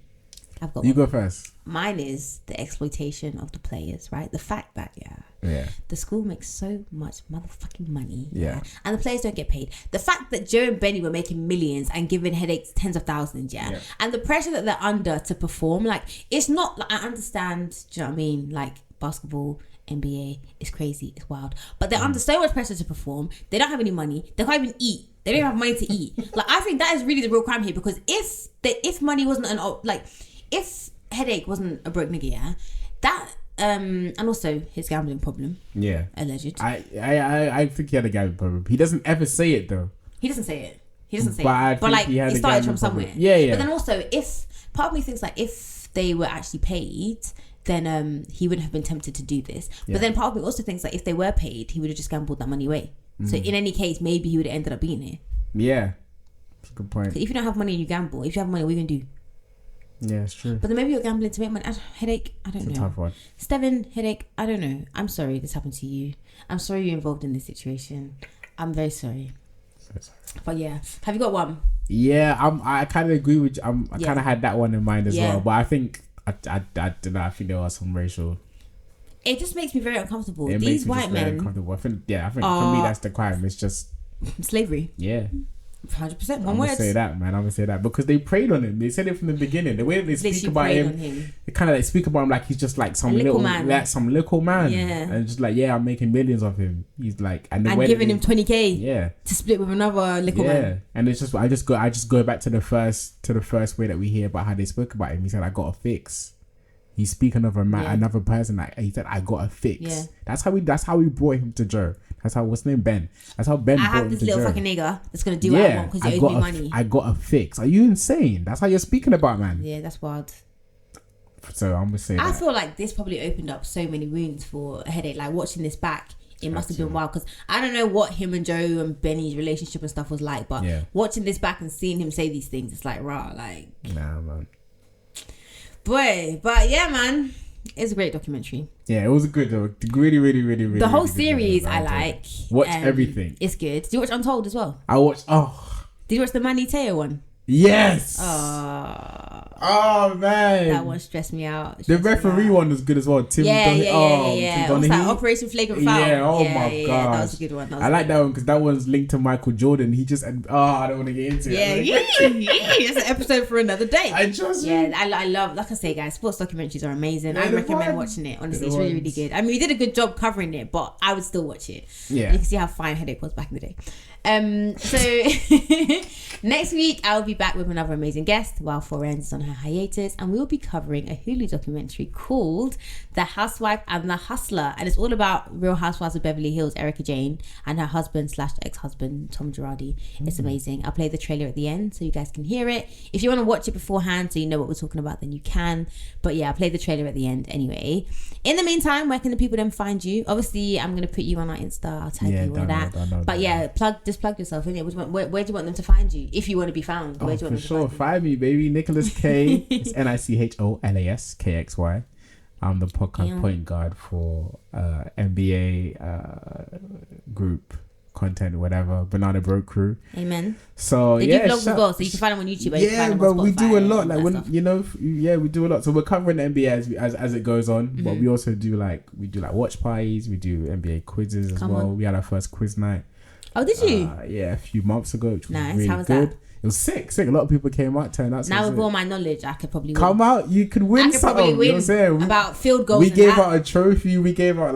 S1: I've got one.
S2: You go first.
S1: Mine is the exploitation of the players, right? The fact that, the school makes so much motherfucking money.
S2: Yeah.
S1: And the players don't get paid. The fact that Joe and Benny were making millions and giving Headaches tens of thousands, and the pressure that they're under to perform, like, it's not, like, I understand, do you know what I mean? Like, basketball, NBA, it's crazy, it's wild, but they're under so much pressure to perform. They don't have any money, they can't even eat, they don't have money to eat. Like, I think that is really the real crime here, because if money wasn't if Headache wasn't a broke nigga, that and also his gambling problem, alleged.
S2: I think he had a gambling problem. He doesn't ever say it though.
S1: He doesn't say it, but like, it started from somewhere. But then also, if part of me thinks like, if they were actually paid, then he wouldn't have been tempted to do this. But then part of me also thinks that if they were paid, he would have just gambled that money away. So in any case, maybe he would have ended up being here.
S2: Yeah, that's a good point.
S1: If you don't have money and you gamble, if you have money, what are you gonna do?
S2: Yeah, it's true.
S1: But then maybe you're gambling to make money. Headache, I don't know.
S2: It's a tough one.
S1: Stevin Hedake, I don't know. I'm sorry this happened to you. I'm sorry you're involved in this situation. I'm very sorry. But yeah, have you got one?
S2: Yeah, I kind of agree with you. I kind of had that one in mind as well. But I think I don't know. I think there was some racial.
S1: It just makes me very uncomfortable. These white men.
S2: Uncomfortable. I think for me that's the crime. It's just
S1: slavery.
S2: Yeah.
S1: 100%.
S2: I'm gonna say that, man. I'm gonna say that because they preyed on him. They said it from the beginning. The way that they speak about him, they kind of like speak about him like he's just like some little man, Yeah, and just like I'm making millions of him. He's like, and
S1: giving him 20k, to split with another little man.
S2: And it's just I just go back to the first way that we hear about how they spoke about him. He said, "I got a fix." He's speaking of another person. Like he said, "I got a fix."
S1: Yeah.
S2: That's how we brought him to Joe. That's how, what's his name, Ben? That's how Ben brought him to Joe. I have this little
S1: fucking nigga that's going to do what I want because you owe me money.
S2: I got a fix. Are you insane? That's how you're speaking about, man.
S1: Yeah, that's wild.
S2: So I'm going to say
S1: I feel like this probably opened up so many wounds for Headache. Like watching this back, it must have been wild because I don't know what him and Joe and Benny's relationship and stuff was like, but watching this back and seeing him say these things, it's like, raw, like...
S2: Nah, man.
S1: Boy, but yeah, man. It's a great documentary.
S2: Yeah, it was a good though. Really, really, really, really.
S1: The whole
S2: really
S1: series I like.
S2: Watch everything.
S1: It's good. Did you watch Untold as well?
S2: I watched.
S1: Did you watch the Manny Teo one?
S2: Yes. Oh man,
S1: that one stressed me out.
S2: The referee one was good as well. Tim
S1: What was that? Operation Flagrant Foul.
S2: Yeah. My god,
S1: that was a good one.
S2: I like that one because that one's linked to Michael Jordan. He just I don't want to get into it.
S1: It's an episode for another day.
S2: I
S1: love. Like I say, guys, sports documentaries are amazing. I recommend watching it. Honestly, it's really, really good. I mean, we did a good job covering it, but I would still watch it.
S2: Yeah,
S1: you can see how fine Headache was back in the day. So next week I'll be back with another amazing guest while Forenz is on her hiatus, and we'll be covering a Hulu documentary called The Housewife and the Hustler, and it's all about Real Housewives of Beverly Hills, Erica Jane, and her husband / ex-husband Tom Girardi. It's amazing. I'll play the trailer at the end so you guys can hear it. If you want to watch it beforehand so you know what we're talking about, then you can, but yeah, I'll play the trailer at the end anyway. In the meantime, where can the people then find you? Obviously I'm going to put you on our Insta, I'll tag you on that, but yeah, plug yourself in it. Where do you want them to find you if you want to be found? Where do you want
S2: for sure. Find me, baby. Nicholas K. It's NicholasKXY. I'm the podcast point guard for NBA group content, whatever. Banana Broke Crew.
S1: Amen.
S2: So
S1: they do vlogs as well, so you can find them on YouTube.
S2: Yeah, but we do a lot. Like when we do a lot. So we're covering the NBA as it goes on, but we also do we do watch parties. We do NBA quizzes as well. We had our first quiz night.
S1: Oh, did you?
S2: Yeah, a few months ago, which was
S1: nice. How was
S2: good.
S1: That?
S2: It was sick. A lot of people came out, turned out.
S1: Now with all my knowledge, I could probably
S2: come out. You could win something. You know what I'm saying?
S1: About field goals.
S2: We gave out a trophy. We gave out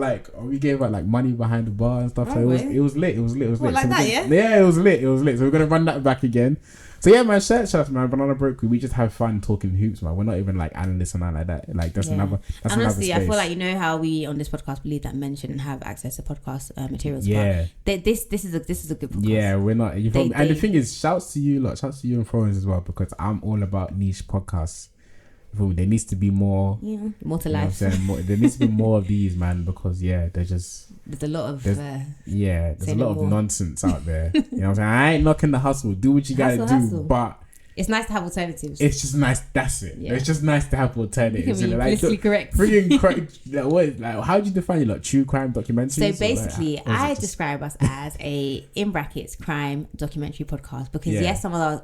S2: money behind the bar and stuff. So it was lit. It was lit.
S1: Like
S2: so
S1: that, yeah.
S2: Yeah, it was lit. So we're gonna run that back again. So yeah, man, shout out, man. Banana Broke Crew. We just have fun talking hoops, man. We're not even analysts or nothing like that. That's another. That's
S1: honestly,
S2: another space.
S1: I feel how we on this podcast believe that men shouldn't have access to podcast materials.
S2: Yeah.
S1: But this is a good podcast.
S2: Yeah, we're not. And the thing is, shouts to you and Florence as well, because I'm all about niche podcasts. There needs to be more.
S1: Yeah, more to life.
S2: There needs to be more of these, man, because there's
S1: a lot of
S2: there's a lot of nonsense out there. You know what I'm saying? I ain't knocking the hustle. Do what you gotta do, but
S1: it's nice to have alternatives.
S2: It's just nice. That's it. Yeah. It's just nice to have alternatives.
S1: You can be politically correct.
S2: How do you define your true crime documentaries?
S1: So basically, I describe us as a in brackets crime documentary podcast because some of our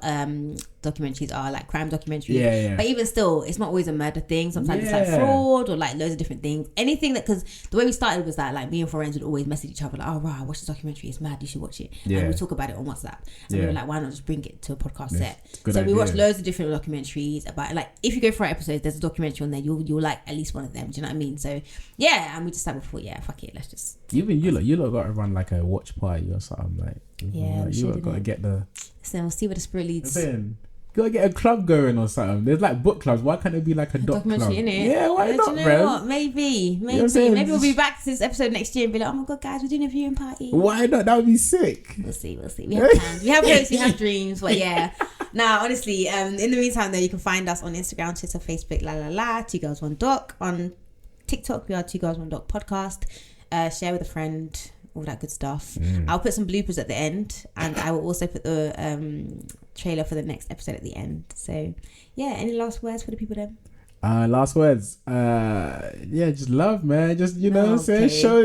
S1: documentaries are crime documentaries, but even still, it's not always a murder thing. Sometimes it's fraud or loads of different things. Anything that, because the way we started was that me and friends would always message each other oh wow, watch this documentary, it's mad, you should watch it. And we talk about it on WhatsApp. And we were why not just bring it to a podcast set? So we watch loads of different documentaries about if you go for episodes, there's a documentary on there, you'll like at least one of them. Do you know what I mean? So and we just thought fuck it, let's just
S2: even you lot got to run a watch party or something you lot got to get the.
S1: So we'll see where the spirit leads.
S2: You gotta get a club going or something. There's book clubs. Why can't it be a documentary
S1: in it?
S2: Yeah, why not, bro?
S1: What? Maybe. You know maybe we'll be back to this episode next year and be like, oh my god, guys, we're doing a viewing party.
S2: Why not? That would be sick.
S1: We'll see. We have plans. We have hopes. We have dreams. But Now, honestly, in the meantime, though, you can find us on Instagram, Twitter, Facebook, 2 Girls 1 Doc. On TikTok, we are 2 Girls 1 Doc podcast. Share with a friend. All that good stuff. I'll put some bloopers at the end, and I will also put the trailer for the next episode at the end. So any last words for the people then?
S2: Last words, just love, man. Just what I'm saying, show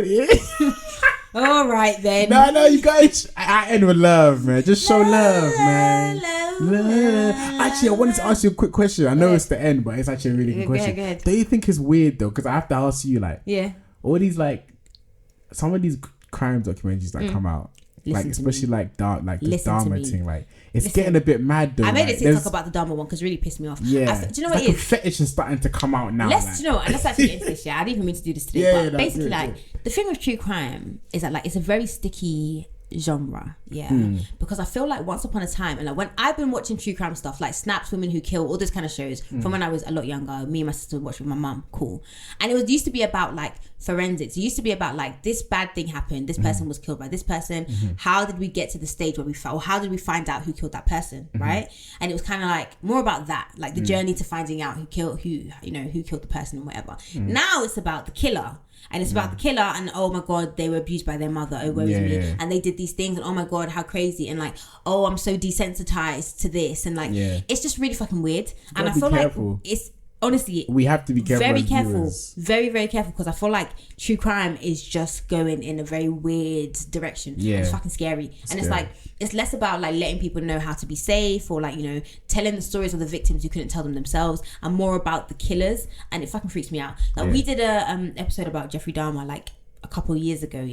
S1: all right then.
S2: No, you guys, I end with love, man. Just show love, man. Love. Actually, I wanted to ask you a quick question. I know it's the end, but it's actually a really good question.
S1: Go ahead.
S2: Do you think it's weird though? Because I have to ask you, all these some of these crime documentaries that come out, especially dark, the Dharma thing, it's getting a bit mad though.
S1: I made a TikTok about the Dharma one because it really pissed me off.
S2: Yeah,
S1: do you know what it is?
S2: Fetish is starting to come out now.
S1: Let's actually get into this. I didn't even mean to do this today, but basically, the thing with true crime is that it's a very sticky genre, because I feel once upon a time, and when I've been watching true crime stuff Snaps, Women Who Kill, all those kind of shows from when I was a lot younger, me and my sister would watch with my mum, cool, and it used to be about forensics. It used to be about this bad thing happened, this person was killed by this person, how did we get to the stage where we fell, or how did we find out who killed that person, right? And it was kind of more about that, the journey to finding out who killed the person and whatever. Now it's about the killer. And it's about the killer, and oh my god, they were abused by their mother, oh woe is me, and they did these things, and oh my god, how crazy, and oh, I'm so desensitized to this, and it's just really fucking weird. And I feel careful. It's honestly,
S2: we have to be careful,
S1: very careful, very very careful, because I feel true crime is just going in a very weird direction. It's fucking scary. And it's it's less about letting people know how to be safe, or telling the stories of the victims who couldn't tell them themselves, and more about the killers. And it fucking freaks me out. We did a episode about Jeffrey Dahmer a couple of years ago,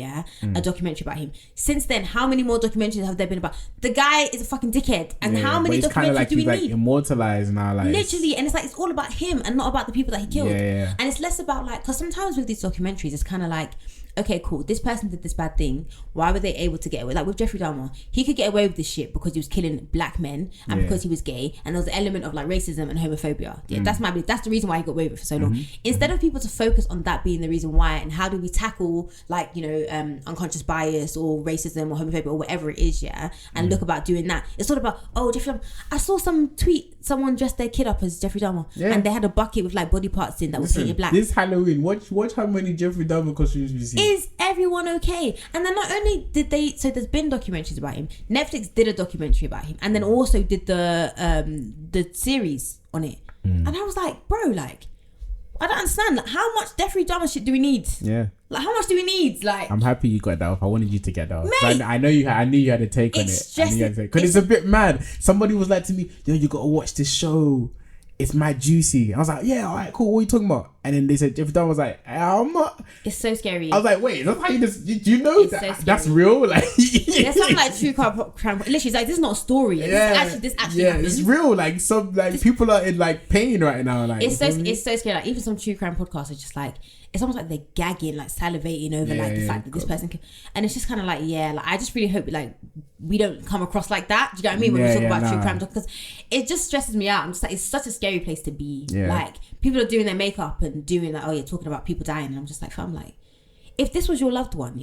S1: a documentary about him. Since then, how many more documentaries have there been about the guy? Is a fucking dickhead, and how many documentaries do we need?
S2: Immortalized now,
S1: literally, and it's all about him and not about the people that he killed. And it's less about because sometimes with these documentaries, it's kind of okay, cool, this person did this bad thing, why were they able to get away? With Jeffrey Dahmer, he could get away with this shit because he was killing black men and because he was gay, and there was an element of racism and homophobia. That's the reason why he got away with it for so long. Instead of people to focus on that being the reason why, and how do we tackle unconscious bias or racism or homophobia or whatever it is, and look about doing that. It's all about, oh, Jeffrey Dahmer, I saw some tweet, someone dressed their kid up as Jeffrey Dahmer, and they had a bucket with body parts in that was painted black.
S2: This Halloween, watch how many Jeffrey Dahmer costumes you see.
S1: Is everyone okay? And then not only did they, so there's been documentaries about him. Netflix did a documentary about him, and then also did the series on it. And I was like, bro, like, I don't understand. Like, how much death-free drama shit do we need?
S2: Yeah.
S1: Like, how much do we need? Like,
S2: I'm happy you got that off. I wanted you to get that off.
S1: Mate,
S2: I knew you had a take on it. Because it's a bit mad. Somebody was like to me, yo, you gotta watch this show. It's mad juicy. I was like, yeah, all right, cool. What are you talking about? And then they said, Jeffrey Dahmer was like, I'm not.
S1: It's so scary.
S2: I was like, wait, that's how you just, do you know that's real? Like,
S1: there's something like true crime. Literally, it's like, this is not a story. This actually happens.
S2: It's real. Like, some, like, people are in, like, pain right now. Like,
S1: it's so scary. Like, even some true crime podcasts are just like, it's almost like they're gagging, like salivating over like the fact that this person can, and it's just kind of like, like, I just really hope like we don't come across like that. Do you know what I mean? When we talk about true crime, because it just stresses me out. I'm just like, it's such a scary place to be. Like, people are doing their makeup and doing like, talking about people dying, and I'm just like, fam, like, if this was your loved one,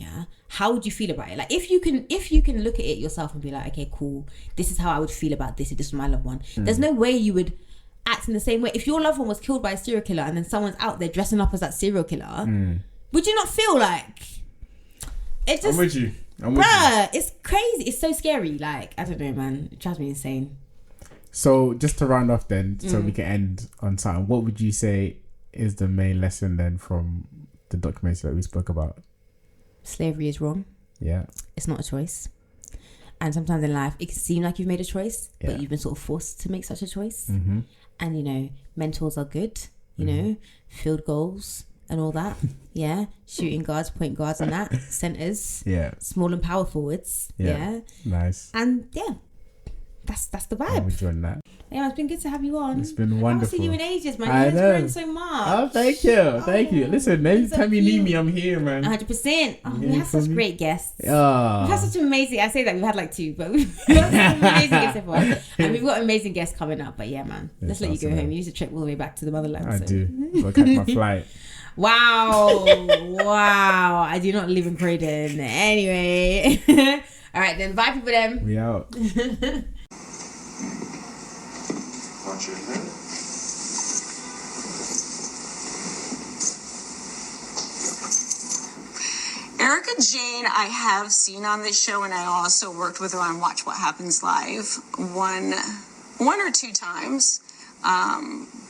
S1: how would you feel about it? Like, if you can look at it yourself and be like, okay, cool, this is how I would feel about this if this was my loved one. There's no way you would act in the same way. If your loved one was killed by a serial killer and then someone's out there dressing up as that serial killer, would you not feel like it just...
S2: I'm with you.
S1: It's crazy. It's so scary. Like, I don't know, man. It drives me insane.
S2: So just to round off then, so we can end on something, what would you say is the main lesson then from the documentary that we spoke about?
S1: Slavery is wrong.
S2: Yeah.
S1: It's not a choice. And sometimes in life, it can seem like you've made a choice, but you've been sort of forced to make such a choice. And, you know, mentors are good, you know, field goals and all that. Shooting guards, point guards and that. Centres. Small and power forwards.
S2: Nice.
S1: And, that's the vibe.
S2: I'm enjoying that.
S1: Yeah, it's been good to have you on.
S2: It's been wonderful.
S1: I haven't seen you in ages, man.
S2: I
S1: You've
S2: know.
S1: grown so much.
S2: Oh, thank you. Thank you. Listen, next time you need me, I'm here, man.
S1: 100%. Oh, we have such great guests.
S2: Oh.
S1: We've had such amazing... I say that, we've had like 2, but we've had some amazing guests so far. And we've got amazing guests coming up. But yeah, man. Let's let you go home. You need to trek all the way back to the motherland.
S2: I do. I'll catch my flight.
S1: Wow. Wow. I do not live in Croydon. Anyway. All right, then. Bye, people, then.
S2: We out.
S3: Watch your head.
S6: Erica Jane, I have seen on this show, and I also worked with her on Watch What Happens Live one or two times.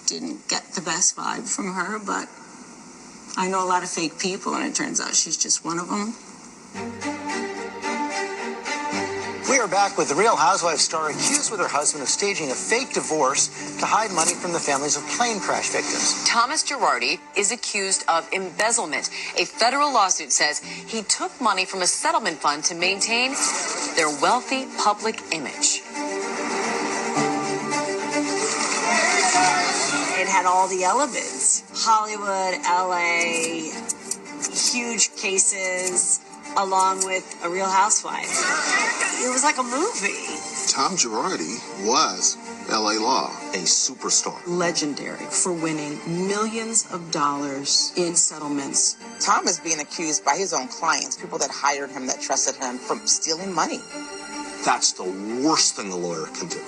S6: Didn't get the best vibe from her, but I know a lot of fake people, and it turns out she's just one of them.
S7: We are back with the Real Housewives star accused with her husband of staging a fake divorce to hide money from the families of plane crash victims.
S8: Thomas Girardi is accused of embezzlement. A federal lawsuit says he took money from a settlement fund to maintain their wealthy public image.
S6: It had all the elements. Hollywood, LA, huge cases, along with a Real Housewife. It was like a movie.
S3: Tom Girardi was LA Law, a superstar.
S6: Legendary for winning millions of dollars in settlements.
S9: Tom is being accused by his own clients, people that hired him, that trusted him, from stealing money.
S3: That's the worst thing a lawyer can do.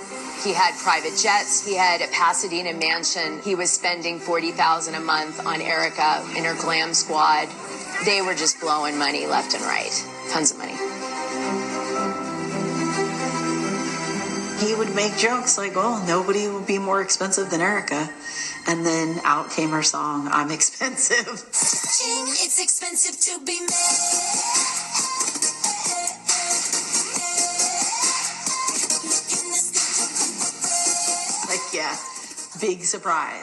S8: He had private jets. He had a Pasadena mansion. He was spending $40,000 a month on Erica and her glam squad. They were just blowing money left and right. Tons of money.
S6: He would make jokes like, oh, nobody would be more expensive than Erica. And then out came her song, I'm Expensive.
S10: It's expensive to be
S6: Like, yeah, big surprise.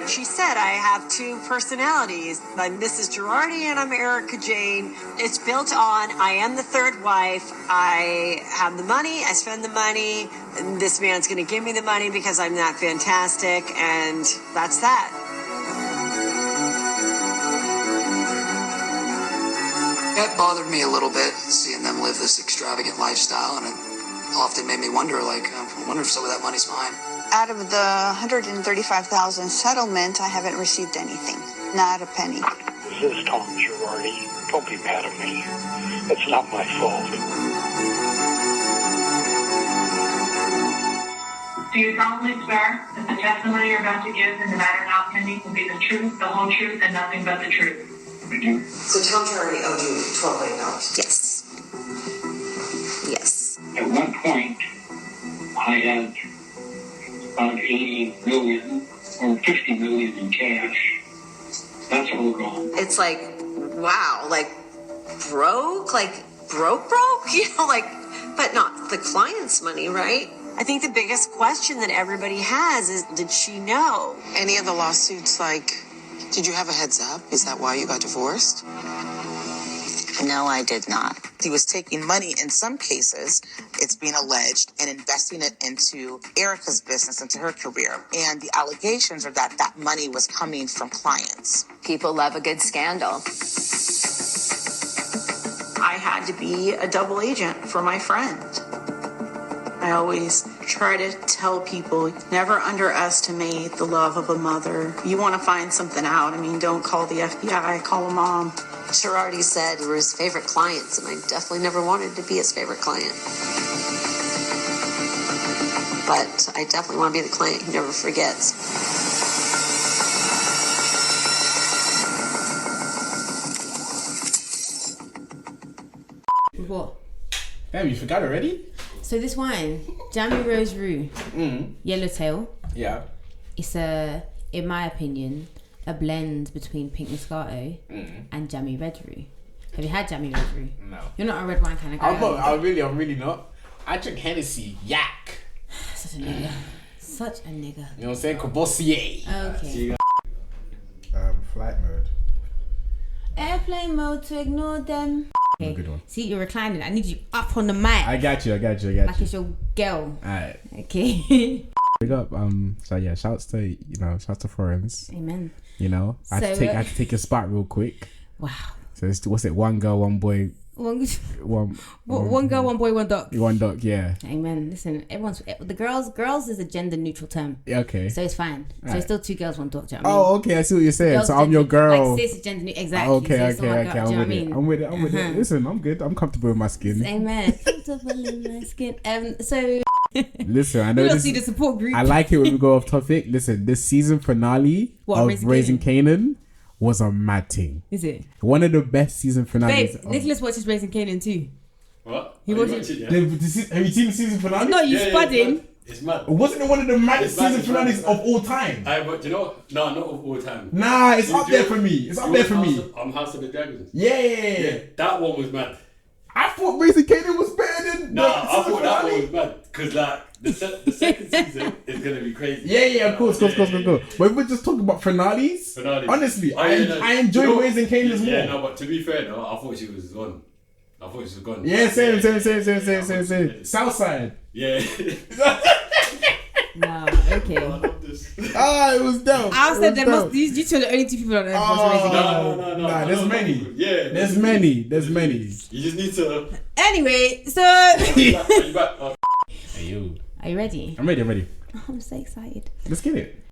S6: She said, I have two personalities. I'm Mrs. Girardi and I'm Erica Jane. It's built on, I am the third wife. I have the money. I spend the money. And this man's going to give me the money because I'm that fantastic. And that's that.
S11: It bothered me a little bit seeing them live this extravagant lifestyle. And it often made me wonder, like, I wonder if some of that money's mine.
S9: Out of the $135,000 settlement, I haven't received anything. Not a penny.
S12: This is Tom Girardi. Don't be mad at me. It's not my fault.
S13: Do you solemnly swear that the testimony you're about to give in the matter now pending will be the truth, the whole truth, and nothing but the truth?
S12: I do.
S14: So Tom already owed you $12 million.
S8: Yes. Yes.
S12: At one point, I had about 80 million or 50 million in cash. That's all gone.
S8: It's like, wow, like broke, you know, like, but not the client's money, right?
S6: I think the biggest question that everybody has is, did she know?
S14: Any of the lawsuits, like, did you have a heads up? Is that why you got divorced?
S6: No, I did not.
S14: He was taking money in some cases, it's being alleged, and investing it into Erica's business, into her career. And the allegations are that that money was coming from clients.
S8: People love a good scandal.
S9: I had to be a double agent for my friend. I always try to tell people, never underestimate the love of a mother. You want to find something out. I mean, don't call the FBI, call a mom.
S8: Girardi said we were his favorite clients, and I definitely never wanted to be his favorite client. But I definitely want to be the client who never forgets.
S1: What?
S2: Damn, you forgot already?
S1: So this wine, Jammy Rose Rue, Yellowtail.
S2: Yeah.
S1: It's in my opinion, a blend between Pink Moscato and Jammy Red Rue. Have you had Jammy Red Rue?
S2: No.
S1: You're not a red wine kind of guy.
S2: I'm really not. I drink Hennessy, yak.
S1: Such a nigga. Such a nigga.
S2: You know what I'm saying? Courvoisier.
S1: Okay.
S2: Flight mode.
S1: Airplane mode to ignore them. Okay.
S2: Good one.
S1: See, you're reclining. I need you up on the mic.
S2: I got you.
S1: Like it's your girl.
S2: Alright.
S1: Okay.
S2: Big up. So yeah, shouts to Florence.
S1: Amen.
S2: You know, I had to take a spot real quick.
S1: Wow.
S2: So it's, what's it? One girl, one boy.
S1: One girl, one boy, one duck.
S2: One duck, yeah.
S1: Amen. Listen, the girls is a gender neutral term.
S2: Yeah, okay.
S1: So it's fine. So it's still 2 girls, 1 duck. Do you know what I mean?
S2: Oh, okay. I see what you're saying.
S1: Girls
S2: so I'm your girl.
S1: Like cis is gender neutral. Exactly.
S2: Okay.
S1: I'm
S2: with it. Listen, I'm good. I'm comfortable with my skin.
S1: Amen. Comfortable in my skin. So.
S2: Listen, I know
S1: you don't see the support group.
S2: I like it when we go off topic. Listen, this season finale of Raising Kanan was a mad thing.
S1: Is it?
S2: One of the best season finales.
S1: Babe, Nicholas watches Raising Kanan too.
S15: What?
S1: He watches it.
S2: Have you seen the season finale?
S1: No, you spudding.
S15: It's mad.
S2: Wasn't it one of the maddest season finales of all time?
S15: But you know what? No, not of all time.
S2: Nah, it's up there for me. It's up there for me.
S15: House of the Dragons.
S2: Yeah.
S15: That one was mad.
S2: I thought Raising Kanan was better than
S15: I thought that one was mad. Because like, the second season is going to be crazy.
S2: Yeah, of course. But if we're just talking about finales, honestly, I enjoy Raising Kanan more.
S15: Yeah, no, but to be fair though, I thought she was gone.
S2: Yeah, same. Southside.
S15: Yeah.
S1: No, okay.
S15: Oh, I love this.
S2: It was dope.
S1: I said you two are the only 2 people on earth watching Raising Kanan.
S15: No,
S2: there's many.
S15: Yeah.
S2: There's many.
S15: You just need to...
S1: Anyway, so...
S15: Are you back?
S2: Hey, you.
S1: Are you ready?
S2: I'm ready.
S1: Oh, I'm so excited.
S2: Let's get it.